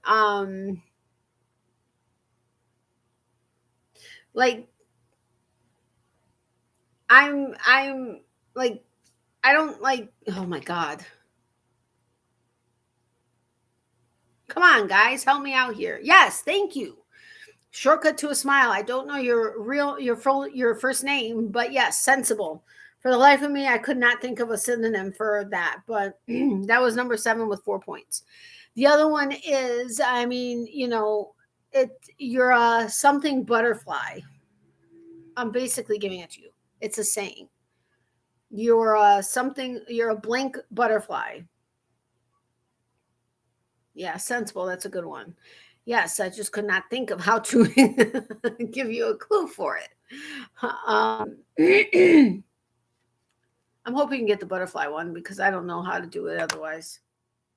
Like I'm like, I don't like, oh my God. Come on, guys, help me out here. Yes, thank you. Shortcut to a smile. I don't know your first name, but yes, sensible. For the life of me, I could not think of a synonym for that, but that was number 7 with 4 points. The other one is, I mean, you're a something butterfly. I'm basically giving it to you. It's a saying. You're you're a blank butterfly. Yeah, sensible. That's a good one. Yes, I just could not think of how to give you a clue for it. I'm hoping you can get the butterfly one because I don't know how to do it otherwise.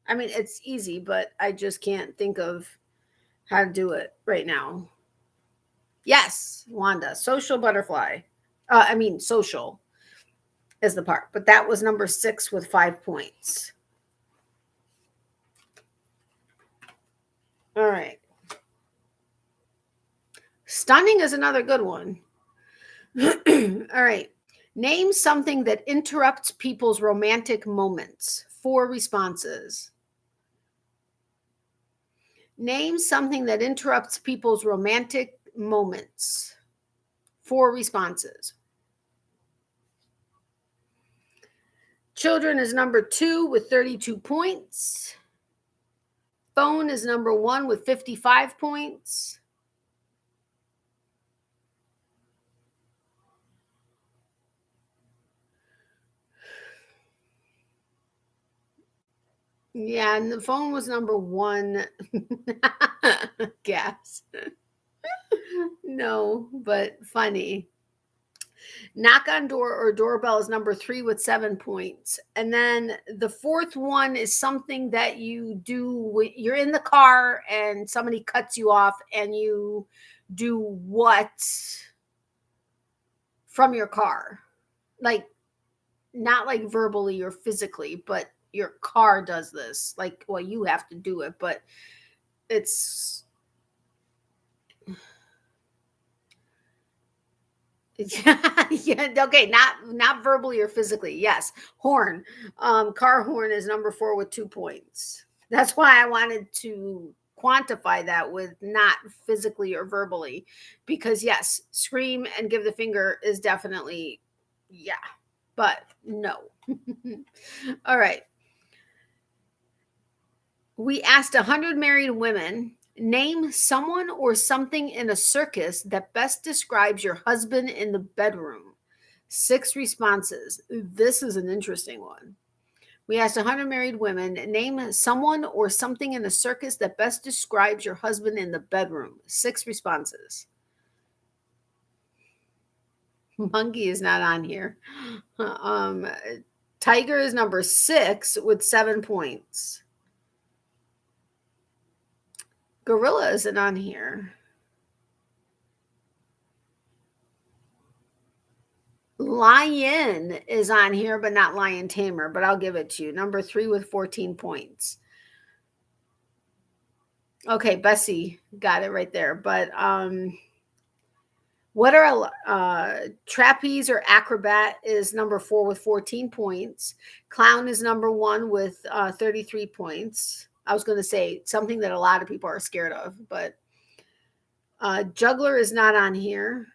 I mean, it's easy, but I just can't think of how to do it right now. Yes, Wanda, social butterfly. Social is the part, but that was number 6 with 5 points. All right. Stunning is another good one. All right. Name something that interrupts people's romantic moments. 4 responses. Name something that interrupts people's romantic moments. 4 responses. Children is number 2 with 32 points. Phone is number 1 with 55 points. Yeah, and the phone was number 1. Gas. No, but funny. Knock on door or doorbell is number 3 with 7 points. And then the 4th one is something that you do when you're in the car and somebody cuts you off and you do what from your car. Like, not like verbally or physically, but your car does this. Like, well, you have to do it, but it's yeah, okay, not verbally or physically. Yes, horn. Car horn is number 4 with 2 points. That's why I wanted to quantify that with not physically or verbally, because yes, scream and give the finger is definitely, yeah, but no. All right. We asked 100 married women, name someone or something in a circus that best describes your husband in the bedroom. 6 responses. This is an interesting one. We asked 100 married women, name someone or something in a circus that best describes your husband in the bedroom. 6 responses. Monkey is not on here. Tiger is number 6 with 7 points. Gorilla isn't on here. Lion is on here, but not Lion Tamer, but I'll give it to you. Number 3 with 14 points. Okay, Bessie got it right there. But what are trapeze or acrobat is number 4 with 14 points. Clown is number 1 with 33 points. I was going to say something that a lot of people are scared of, but juggler is not on here.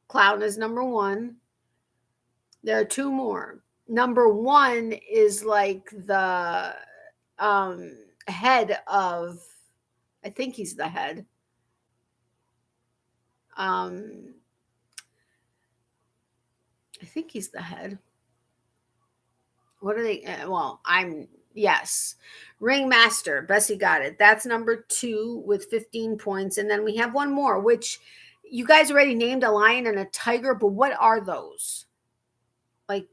Clown is number 1. There are 2 more. Number 1 is like the head of, I think he's the head. I think he's the head. What are they? Well, yes. Ringmaster. Bessie got it. That's number 2 with 15 points. And then we have one more, which you guys already named a lion and a tiger, but what are those? Like,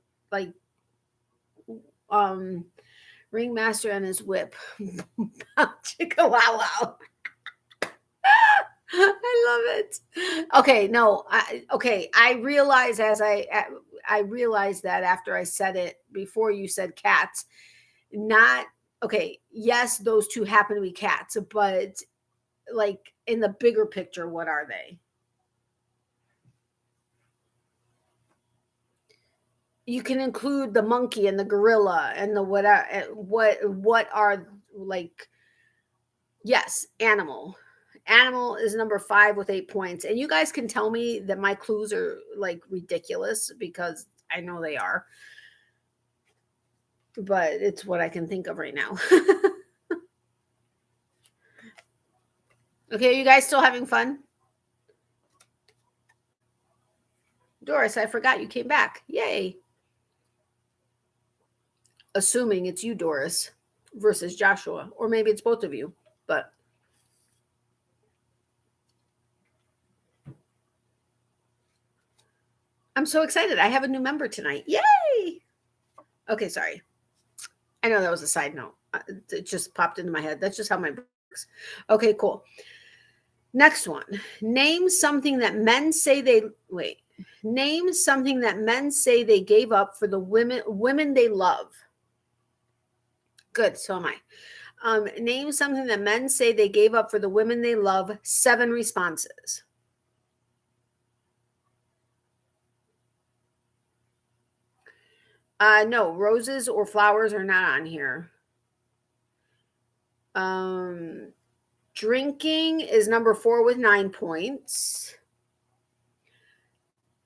Ringmaster and his whip. Chicka wow wow. I love it. Okay, no, I realize I realized that after I said it before you said cats. Not okay. Yes, those 2 happen to be cats, but like in the bigger picture, what are they? You can include the monkey and the gorilla and the whatever. What are like? Yes, animal. Animal is number 5 with 8 points. And you guys can tell me that my clues are like ridiculous because I know they are. But it's what I can think of right now. Okay, are you guys still having fun? Doris, I forgot you came back. Yay. Assuming it's you, Doris, versus Joshua. Or maybe it's both of you. But I'm so excited. I have a new member tonight. Yay! Okay, sorry. I know that was a side note. It just popped into my head. That's just how my brain works. Okay, cool. Next one. Name something that men say they Name something that men say they gave up for the women they love. Good, so am I. Name something that men say they gave up for the women they love. 7 responses. No, roses or flowers are not on here. Drinking is number 4 with 9 points.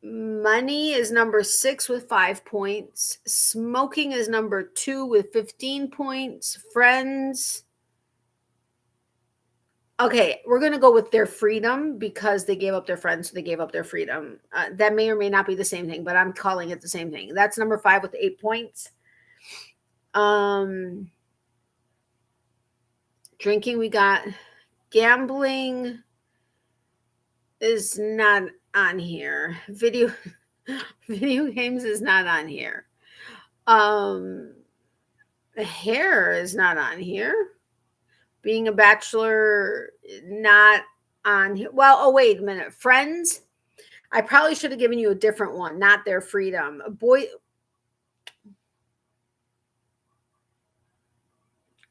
Money is number 6 with 5 points. Smoking is number 2 with 15 points. Friends. Okay, we're going to go with their freedom because they gave up their friends, so they gave up their freedom. That may or may not be the same thing, but I'm calling it the same thing. That's number 5 with 8 points. Drinking, we got gambling is not on here. Video games is not on here. Hair is not on here. Being a bachelor, not on here. Well, oh, wait a minute. Friends, I probably should have given you a different one, not their freedom. Boy,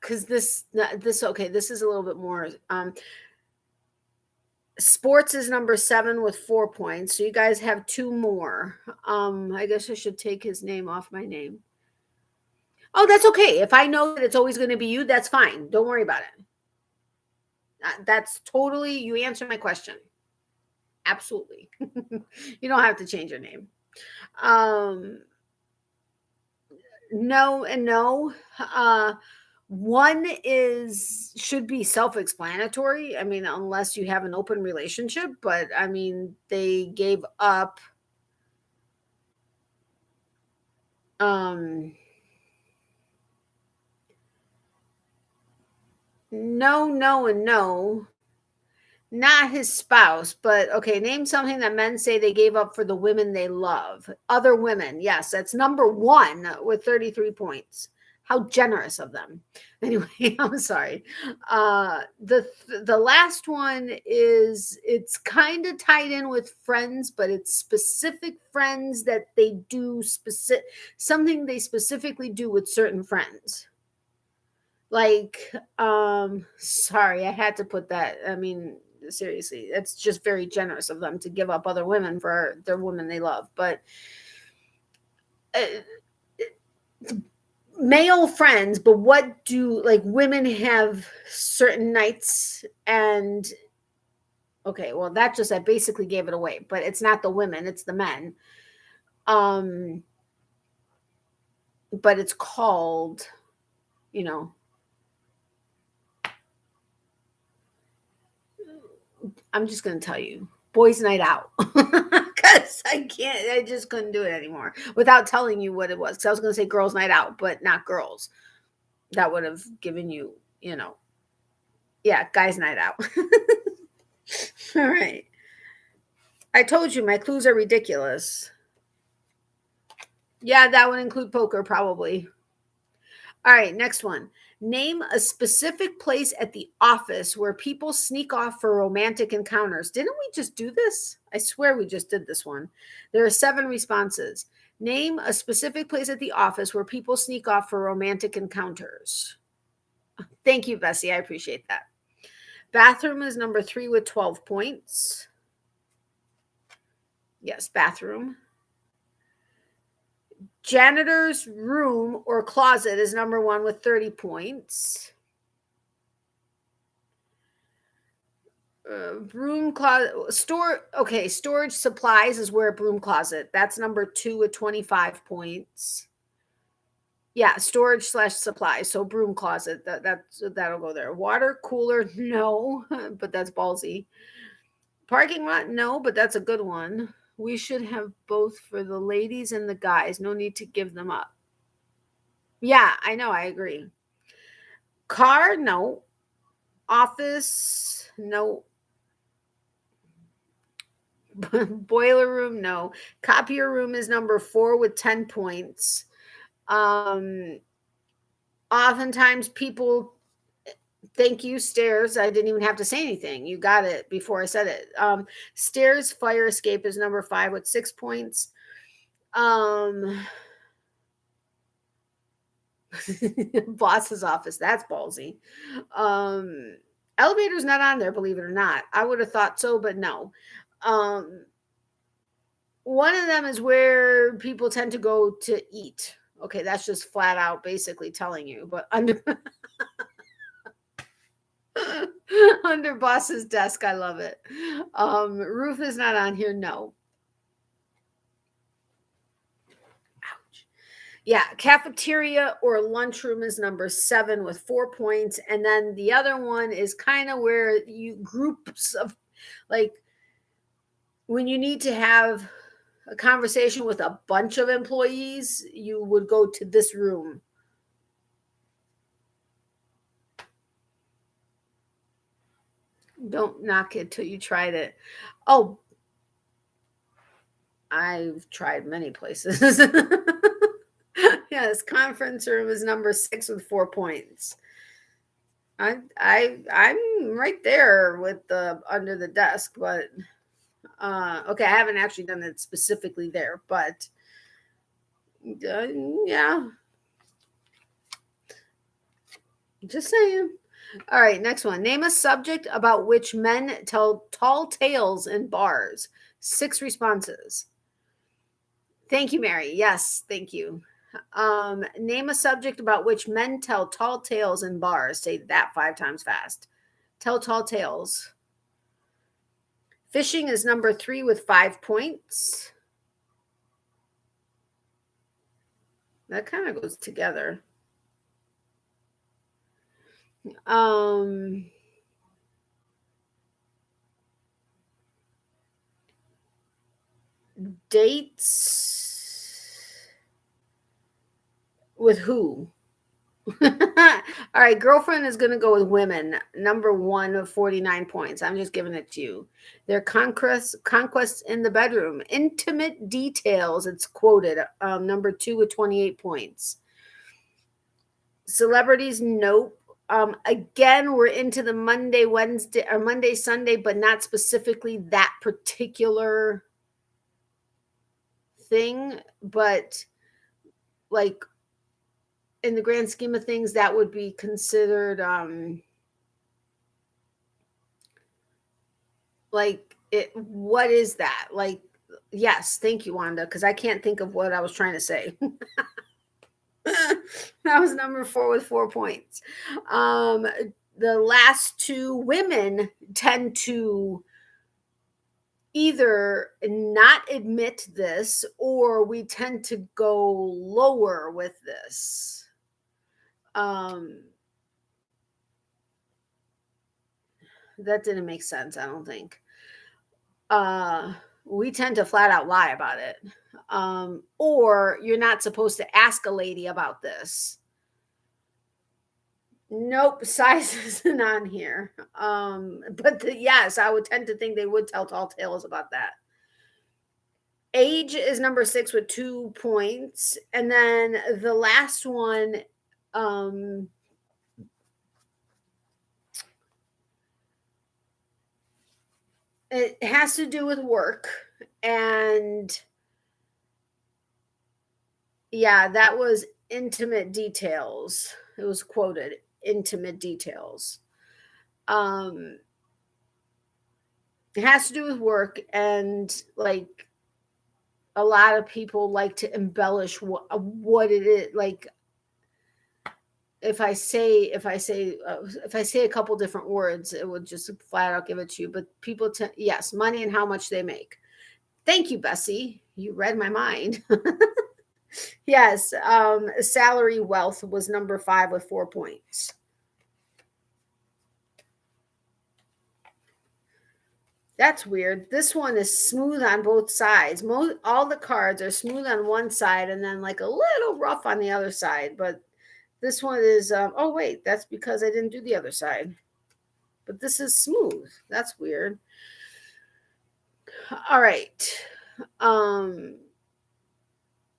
because this okay, this is a little bit more. Sports is number 7 with 4 points. So you guys have 2 more. I guess I should take his name off my name. Oh, that's okay. If I know that it's always going to be you, that's fine. Don't worry about it. That's totally, you answer my question. Absolutely. You don't have to change your name. No and no. One should be self-explanatory. I mean, unless you have an open relationship, but I mean, they gave up. No, and no. Not his spouse, but okay, name something that men say they gave up for the women they love. Other women. Yes, that's number 1 with 33 points. How generous of them. Anyway, I'm sorry. The last one is, it's kind of tied in with friends, but it's specific friends that they do something they specifically do with certain friends. Like, sorry, I had to put that. I mean, seriously, it's just very generous of them to give up other women for their women they love. But male friends, but what do, like, women have certain nights, and okay, well, that just, I basically gave it away, but it's not the women, it's the men. But it's called, you know, I'm just going to tell you, boys' night out. Because I just couldn't do it anymore without telling you what it was. Because I was going to say girls' night out, but not girls. That would have given you, yeah, guys' night out. All right. I told you my clues are ridiculous. Yeah, that would include poker, probably. All right, next one. Name a specific place at the office where people sneak off for romantic encounters. Didn't we just do this? I swear we just did this one. There are 7 responses. Name a specific place at the office where people sneak off for romantic encounters. Thank you, Bessie. I appreciate that. Bathroom is number 3 with 12 points. Yes, bathroom. Janitor's room or closet is number 1 with 30 points. Broom closet, storage supplies is where broom closet. That's number 2 with 25 points. Yeah, storage / supplies. So broom closet, that'll go there. Water cooler, no, but that's ballsy. Parking lot, no, but that's a good one. We should have both for the ladies and the guys. No need to give them up. Yeah, I know. I agree. Car, no. Office, no. Boiler room, no. Copier room is number 4 with 10 points. Oftentimes people, thank you, stairs. I didn't even have to say anything. You got it before I said it. Stairs, fire escape is number 5 with 6 points. Boss's office, that's ballsy. Elevator's not on there, believe it or not. I would have thought so, but no. One of them is where people tend to go to eat. Okay, that's just flat out basically telling you. But under under boss's desk, I love it. Roof is not on here. No. Ouch. Yeah, cafeteria or lunchroom is number 7 with 4 points. And then the other one is kind of where you groups of, like, when you need to have a conversation with a bunch of employees, you would go to this room. Don't knock it till you tried it. Oh, I've tried many places. Yes, conference room is number 6 with 4 points. I'm right there with the under the desk, but okay, I haven't actually done it specifically there, but yeah, just saying. All right, next one. Name a subject about which men tell tall tales in bars. 6 responses. Thank you, Mary. Yes, thank you. Name a subject about which men tell tall tales in bars. Say that 5 times fast. Tell tall tales. Fishing is number 3 with 5 points. That kind of goes together. Dates with who? All right, girlfriend is going to go with women. Number 1 of 49 points. I'm just giving it to you. Their conquests in the bedroom. Intimate details, it's quoted. Number 2 with 28 points. Celebrities, nope. Again, we're into the Monday, Wednesday, or Monday, Sunday, but not specifically that particular thing. But like in the grand scheme of things, that would be considered like it. What is that? Like, yes, thank you, Wanda, because I can't think of what I was trying to say. That was number 4 with 4 points. The last two, women tend to either not admit this or we tend to go lower with this. That didn't make sense, I don't think. We tend to flat out lie about it. Or you're not supposed to ask a lady about this. Nope, size isn't on here. But yes, I would tend to think they would tell tall tales about that. Age is number 6 with 2 points. And then the last one, it has to do with work. And yeah, that was intimate details. It was quoted, intimate details. It has to do with work, and like a lot of people like to embellish what it is. Like if I say a couple different words, it would just flat out give it to you. But people, yes, money and how much they make. Thank you, Bessie. You read my mind. Yes, salary wealth was number 5 with 4 points. That's weird. This one is smooth on both sides. All the cards are smooth on one side and then like a little rough on the other side. But this one is, oh wait, that's because I didn't do the other side. But this is smooth. That's weird. All right.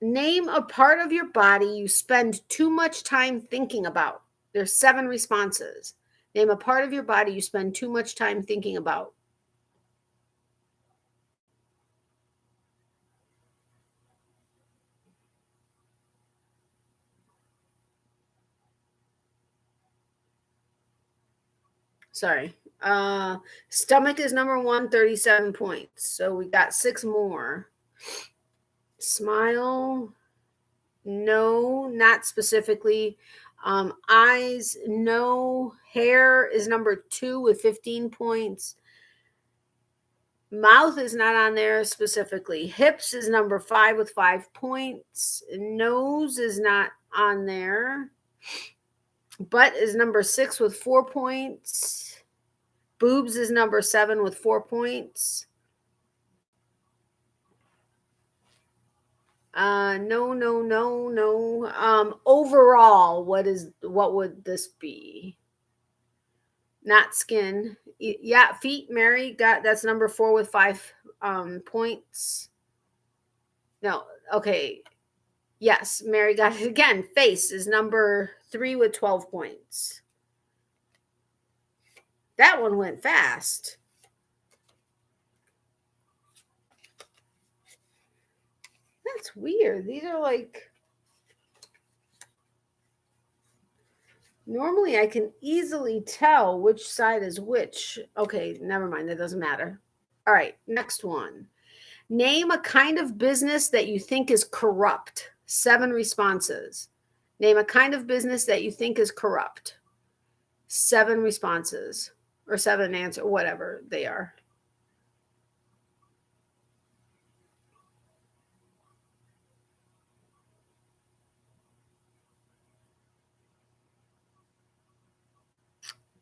Name a part of your body you spend too much time thinking about. There's 7 responses. Name a part of your body you spend too much time thinking about. Sorry. Stomach is number 1, 37 points. So we got 6 more. Smile, no, not specifically. Eyes, no. Hair is number 2 with 15 points. Mouth is not on there specifically. Hips is number 5 with 5 points. Nose is not on there. Butt is number 6 with 4 points. Boobs is number 7 with 4 points. No. Overall, what would this be? Not skin. Yeah, feet. Mary got, that's number 4 with 5 points. No, okay. Yes, Mary got it again. Face is number 3 with 12 points. That one went fast. That's weird. These are like, normally I can easily tell which side is which. Okay, never mind. That doesn't matter. All right, next one. Name a kind of business that you think is corrupt. 7 responses. Name a kind of business that you think is corrupt. 7 responses, or 7 answers, whatever they are.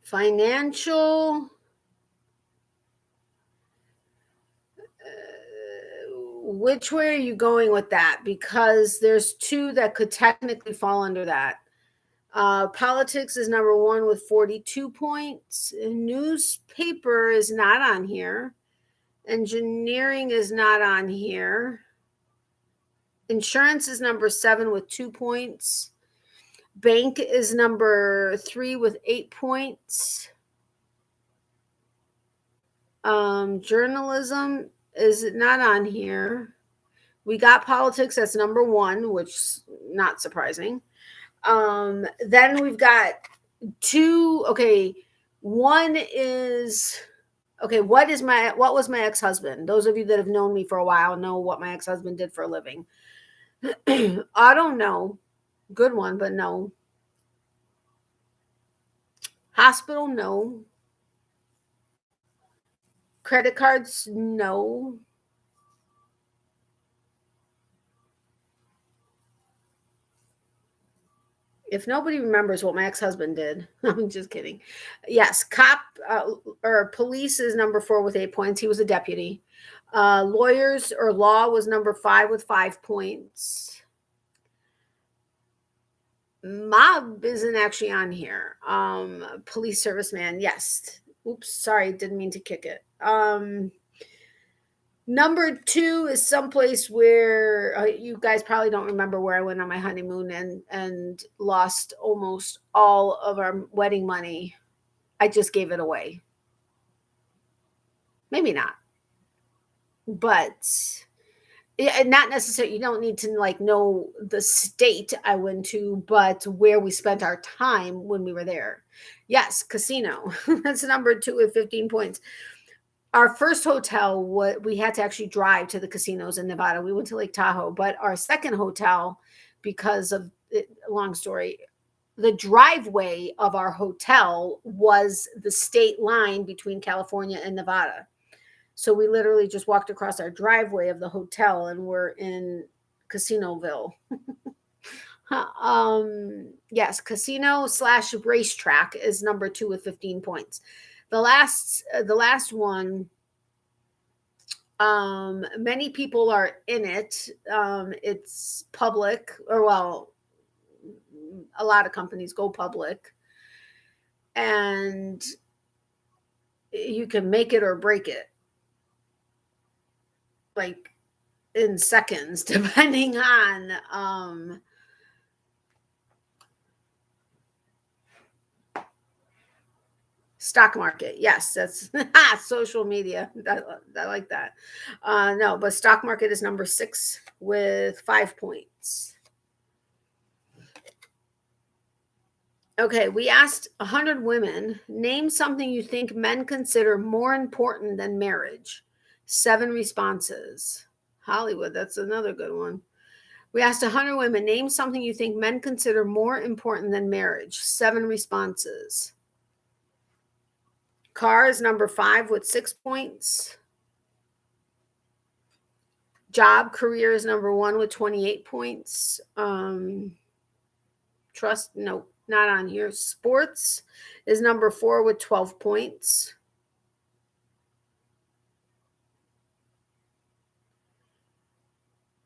Financial. Which way are you going with that? Because there's 2 that could technically fall under that. Politics is number 1 with 42 points. Newspaper is not on here. Engineering is not on here. Insurance is number 7 with 2 points. Bank is number 3 with 8 points. Journalism is not on here. We got politics, that's number 1, which is not surprising. Then we've got 2. Okay, 1 is what was my ex-husband? Those of you that have known me for a while know what my ex-husband did for a living. I don't know. Good one, but no. Hospital, no. Credit cards, no. If nobody remembers what my ex-husband did, I'm just kidding. Yes, cop or police is number 4 with 8 points. He was a deputy. Lawyers or law was number 5 with 5 points. Mob isn't actually on here. Police serviceman, yes. Oops, sorry, didn't mean to kick it. Number 2 is someplace where you guys probably don't remember where I went on my honeymoon and lost almost all of our wedding money. I just gave it away. Maybe not. But not necessarily, you don't need to like know the state I went to, but where we spent our time when we were there. Yes, casino. That's number 2 with 15 points. Our first hotel, we had to actually drive to the casinos in Nevada. We went to Lake Tahoe, but our second hotel, because of long story, the driveway of our hotel was the state line between California and Nevada. So we literally just walked across our driveway of the hotel and we're in Casinoville. Yes, casino / racetrack is number 2 with 15 points. The last one, many people are in it. It's public, or well, a lot of companies go public, and you can make it or break it, like in seconds, depending on stock market. Yes, that's social media. I like that. No, but stock market is number 6 with 5 points. Okay, we asked 100 women, name something you think men consider more important than marriage. 7 responses. Hollywood, that's another good one. We asked 100 women, name something you think men consider more important than marriage. 7 responses. Car is number 5 with 6 points. Job, career is number 1 with 28 points. Trust, no, not on here. Sports is number 4 with 12 points.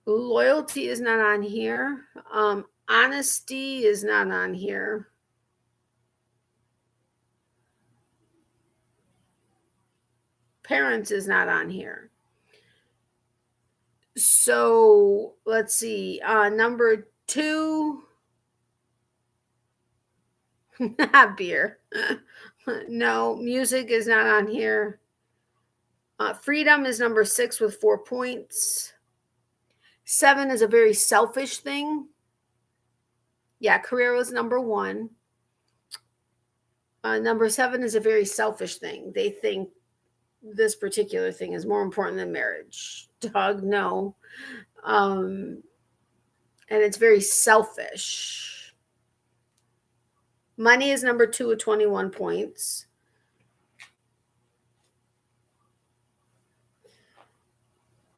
Loyalty is not on here. Honesty is not on here. Parents is not on here. So let's see. Number 2. Beer. No, music is not on here. Freedom is number 6 with 4 points. 7 is a very selfish thing. Yeah, career was number 1. Number 7 is a very selfish thing. They think this particular thing is more important than marriage. Dog, no. And it's very selfish. Money is number 2 with 21 points.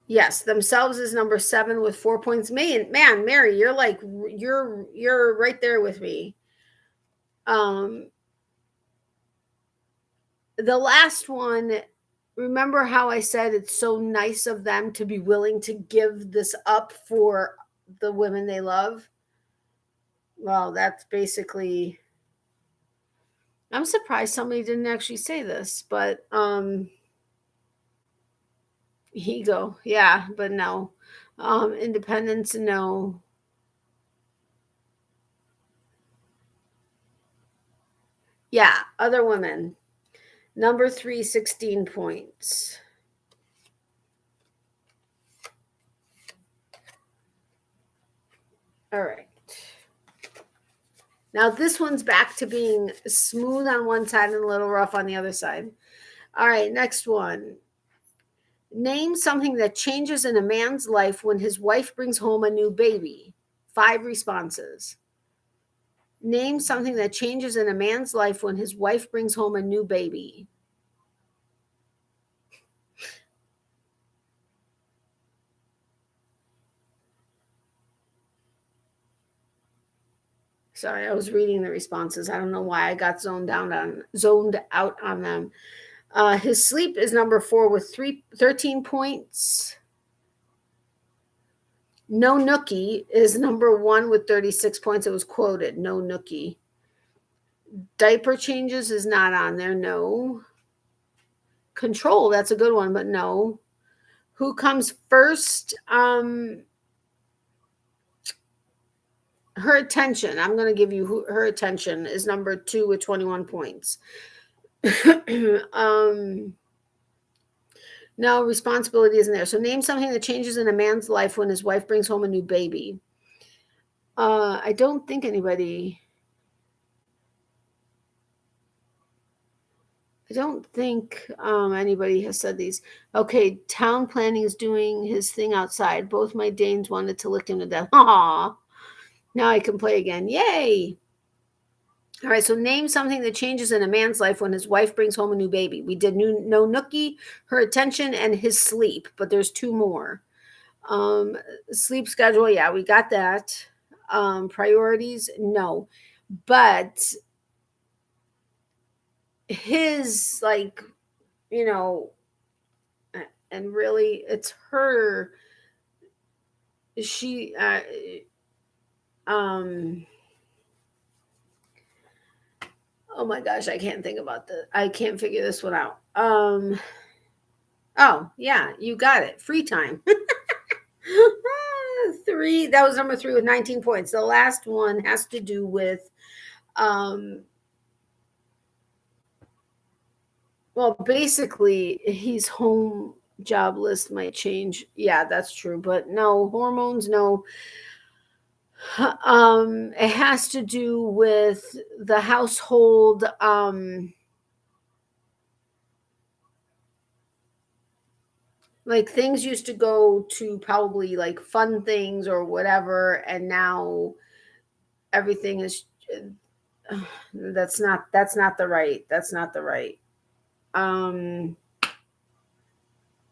Yes, themselves is number 7 with 4 points. Man, Mary, you're like you're right there with me. The last one, remember how I said it's so nice of them to be willing to give this up for the women they love? Well, that's basically, I'm surprised somebody didn't actually say this, but ego, yeah, but no. Independence, no. Yeah, other women. Number 3, 16 points. All right. Now this one's back to being smooth on one side and a little rough on the other side. All right, next one. Name something that changes in a man's life when his wife brings home a new baby. 5 responses. Name something that changes in a man's life when his wife brings home a new baby. Sorry, I was reading the responses. I don't know why I got zoned out on them. His sleep is number 4 with 13 points. No nookie is number 1 with 36 points. It was quoted. No nookie. Diaper changes is not on there. No. Control, that's a good one, but no. Who comes first? Her attention. I'm going to give you her attention is number 2 with 21 points. No, responsibility isn't there. So name something that changes in a man's life when his wife brings home a new baby. I don't think anybody. I don't think anybody has said these. Okay, town planning is doing his thing outside. Both my Danes wanted to lick him to death. Aw. Now I can play again. Yay. All right, so name something that changes in a man's life when his wife brings home a new baby. We did no nookie, her attention, and his sleep, but there's 2 more. Sleep schedule, yeah, we got that. Priorities, no. But his, like, you know, and really it's her, she, oh my gosh, I can't figure this one out. Oh yeah, you got it. Free time. 3, that was number 3 with 19 points. The last one has to do with well, basically he's home, job list might change. Yeah, that's true, but no hormones, no. It has to do with the household, like things used to go to probably like fun things or whatever, and now everything is that's not the right,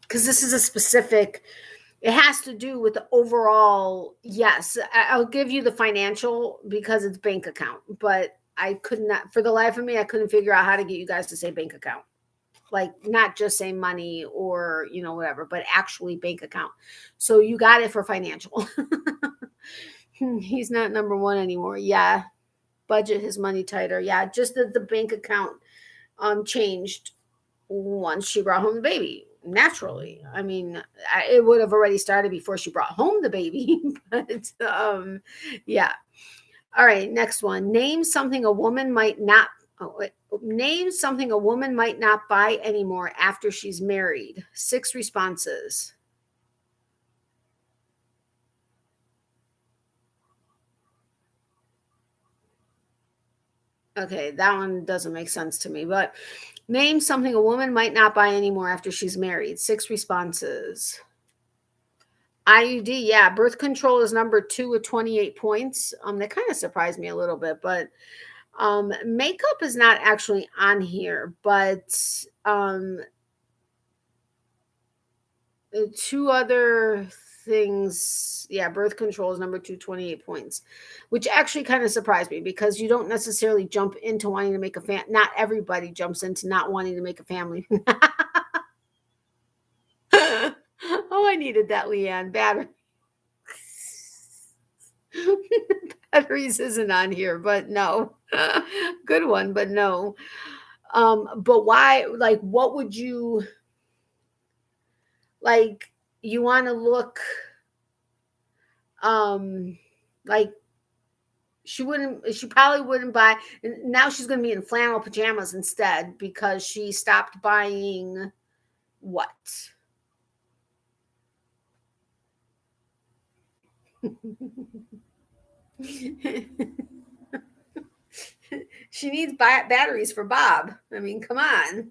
because this is a specific, it has to do with the overall. Yes, I'll give you the financial because it's bank account, but I could not, for the life of me, I couldn't figure out how to get you guys to say bank account. Like not just say money or, whatever, but actually bank account. So you got it for financial. He's not number 1 anymore. Yeah. Budget his money tighter. Yeah. Just that the bank account changed once she brought home the baby. Naturally. I mean, it would have already started before she brought home the baby. But yeah. All right. Next one. Name something a woman might not name something a woman might not buy anymore after she's married. 6 responses. Okay, that one doesn't make sense to me, but name something a woman might not buy anymore after she's married. 6 responses. IUD, yeah, birth control is number 2 with 28 points. That kind of surprised me a little bit, but makeup is not actually on here, but 2 other things. Yeah, birth control is number 2, 28 points, which actually kind of surprised me because you don't necessarily jump into wanting to make a not everybody jumps into not wanting to make a family. Oh, I needed that, Leanne. Batteries isn't on here, but no. Good one, but no. But why, like, what would you, like, you want to look, like, She probably wouldn't buy. Now she's going to be in flannel pajamas instead because she stopped buying what? She needs batteries for Bob. I mean, come on.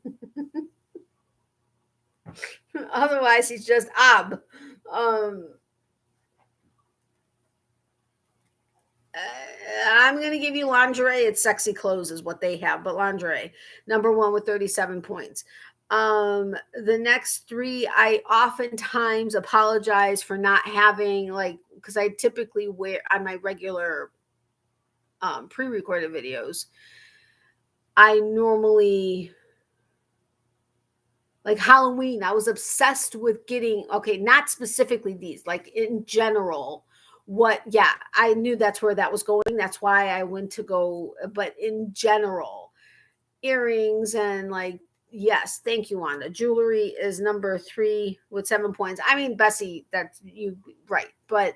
Otherwise, he's just Ob. Um, I'm going to give you lingerie. It's sexy clothes is what they have, but lingerie, number one with 37 points. The next three, I oftentimes apologize for not having, like, because I typically wear on my regular pre-recorded videos. I normally, like Halloween, I was obsessed with getting, okay, not specifically these, like in general, I knew that's where that was going. That's why I went to go, but in general, earrings and like, yes, thank you, Wanda. Jewelry is number 3 with 7 points. I mean, Bessie, that's you, right. But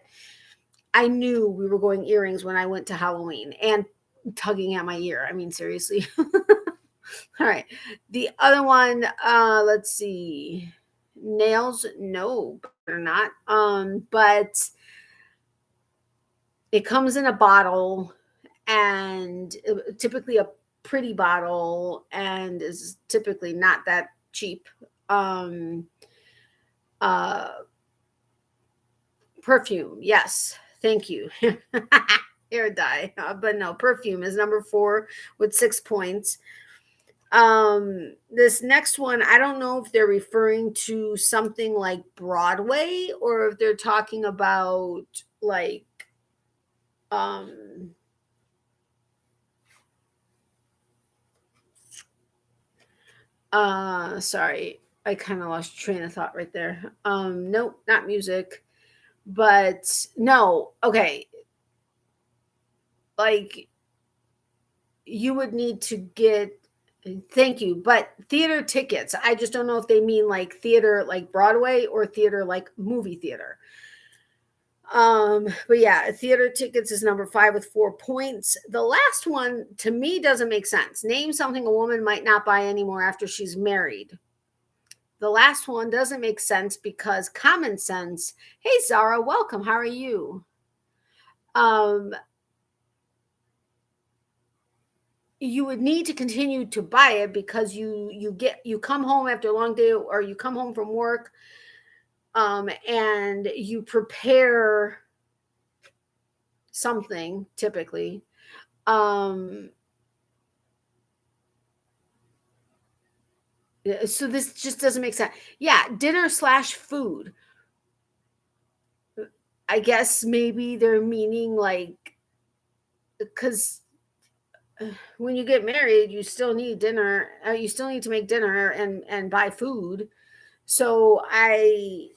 I knew we were going earrings when I went to Halloween and tugging at my ear. I mean, seriously. All right. The other one, let's see. Nails, no, they're not. But it comes in a bottle and typically a pretty bottle and is typically not that cheap. Perfume, yes. Thank you. Hair dye. But no, perfume is number 4 with 6 points. This next one, I don't know if they're referring to something like Broadway or if they're talking about like sorry, I kind of lost train of thought right there. Nope, not music. But no, okay. Like you would need to get, thank you, but theater tickets. I just don't know if they mean like theater like Broadway or theater like movie theater. But yeah, theater tickets is number 5 with 4 points. The last one to me doesn't make sense. Name something a woman might not buy anymore after she's married. The last one doesn't make sense because common sense. Hey Zara, welcome. How are you? You would need to continue to buy it because you come home after a long day or you come home from work and you prepare something typically so this just doesn't make sense. Yeah, dinner/food. I guess maybe they're meaning like because when you get married you still need dinner, you still need to make dinner and buy food. So I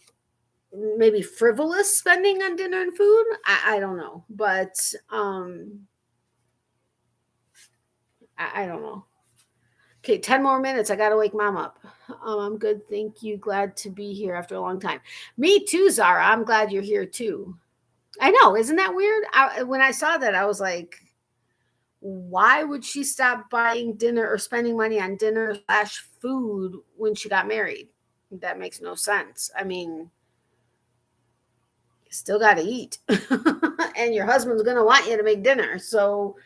maybe frivolous spending on dinner and food. I don't know, but I don't know. Okay, 10 more minutes. I got to wake mom up. I'm good. Thank you. Glad to be here after a long time. Me too, Zara. I'm glad you're here too. I know. Isn't that weird? When I saw that, I was like, why would she stop buying dinner or spending money on dinner/food when she got married? That makes no sense. I mean, you still got to eat. And your husband's going to want you to make dinner. So,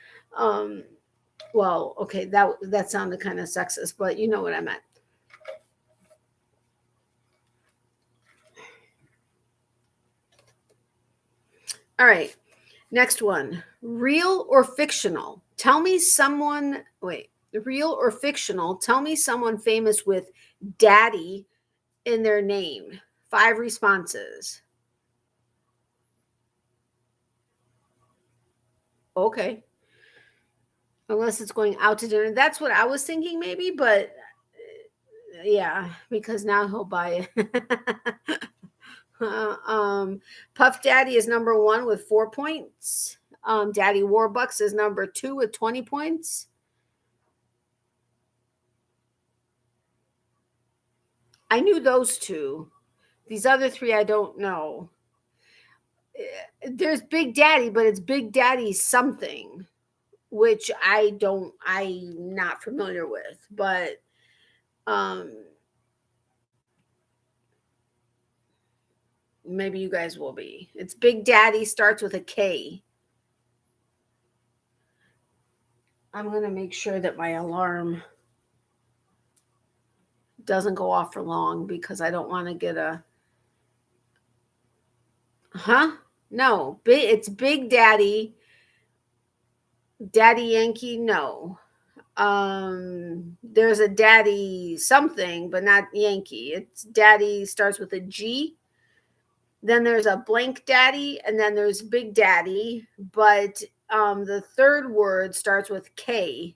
well, okay, that sounded kind of sexist, but you know what I meant. All right. Next one. Real or fictional? Tell me someone, wait, real or fictional? Tell me someone famous with daddy in their name. 5 responses. Okay. Unless it's going out to dinner. That's what I was thinking maybe, but yeah, because now he'll buy it. Puff Daddy is number 1 with 4 points. Daddy Warbucks is number 2 with 20 points. I knew those 2. These other 3 I don't know. there's Big Daddy, but it's Big Daddy something, which I'm not familiar with, but um maybe you guys will be. It's Big Daddy, starts with a K. I'm going to make sure that my alarm doesn't go off for long because I don't want to get a No, it's Big Daddy. Daddy Yankee, no. There's a Daddy something, but not Yankee. It's Daddy, starts with a G. Then there's a blank Daddy, and then there's Big Daddy, but the third word starts with K.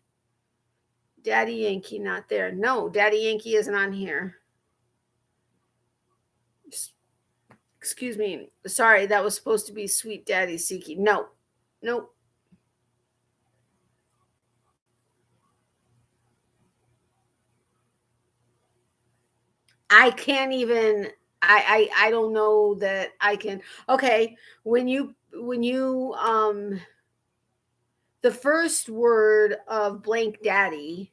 Daddy Yankee, not there. No, Daddy Yankee isn't on here. Excuse me. Sorry, that was supposed to be Sweet Daddy Siki. No. Nope. I can't even I don't know that I can. Okay, when you the first word of blank daddy,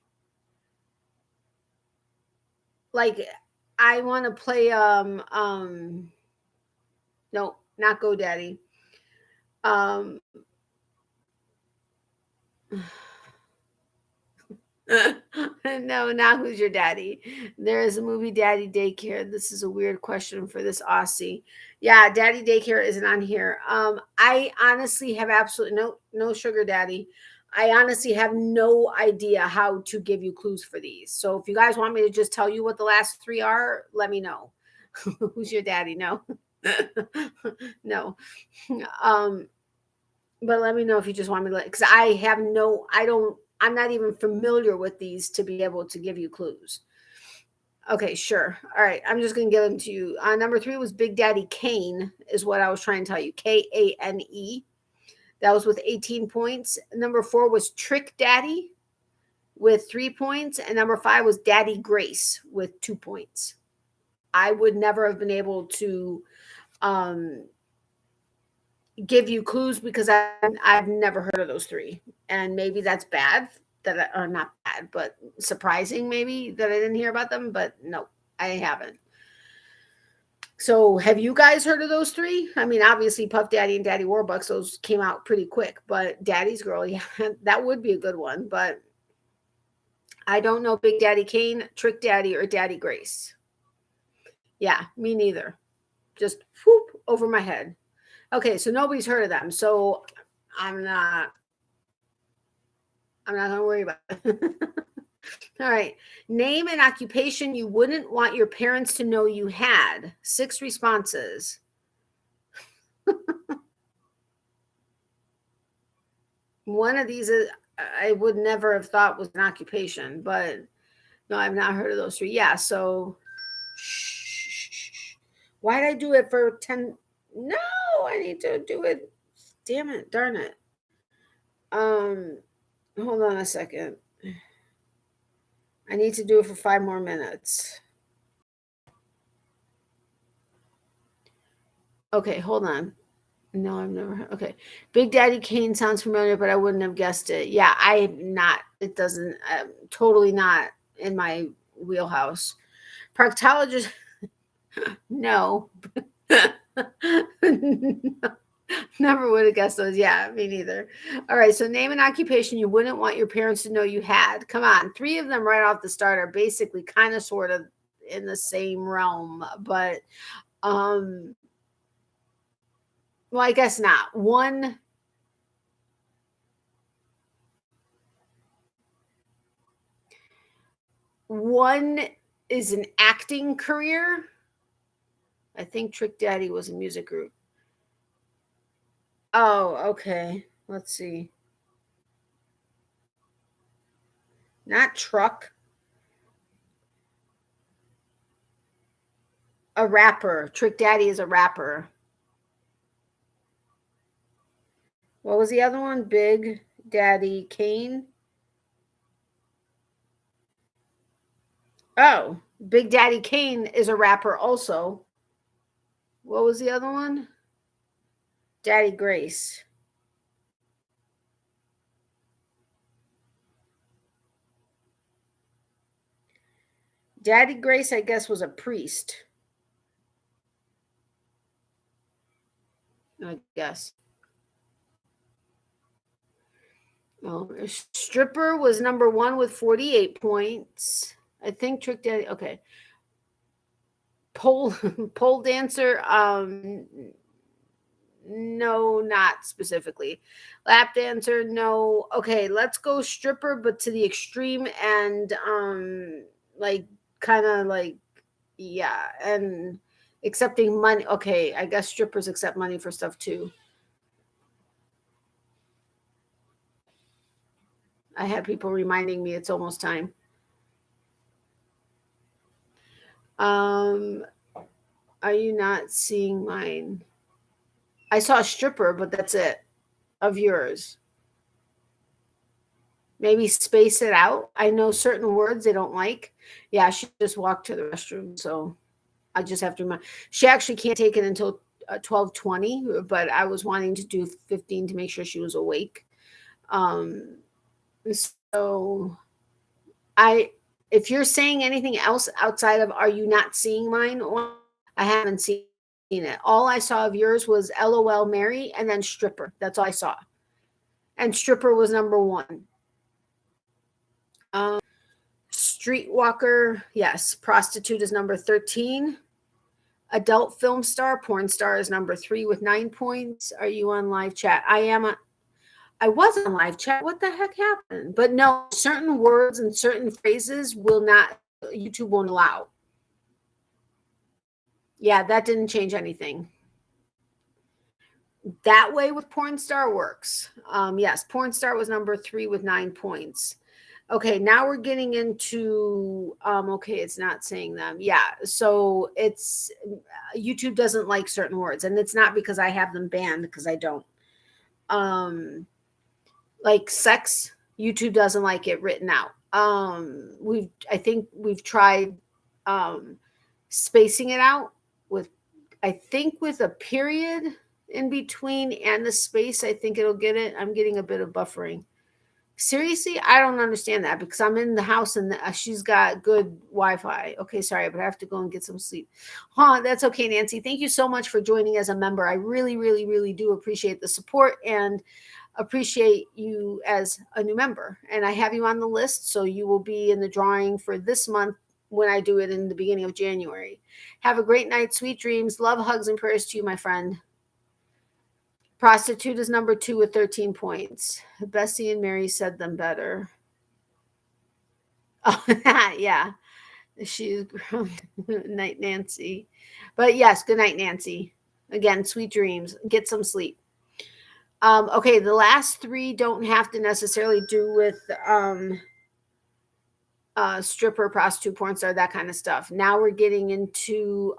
like I want to play no, not Go Daddy. Um no, not Who's Your Daddy. There is a movie Daddy Daycare. This is a weird question for this Aussie. Yeah, Daddy Daycare isn't on here. I honestly have absolutely no sugar daddy. I honestly have no idea how to give you clues for these. So if you guys want me to just tell you what the last three are, let me know. Who's your daddy? No. No. Um but let me know if you just want me to, because I'm not even familiar with these to be able to give you clues. Okay, sure. All right. I'm just going to give them to you. Number 3 was Big Daddy Kane, is what I was trying to tell you. Kane. That was with 18 points. Number 4 was Trick Daddy with 3 points. And number 5 was Daddy Grace with 2 points. I would never have been able to give you clues because I've never heard of those 3. And maybe that's bad or not bad, but surprising maybe that I didn't hear about them, but no, I haven't. So have you guys heard of those 3? I mean, obviously Puff Daddy and Daddy Warbucks, those came out pretty quick, but Daddy's Girl, yeah, that would be a good one, but I don't know Big Daddy Kane, Trick Daddy, or Daddy Grace. Yeah, me neither. Just whoop over my head. Okay, so nobody's heard of them. So I'm not going to worry about it. All right. Name an occupation you wouldn't want your parents to know you had. 6 responses. One of these is, I would never have thought was an occupation, but no, I've not heard of those 3. Yeah, so why did I do it for 10? No, I need to do it. Damn it, darn it. Hold on a second. I need to do it for 5 more minutes. Okay, hold on. No, I've never heard. Okay. Big Daddy Kane sounds familiar, but I wouldn't have guessed it. Yeah, I have not. It doesn't, totally not in my wheelhouse. Proctologist, no. No. Never would have guessed those. Yeah, me neither. All right. So name an occupation you wouldn't want your parents to know you had. Come on. 3 of them right off the start are basically kind of sort of in the same realm, but well, I guess not. One is an acting career. I think Trick Daddy was a music group. Oh, okay. Let's see. Not truck. A rapper. Trick Daddy is a rapper. What was the other one? Big Daddy Kane. Oh, Big Daddy Kane is a rapper also. What was the other one? Daddy Grace. Daddy Grace, I guess, was a priest. I guess. Oh, Stripper was number 1 with 48 points. I think Trick Daddy. Okay. Pole dancer. No, not specifically. Lap dancer, no. Okay, let's go stripper, but to the extreme and like kind of like yeah, and accepting money. Okay, I guess strippers accept money for stuff too. I had people reminding me it's almost time. Are you not seeing mine? I saw a stripper, but that's it of yours. Maybe space it out. I know certain words they don't like. Yeah, she just walked to the restroom, so I just have to remind. She actually can't take it until 12:20, but I was wanting to do 15 to make sure she was awake. So if you're saying anything else outside of "Are you not seeing mine?" I haven't seen it. All I saw of yours was LOL Mary and then stripper. That's all I saw. And stripper was number 1. Streetwalker, yes. Prostitute is number 13. Adult film star, porn star is number 3 with 9 points. Are you on live chat? I was on live chat. What the heck happened? But no, certain words and certain phrases YouTube won't allow. Yeah, that didn't change anything. That way with porn star works. Yes, porn star was number 3 with 9 points. Okay, now we're getting into okay, it's not saying them. Yeah, so it's YouTube doesn't like certain words, and it's not because I have them banned, because I don't. Like sex, YouTube doesn't like it written out. I think we've tried spacing it out with a period in between and the space. I think it'll get it. I'm getting a bit of buffering. Seriously, I don't understand that because I'm in the house and she's got good Wi-Fi. Okay, sorry, but I have to go and get some sleep. That's okay, Nancy. Thank you so much for joining as a member. I really, really, really do appreciate the support and appreciate you as a new member. And I have you on the list, so you will be in the drawing for this month when I do it in the beginning of January. Have a great night. Sweet dreams. Love, hugs, and prayers to you, my friend. Prostitute is number 2 with 13 points. Bessie and Mary said them better. Oh, yeah. She's night, Nancy. But yes, good night, Nancy. Again, sweet dreams. Get some sleep. Okay, the last 3 don't have to necessarily do with stripper, prostitute, porn star, that kind of stuff. Now we're getting into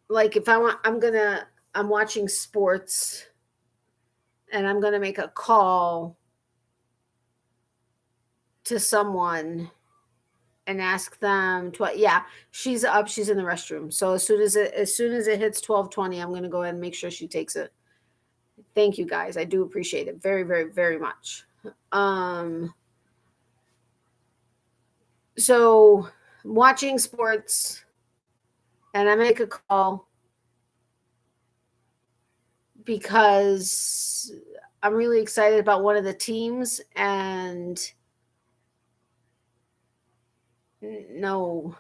like if I'm watching sports and I'm gonna make a call to someone and ask them she's up, she's in the restroom. So as soon as it hits 12:20, I'm gonna go ahead and make sure she takes it. Thank you guys. I do appreciate it very, very, very much. So I'm watching sports and I make a call because I'm really excited about one of the teams. And no,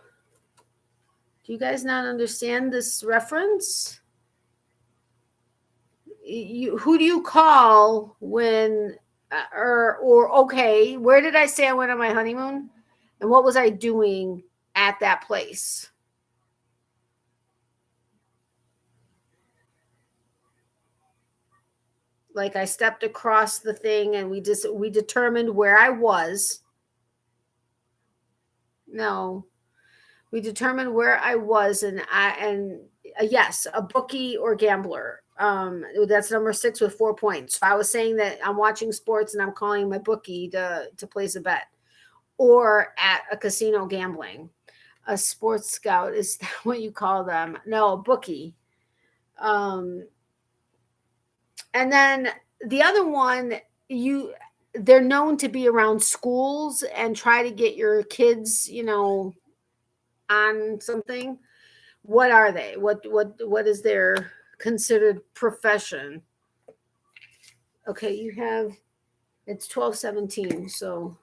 do you guys not understand this reference? Who do you call when or okay, where did I say I went on my honeymoon? And what was I doing at that place? Like I stepped across the thing and we determined where I was. No, we determined where I was, and yes, a bookie or gambler. That's number 6 with 4 points. So I was saying that I'm watching sports and I'm calling my bookie to place a bet. or at a casino gambling. A sports scout, is that what you call them? No, a bookie. And then the other one, they're known to be around schools and try to get your kids, on something. What are they? What is their considered profession? Okay, it's 12:17, so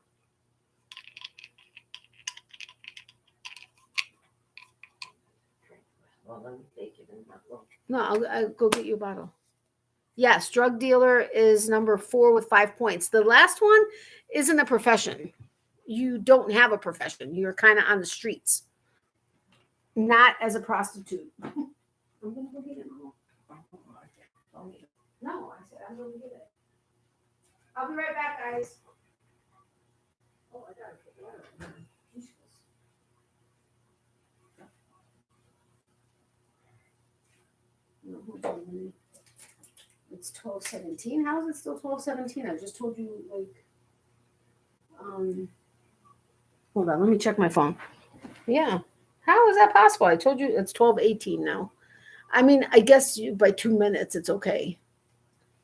no, I'll go get you a bottle. Yes, drug dealer is number 4 with 5 points. The last one isn't a profession. You don't have a profession. You're kind of on the streets, not as a prostitute. I'm gonna go get it. No, I said I'm gonna get it. I'll be right back, guys. Oh, I gotta put water in there. No, hold on a minute. It's 12:17. How is it still 12:17? I just told you, hold on, let me check my phone. Yeah. How is that possible? I told you it's 12:18 now. I mean, I guess by 2 minutes it's okay.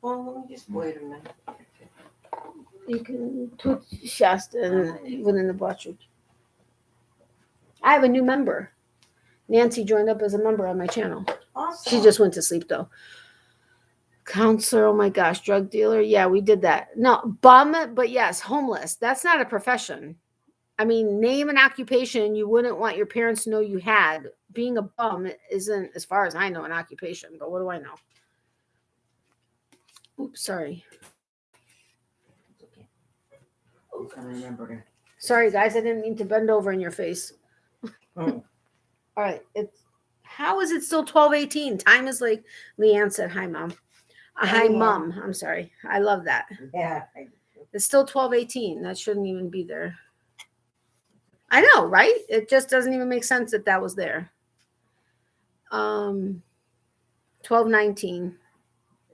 Well, let me just wait a minute. You can put Shasta within the bottle. I have a new member. Nancy joined up as a member on my channel. Awesome. She just went to sleep though. Counselor, oh my gosh, drug dealer. Yeah, we did that. No, bum, but yes, homeless. That's not a profession. I mean, name an occupation you wouldn't want your parents to know you had. Being a bum isn't, as far as I know, an occupation, but what do I know? Oops, sorry. It's okay. Oh, I remember. Sorry, guys, I didn't mean to bend over in your face. Oh. All right, how is it still 12:18? Time is like Leanne said, hi, Mom. Hi, Mom. I'm sorry. I love that. Yeah. It's still 12:18. That shouldn't even be there. I know, right? It just doesn't even make sense that was there. 12:19.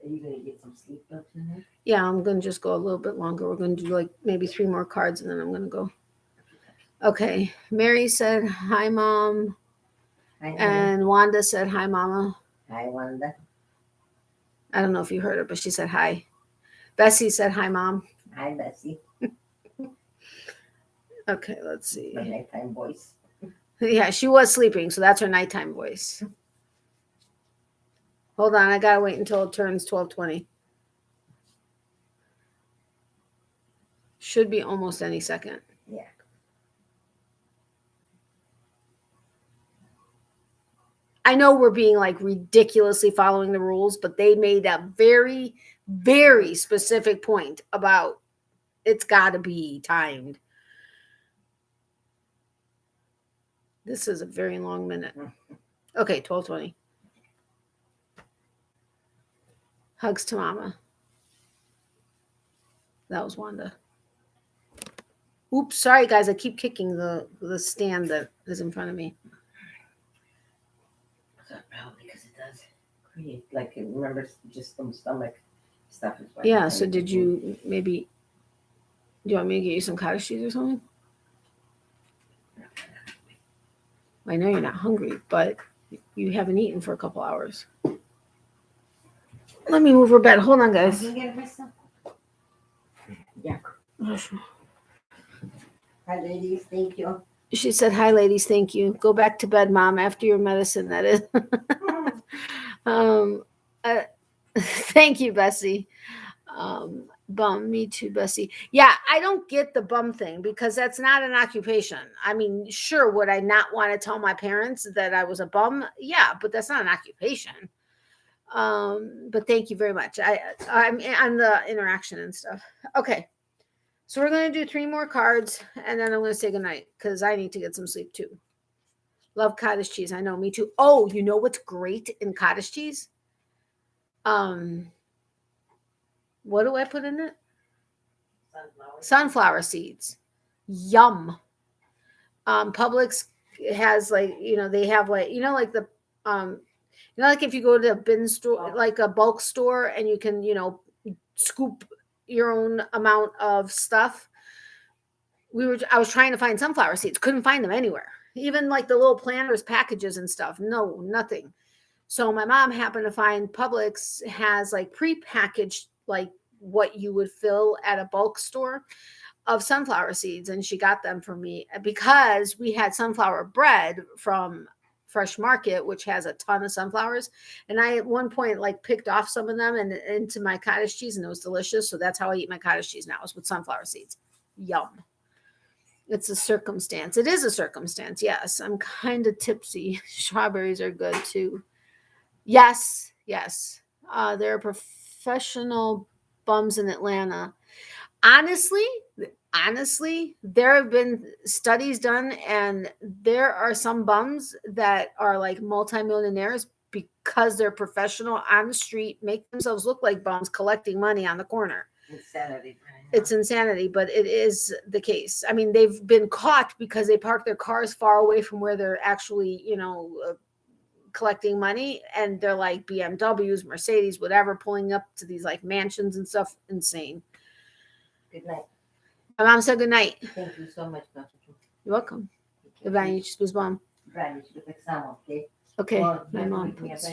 Are you gonna get some sleep up tonight? Yeah, I'm gonna just go a little bit longer. We're gonna do like maybe 3 more cards and then I'm gonna go. Okay. Mary said, hi, Mom. Hi, and Wanda said, hi, Mama. Hi, Wanda. I don't know if you heard her, but she said hi. Bessie said, hi, Mom. Hi, Bessie. Okay, let's see. My nighttime voice. Yeah, she was sleeping, so that's her nighttime voice. Hold on, I gotta wait until it turns 12:20. Should be almost any second. Yeah. I know we're being like ridiculously following the rules, but they made a very, very specific point about it's got to be timed. This is a very long minute. Okay, 12:20. Hugs to Mama. That was Wanda. Oops, sorry guys, I keep kicking the stand that is in front of me. Probably because it does create, like, it remembers just some stomach stuff. Yeah, so did you maybe, do you want me to get you some cottage cheese or something? I know you're not hungry, but you haven't eaten for a couple hours. Let me move her bed. Hold on, guys. Yeah. Hi, ladies. Thank you. She said, hi, ladies. Thank you. Go back to bed, Mom, after your medicine, that is. Thank you, Bessie. Bum, me too, Bessie. Yeah, I don't get the bum thing because that's not an occupation. I mean, sure, would I not want to tell my parents that I was a bum? Yeah, but that's not an occupation. But thank you very much. I'm on the interaction and stuff. Okay. So we're going to do 3 more cards and then I'm going to say goodnight because I need to get some sleep too. Love cottage cheese. I know, me too. Oh, you know what's great in cottage cheese? What do I put in it? Sunflower seeds. Yum. Publix has like, they have like, like the, like if you go to a bin store, like a bulk store and you can, scoop your own amount of stuff. I was trying to find sunflower seeds, couldn't find them anywhere. Even like the little planters packages and stuff. No, nothing. So my mom happened to find Publix has like pre-packaged, like what you would fill at a bulk store of sunflower seeds. And she got them for me because we had sunflower bread from Fresh Market, which has a ton of sunflowers. And I at one point like picked off some of them and into my cottage cheese, and it was delicious. So that's how I eat my cottage cheese now, is with sunflower seeds. Yum. It's a circumstance. It is a circumstance. Yes. I'm kind of tipsy. Strawberries are good too. Yes. Yes. There are professional bums in Atlanta. Honestly, there have been studies done, and there are some bums that are like multimillionaires because they're professional on the street, make themselves look like bums collecting money on the corner. Insanity. It's insanity, but it is the case. I mean, they've been caught because they park their cars far away from where they're actually, collecting money, and they're like BMWs, Mercedes, whatever, pulling up to these like mansions and stuff. Insane. Good night. My mom said good night. Thank you so much, Dr. You're welcome. Dobranoc, spus mom. Dobranoc, tak samo, okay? Okay, Well, my mom. yeah, Puts...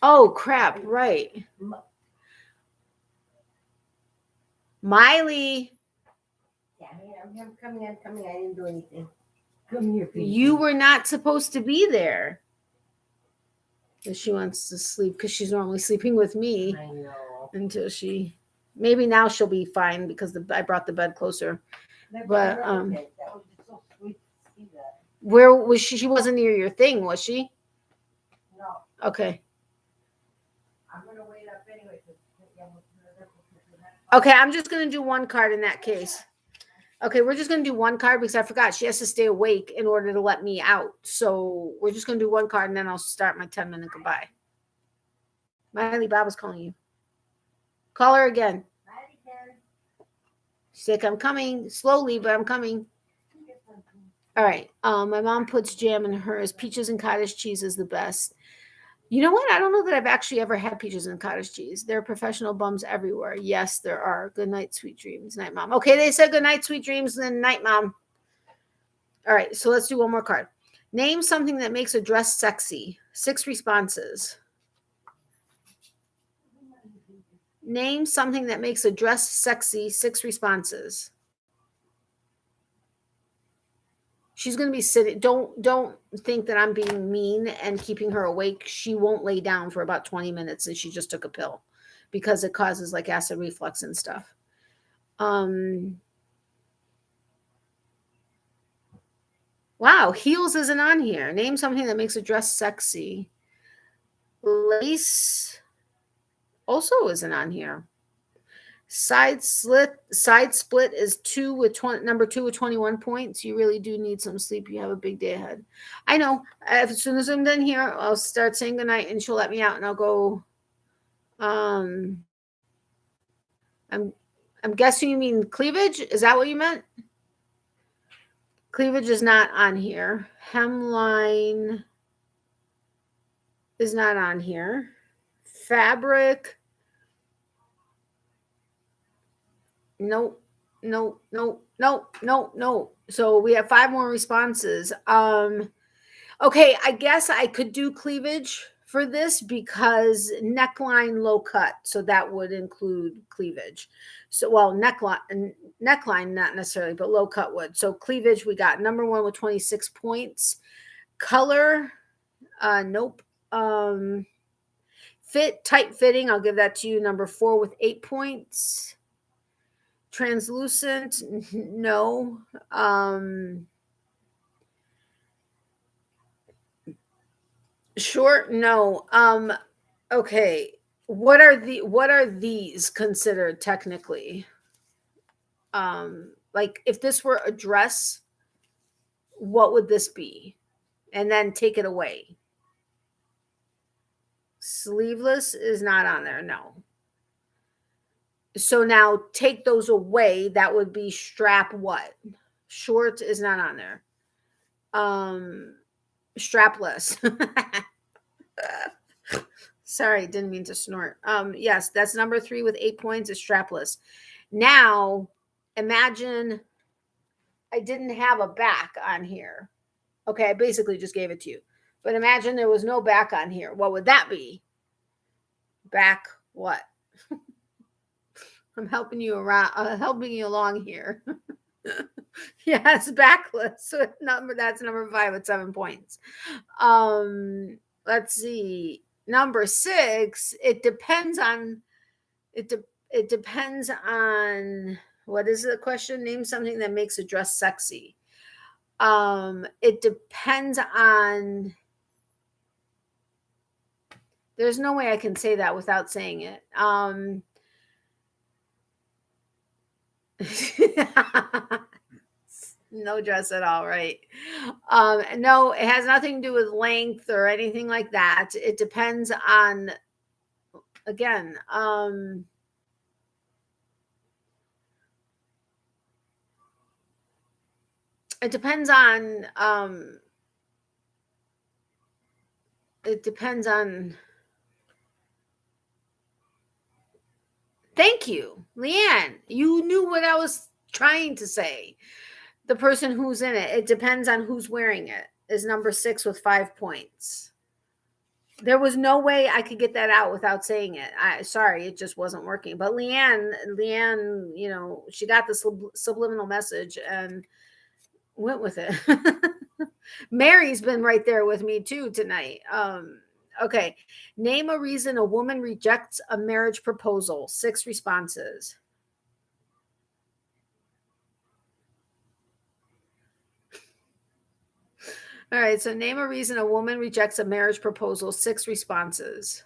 Oh, crap, right. Miley. Yeah, I'm coming. I didn't do anything. Come here, please. You were not supposed to be there. She wants to sleep because she's normally sleeping with me. I know. Until she, maybe now she'll be fine because I brought the bed closer. But that was so sweet to see that. Where was she? She wasn't near your thing, was she? No. Okay. I'm gonna wait up anyway. Okay, I'm just gonna do one card in that case. Okay, we're just gonna do one card because I forgot she has to stay awake in order to let me out. So we're just gonna do one card and then I'll start my 10-minute goodbye. Miley, Bob is calling you. Call her again. She's like, I'm coming slowly, but I'm coming. All right. My mom puts jam in hers. Peaches and cottage cheese is the best. You know what? I don't know that I've actually ever had peaches and cottage cheese. There are professional bums everywhere. Yes, there are. Good night, sweet dreams. Night, mom. Okay, they said good night, sweet dreams, and then night, mom. All right, so let's do one more card. Name something that makes a dress sexy. 6 responses. Name something that makes a dress sexy. 6 responses. She's going to be sitting. Don't think that I'm being mean and keeping her awake. She won't lay down for about 20 minutes, and she just took a pill because it causes like acid reflux and stuff. Wow, heels isn't on here. Name something that makes a dress sexy. Lace also isn't on here. Side split is number 2 with 21 points. You really do need some sleep. You have a big day ahead. I know. As soon as I'm done here, I'll start saying goodnight and she'll let me out and I'll go. I'm guessing you mean cleavage. Is that what you meant? Cleavage is not on here. Hemline is not on here. Fabric. No. So we have 5 more responses. Okay, I guess I could do cleavage for this because neckline low cut. So that would include cleavage. So, well, neckline not necessarily, but low cut would. So cleavage, we got number 1 with 26 points. Color, nope. Fit, tight fitting, I'll give that to you. Number 4 with 8 points. Translucent, no. Short, no. Okay. What are these considered technically? Like if this were a dress, what would this be? And then take it away. Sleeveless is not on there, no. So now take those away. That would be strap what? Short is not on there. Strapless. Sorry, didn't mean to snort. Yes, that's number 3 with 8 points is strapless. Now, imagine I didn't have a back on here. Okay, I basically just gave it to you. But imagine there was no back on here. What would that be? Back what? I'm helping you around, helping you along here. Yes, backless. So that's number 5 with 7 points. Let's see. Number 6, it depends on it depends on, what is the question? Name something that makes a dress sexy. It depends on, there's no way I can say that without saying it. No dress at all, right? No, it has nothing to do with length or anything like that. It depends on, again, it depends on, thank you, Leanne. You knew what I was trying to say. The person who's in it. It depends on who's wearing it, is number 6 with 5 points. There was no way I could get that out without saying it. Sorry, it just wasn't working. But Leanne, you know, she got the subliminal message and went with it. Mary's been right there with me too tonight. Okay. Name a reason a woman rejects a marriage proposal. 6 responses. All right. So name a reason a woman rejects a marriage proposal. 6 responses.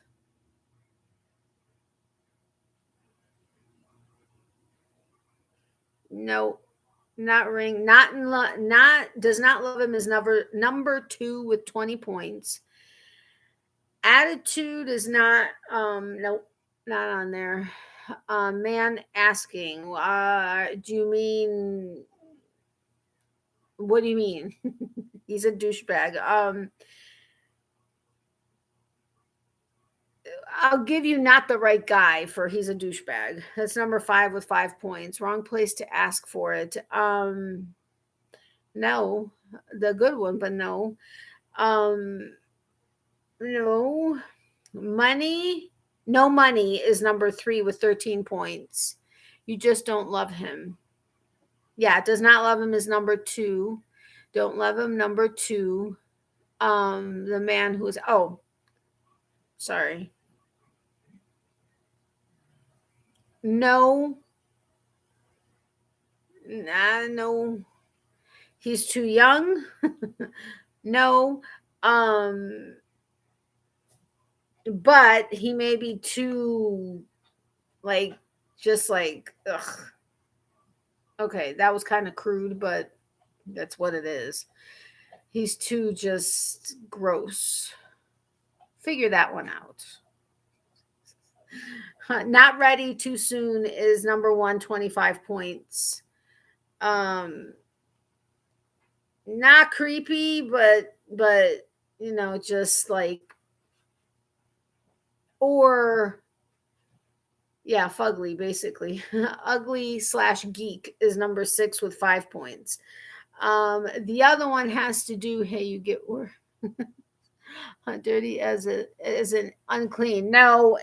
No, not ring. Not in love. Not does not love him is number 2 with 20 points. Attitude is not. Nope, not on there. Man asking. Do you mean? What do you mean? He's a douchebag. I'll give you not the right guy for he's a douchebag. That's number 5 with 5 points. Wrong place to ask for it. No, the good one, but no. No. Money. No money is number 3 with 13 points. You just don't love him. Yeah, does not love him is number 2. Don't love him, number 2. The man who's, oh, sorry. No. No. He's too young. No. But he may be too, like, just like, ugh. Okay, that was kind of crude, but that's what it is. He's too just gross. Figure that one out. Not ready too soon is number 1, 25 points. Not creepy, but you know, just like, or yeah, fugly basically. Ugly / geek is number 6 with 5 points. The other one has to do, hey, you get or dirty as an unclean. No,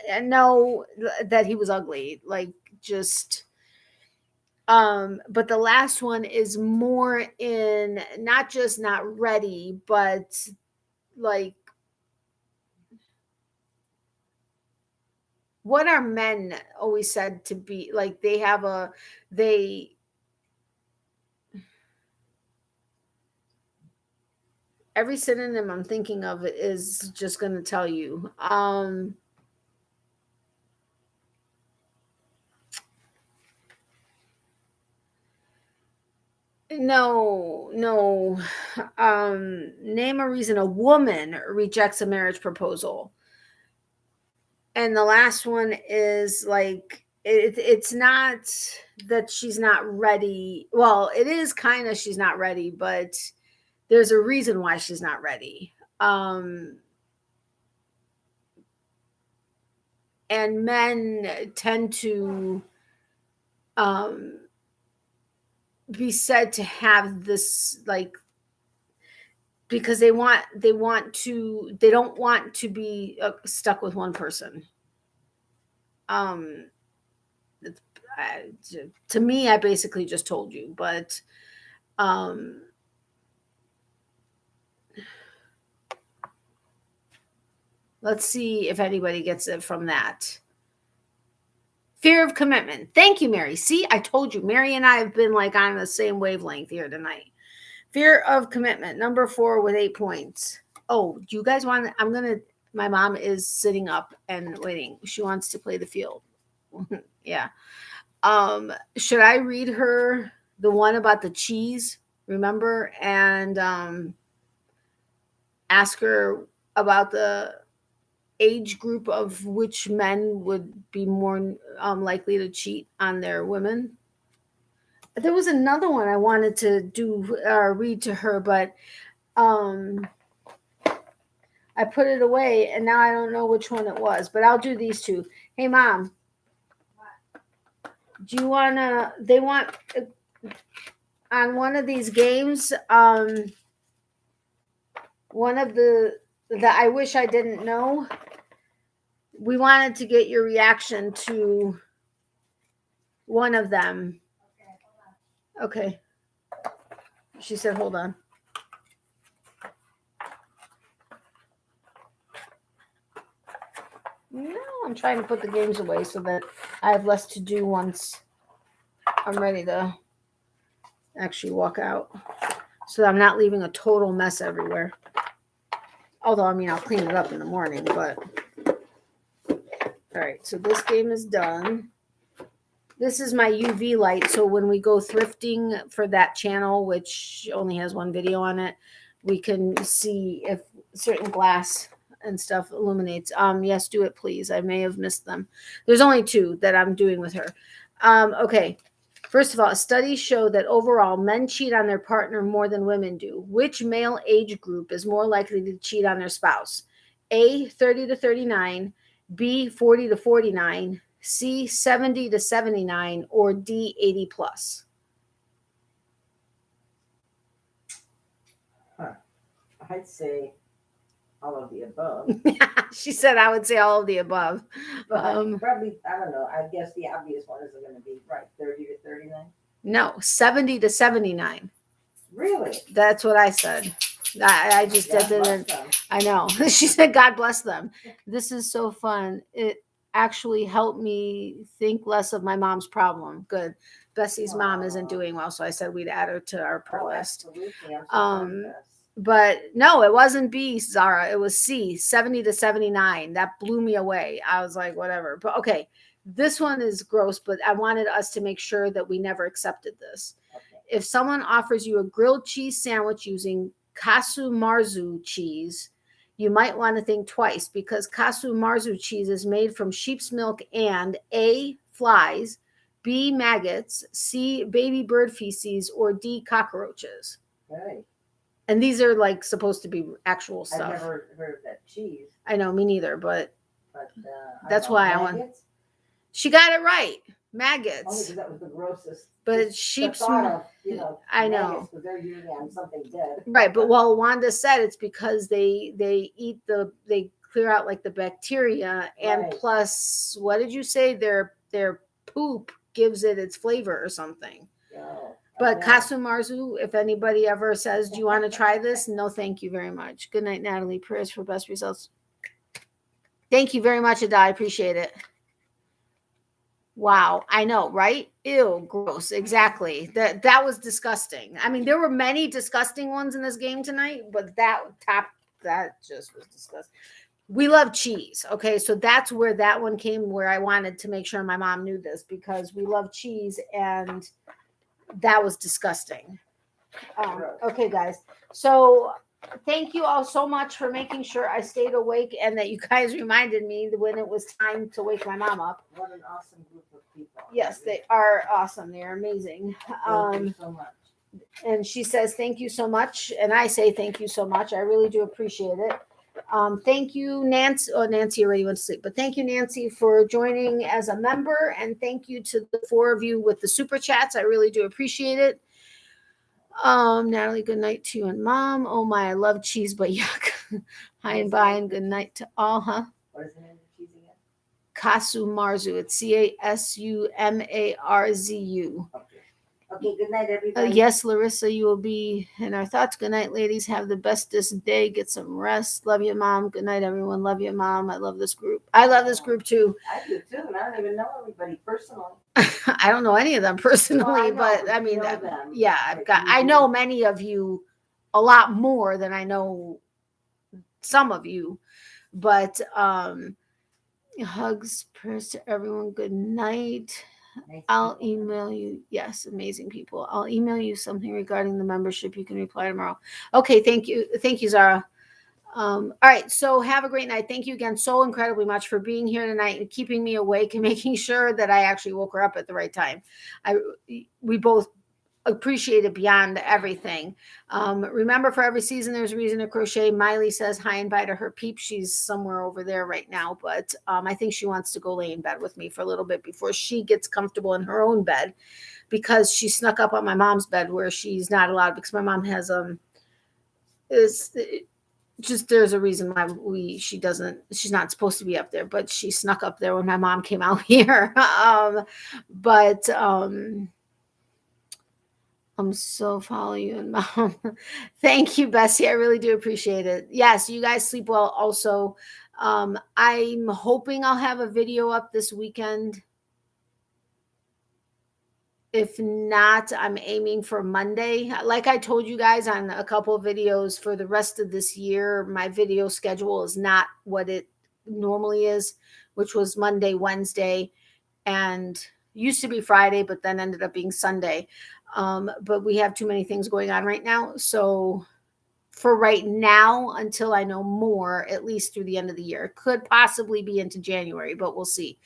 that he was ugly, like, just. But the last one is more in not just not ready, but like, what are men always said to be like? Every synonym I'm thinking of is just going to tell you. No. Name a reason a woman rejects a marriage proposal. And the last one is like, it's not that she's not ready. Well, it is kind of she's not ready, but there's a reason why she's not ready. And men tend to be said to have this, like, because they don't want to be stuck with one person. To me, I basically just told you, but let's see if anybody gets it from that. Fear of commitment. Thank you, Mary. See, I told you, Mary and I have been like on the same wavelength here tonight. Fear of commitment, number 4 with 8 points. Oh, do you guys want? My mom is sitting up and waiting. She wants to play the field. Yeah. Should I read her the one about the cheese? Remember, and ask her about the age group of which men would be more likely to cheat on their women. There was another one I wanted to read to her, but I put it away, and now I don't know which one it was. But I'll do these two. Hey, Mom, do you wanna? They want on one of these games. One of the I wish I didn't know. We wanted to get your reaction to one of them. Okay. She said, hold on. No, I'm trying to put the games away so that I have less to do once I'm ready to actually walk out. So that I'm not leaving a total mess everywhere. Although, I mean, I'll clean it up in the morning, but. All right, so this game is done. This is my UV light, so when we go thrifting for that channel, which only has one video on it, we can see if certain glass and stuff illuminates. Yes, do it, please. I may have missed them. There's only 2 that I'm doing with her. Okay. First of all, studies show that overall men cheat on their partner more than women do. Which male age group is more likely to cheat on their spouse? A, 30 to 39, B, 40 to 49, C, 70 to 79, or D, 80 plus? I'd say all of the above. She said I would say all of the above. But probably, I don't know. I guess the obvious one is going to be, right, 30 to 39? No, 70 to 79. Really? That's what I said. I just did it. I know. She said, God bless them. This is so fun. It actually helped me think less of my mom's problem. Good. Bessie's mom isn't doing well, so I said we'd add her to our per list. But no, it wasn't B, Zara. It was C, 70 to 79. That blew me away. I was like, whatever. But okay, this one is gross, but I wanted us to make sure that we never accepted this. Okay. If someone offers you a grilled cheese sandwich using Casu Marzu cheese, you might want to think twice, because Casu Marzu cheese is made from sheep's milk and A, flies, B, maggots, C, baby bird feces, or D, cockroaches. Right. And these are like supposed to be actual stuff. I've never heard of that cheese. I know, me neither, but that's why maggots? I want. She got it right. Maggots. Only because that was the grossest. But sheep's milk. I know. Because they're usually on something dead. Right, but Wanda said it's because they eat they clear out like the bacteria, and right. Plus, what did you say? Their poop gives it its flavor or something. Oh. But Casu Marzu, if anybody ever says, do you want to try this? No, thank you very much. Good night, Natalie. Prayers for best results. Thank you very much, Ada. I appreciate it. Wow. I know, right? Ew, gross. Exactly. That was disgusting. I mean, there were many disgusting ones in this game tonight, but that just was disgusting. We love cheese. Okay. So that's where that one came, where I wanted to make sure my mom knew this, because we love cheese, and that was disgusting. Okay, guys. So thank you all so much for making sure I stayed awake, and that you guys reminded me when it was time to wake my mom up. What an awesome group of people. Yes, they are awesome. They're amazing. Thank you so much. And she says, thank you so much. And I say, thank you so much. I really do appreciate it. Thank you, Nancy. Oh, Nancy already went to sleep, but thank you, Nancy, for joining as a member. And thank you to the 4 of you with the super chats. I really do appreciate it. Natalie, good night to you and mom. Oh my, I love cheese, but yuck. Hi and bye and good night to all, huh? What is the name of the cheese again? Kasumarzu. It's Casumarzu. Okay, good night, everybody. Yes, Larissa, you will be in our thoughts. Good night, ladies. Have the bestest day. Get some rest. Love you, mom. Good night, everyone. Love you, mom. I love this group. I love this group too. I do too, and I don't even know everybody personally. I don't know any of them personally, Well, I know, but I you mean, know them. yeah, I know many of you a lot more than I know some of you, but hugs, prayers to everyone. Good night. Nice I'll people. email you. Yes, amazing people. I'll email you something regarding the membership. You can reply tomorrow. Okay, thank you. Thank you, Zara. All right, so have a great night. Thank you again so incredibly much for being here tonight and keeping me awake and making sure that I actually woke her up at the right time. We both appreciate it beyond everything. Remember, for every season, there's a reason to crochet. Miley says hi and bye to her peep. She's somewhere over there right now, but I think she wants to go lay in bed with me for a little bit before she gets comfortable in her own bed, because she snuck up on my mom's bed where she's not allowed, because my mom has just, there's a reason why she's not supposed to be up there, but she snuck up there when my mom came out here. But I'm so following you and mom. Thank you, Bessie. I really do appreciate it. Yes, you guys sleep well also. I'm hoping I'll have a video up this weekend. If not, I'm aiming for Monday. Like I told you guys on a couple of videos, for the rest of this year, my video schedule is not what it normally is, which was Monday, Wednesday, and used to be Friday, but then ended up being Sunday. But we have too many things going on right now. So for right now, until I know more, at least through the end of the year, could possibly be into January, but we'll see.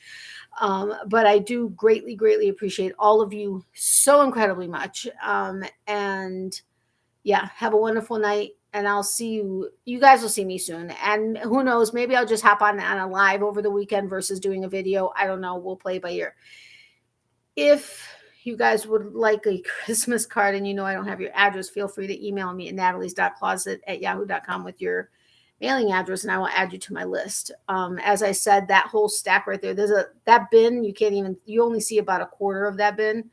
But I do greatly, greatly appreciate all of you so incredibly much. And yeah, have a wonderful night. And I'll see you. You guys will see me soon. And who knows, maybe I'll just hop on a live over the weekend versus doing a video. I don't know. We'll play by ear. If you guys would like a Christmas card and you know I don't have your address, feel free to email me at natalies.closet@yahoo.com with your mailing address, and I will add you to my list. As I said, that whole stack right there, that bin, you only see about a quarter of that bin.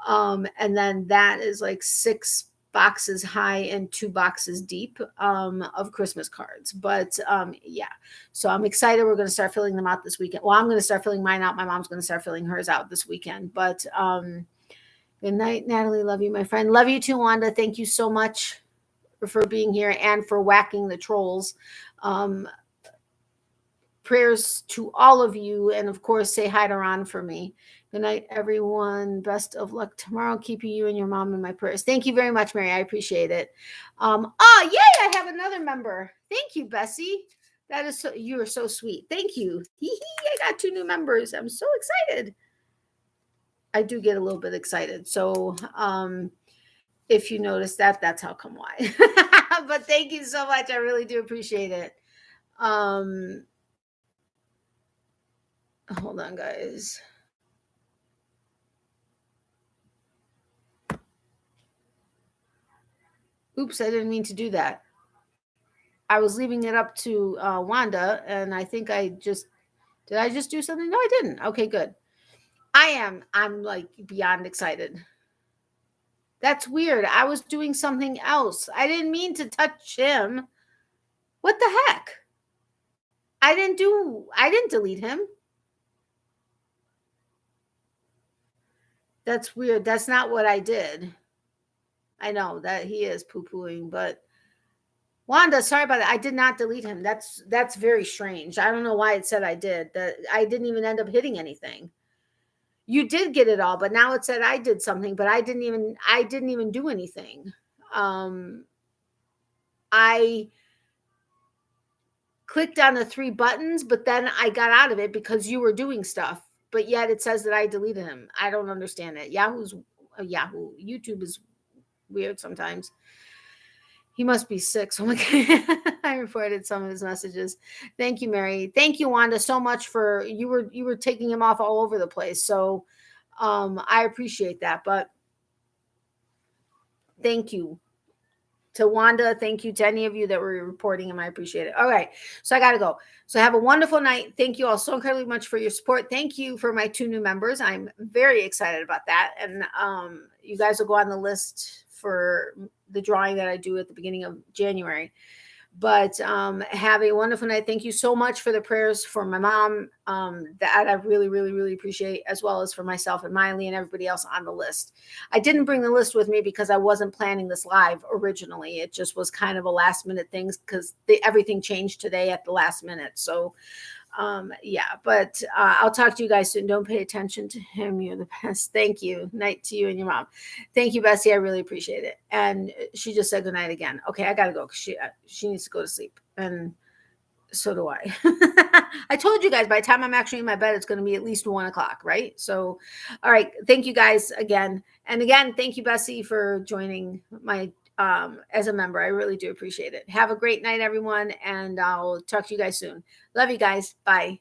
And then that is like 6 boxes high and 2 boxes deep of Christmas cards. But yeah, so I'm excited. We're going to start filling them out this weekend. Well, I'm going to start filling mine out. My mom's going to start filling hers out this weekend. But good night, Natalie. Love you, my friend. Love you too, Wanda. Thank you so much for being here and for whacking the trolls. Prayers to all of you. And of course, say hi to Ron for me. Good night, everyone. Best of luck tomorrow. Keeping you and your mom in my prayers. Thank you very much, Mary. I appreciate it. Yay, I have another member. Thank you, Bessie. That is you are so sweet. Thank you. I got 2 new members. I'm so excited. I do get a little bit excited. So if you notice that, that's how come why. But thank you so much. I really do appreciate it. Hold on, guys. Oops, I didn't mean to do that. I was leaving it up to Wanda, and I think did I just do something? No, I didn't. Okay, good. I'm like beyond excited. That's weird. I was doing something else. I didn't mean to touch him. What the heck? I didn't delete him. That's weird. That's not what I did. I know that he is poo-pooing, but Wanda, sorry about it. I did not delete him. That's very strange. I don't know why it said I did. That I didn't even end up hitting anything. You did get it all, but now it said I did something, but I didn't even do anything. I clicked on the 3 buttons, but then I got out of it because you were doing stuff. But yet it says that I deleted him. I don't understand it. Yahoo. YouTube is weird sometimes. He must be sick. So I reported some of his messages. Thank you, Mary. Thank you, Wanda, so much for you were taking him off all over the place. So I appreciate that. But Thank you. To Wanda, thank you to any of you that were reporting him. I appreciate it. All right. So I got to go. So have a wonderful night. Thank you all so incredibly much for your support. Thank you for my 2 new members. I'm very excited about that. And you guys will go on the list for the drawing that I do at the beginning of January. But have a wonderful night. Thank you so much for the prayers for my mom. That I really, really, really appreciate, as well as for myself and Miley and everybody else on the list. I didn't bring the list with me because I wasn't planning this live originally. It just was kind of a last minute thing because everything changed today at the last minute. So yeah, but I'll talk to you guys soon. Don't pay attention to him. You're the best. Thank you. Night to you and your mom. Thank you, Bessie. I really appreciate it. And she just said good night again. Okay, I gotta go because she needs to go to sleep, and so do I. I told you guys by the time I'm actually in my bed, it's going to be at least 1 o'clock, right? So, all right. Thank you guys again, and again, thank you, Bessie, for joining my as a member. I really do appreciate it. Have a great night, everyone, and I'll talk to you guys soon. Love you guys. Bye.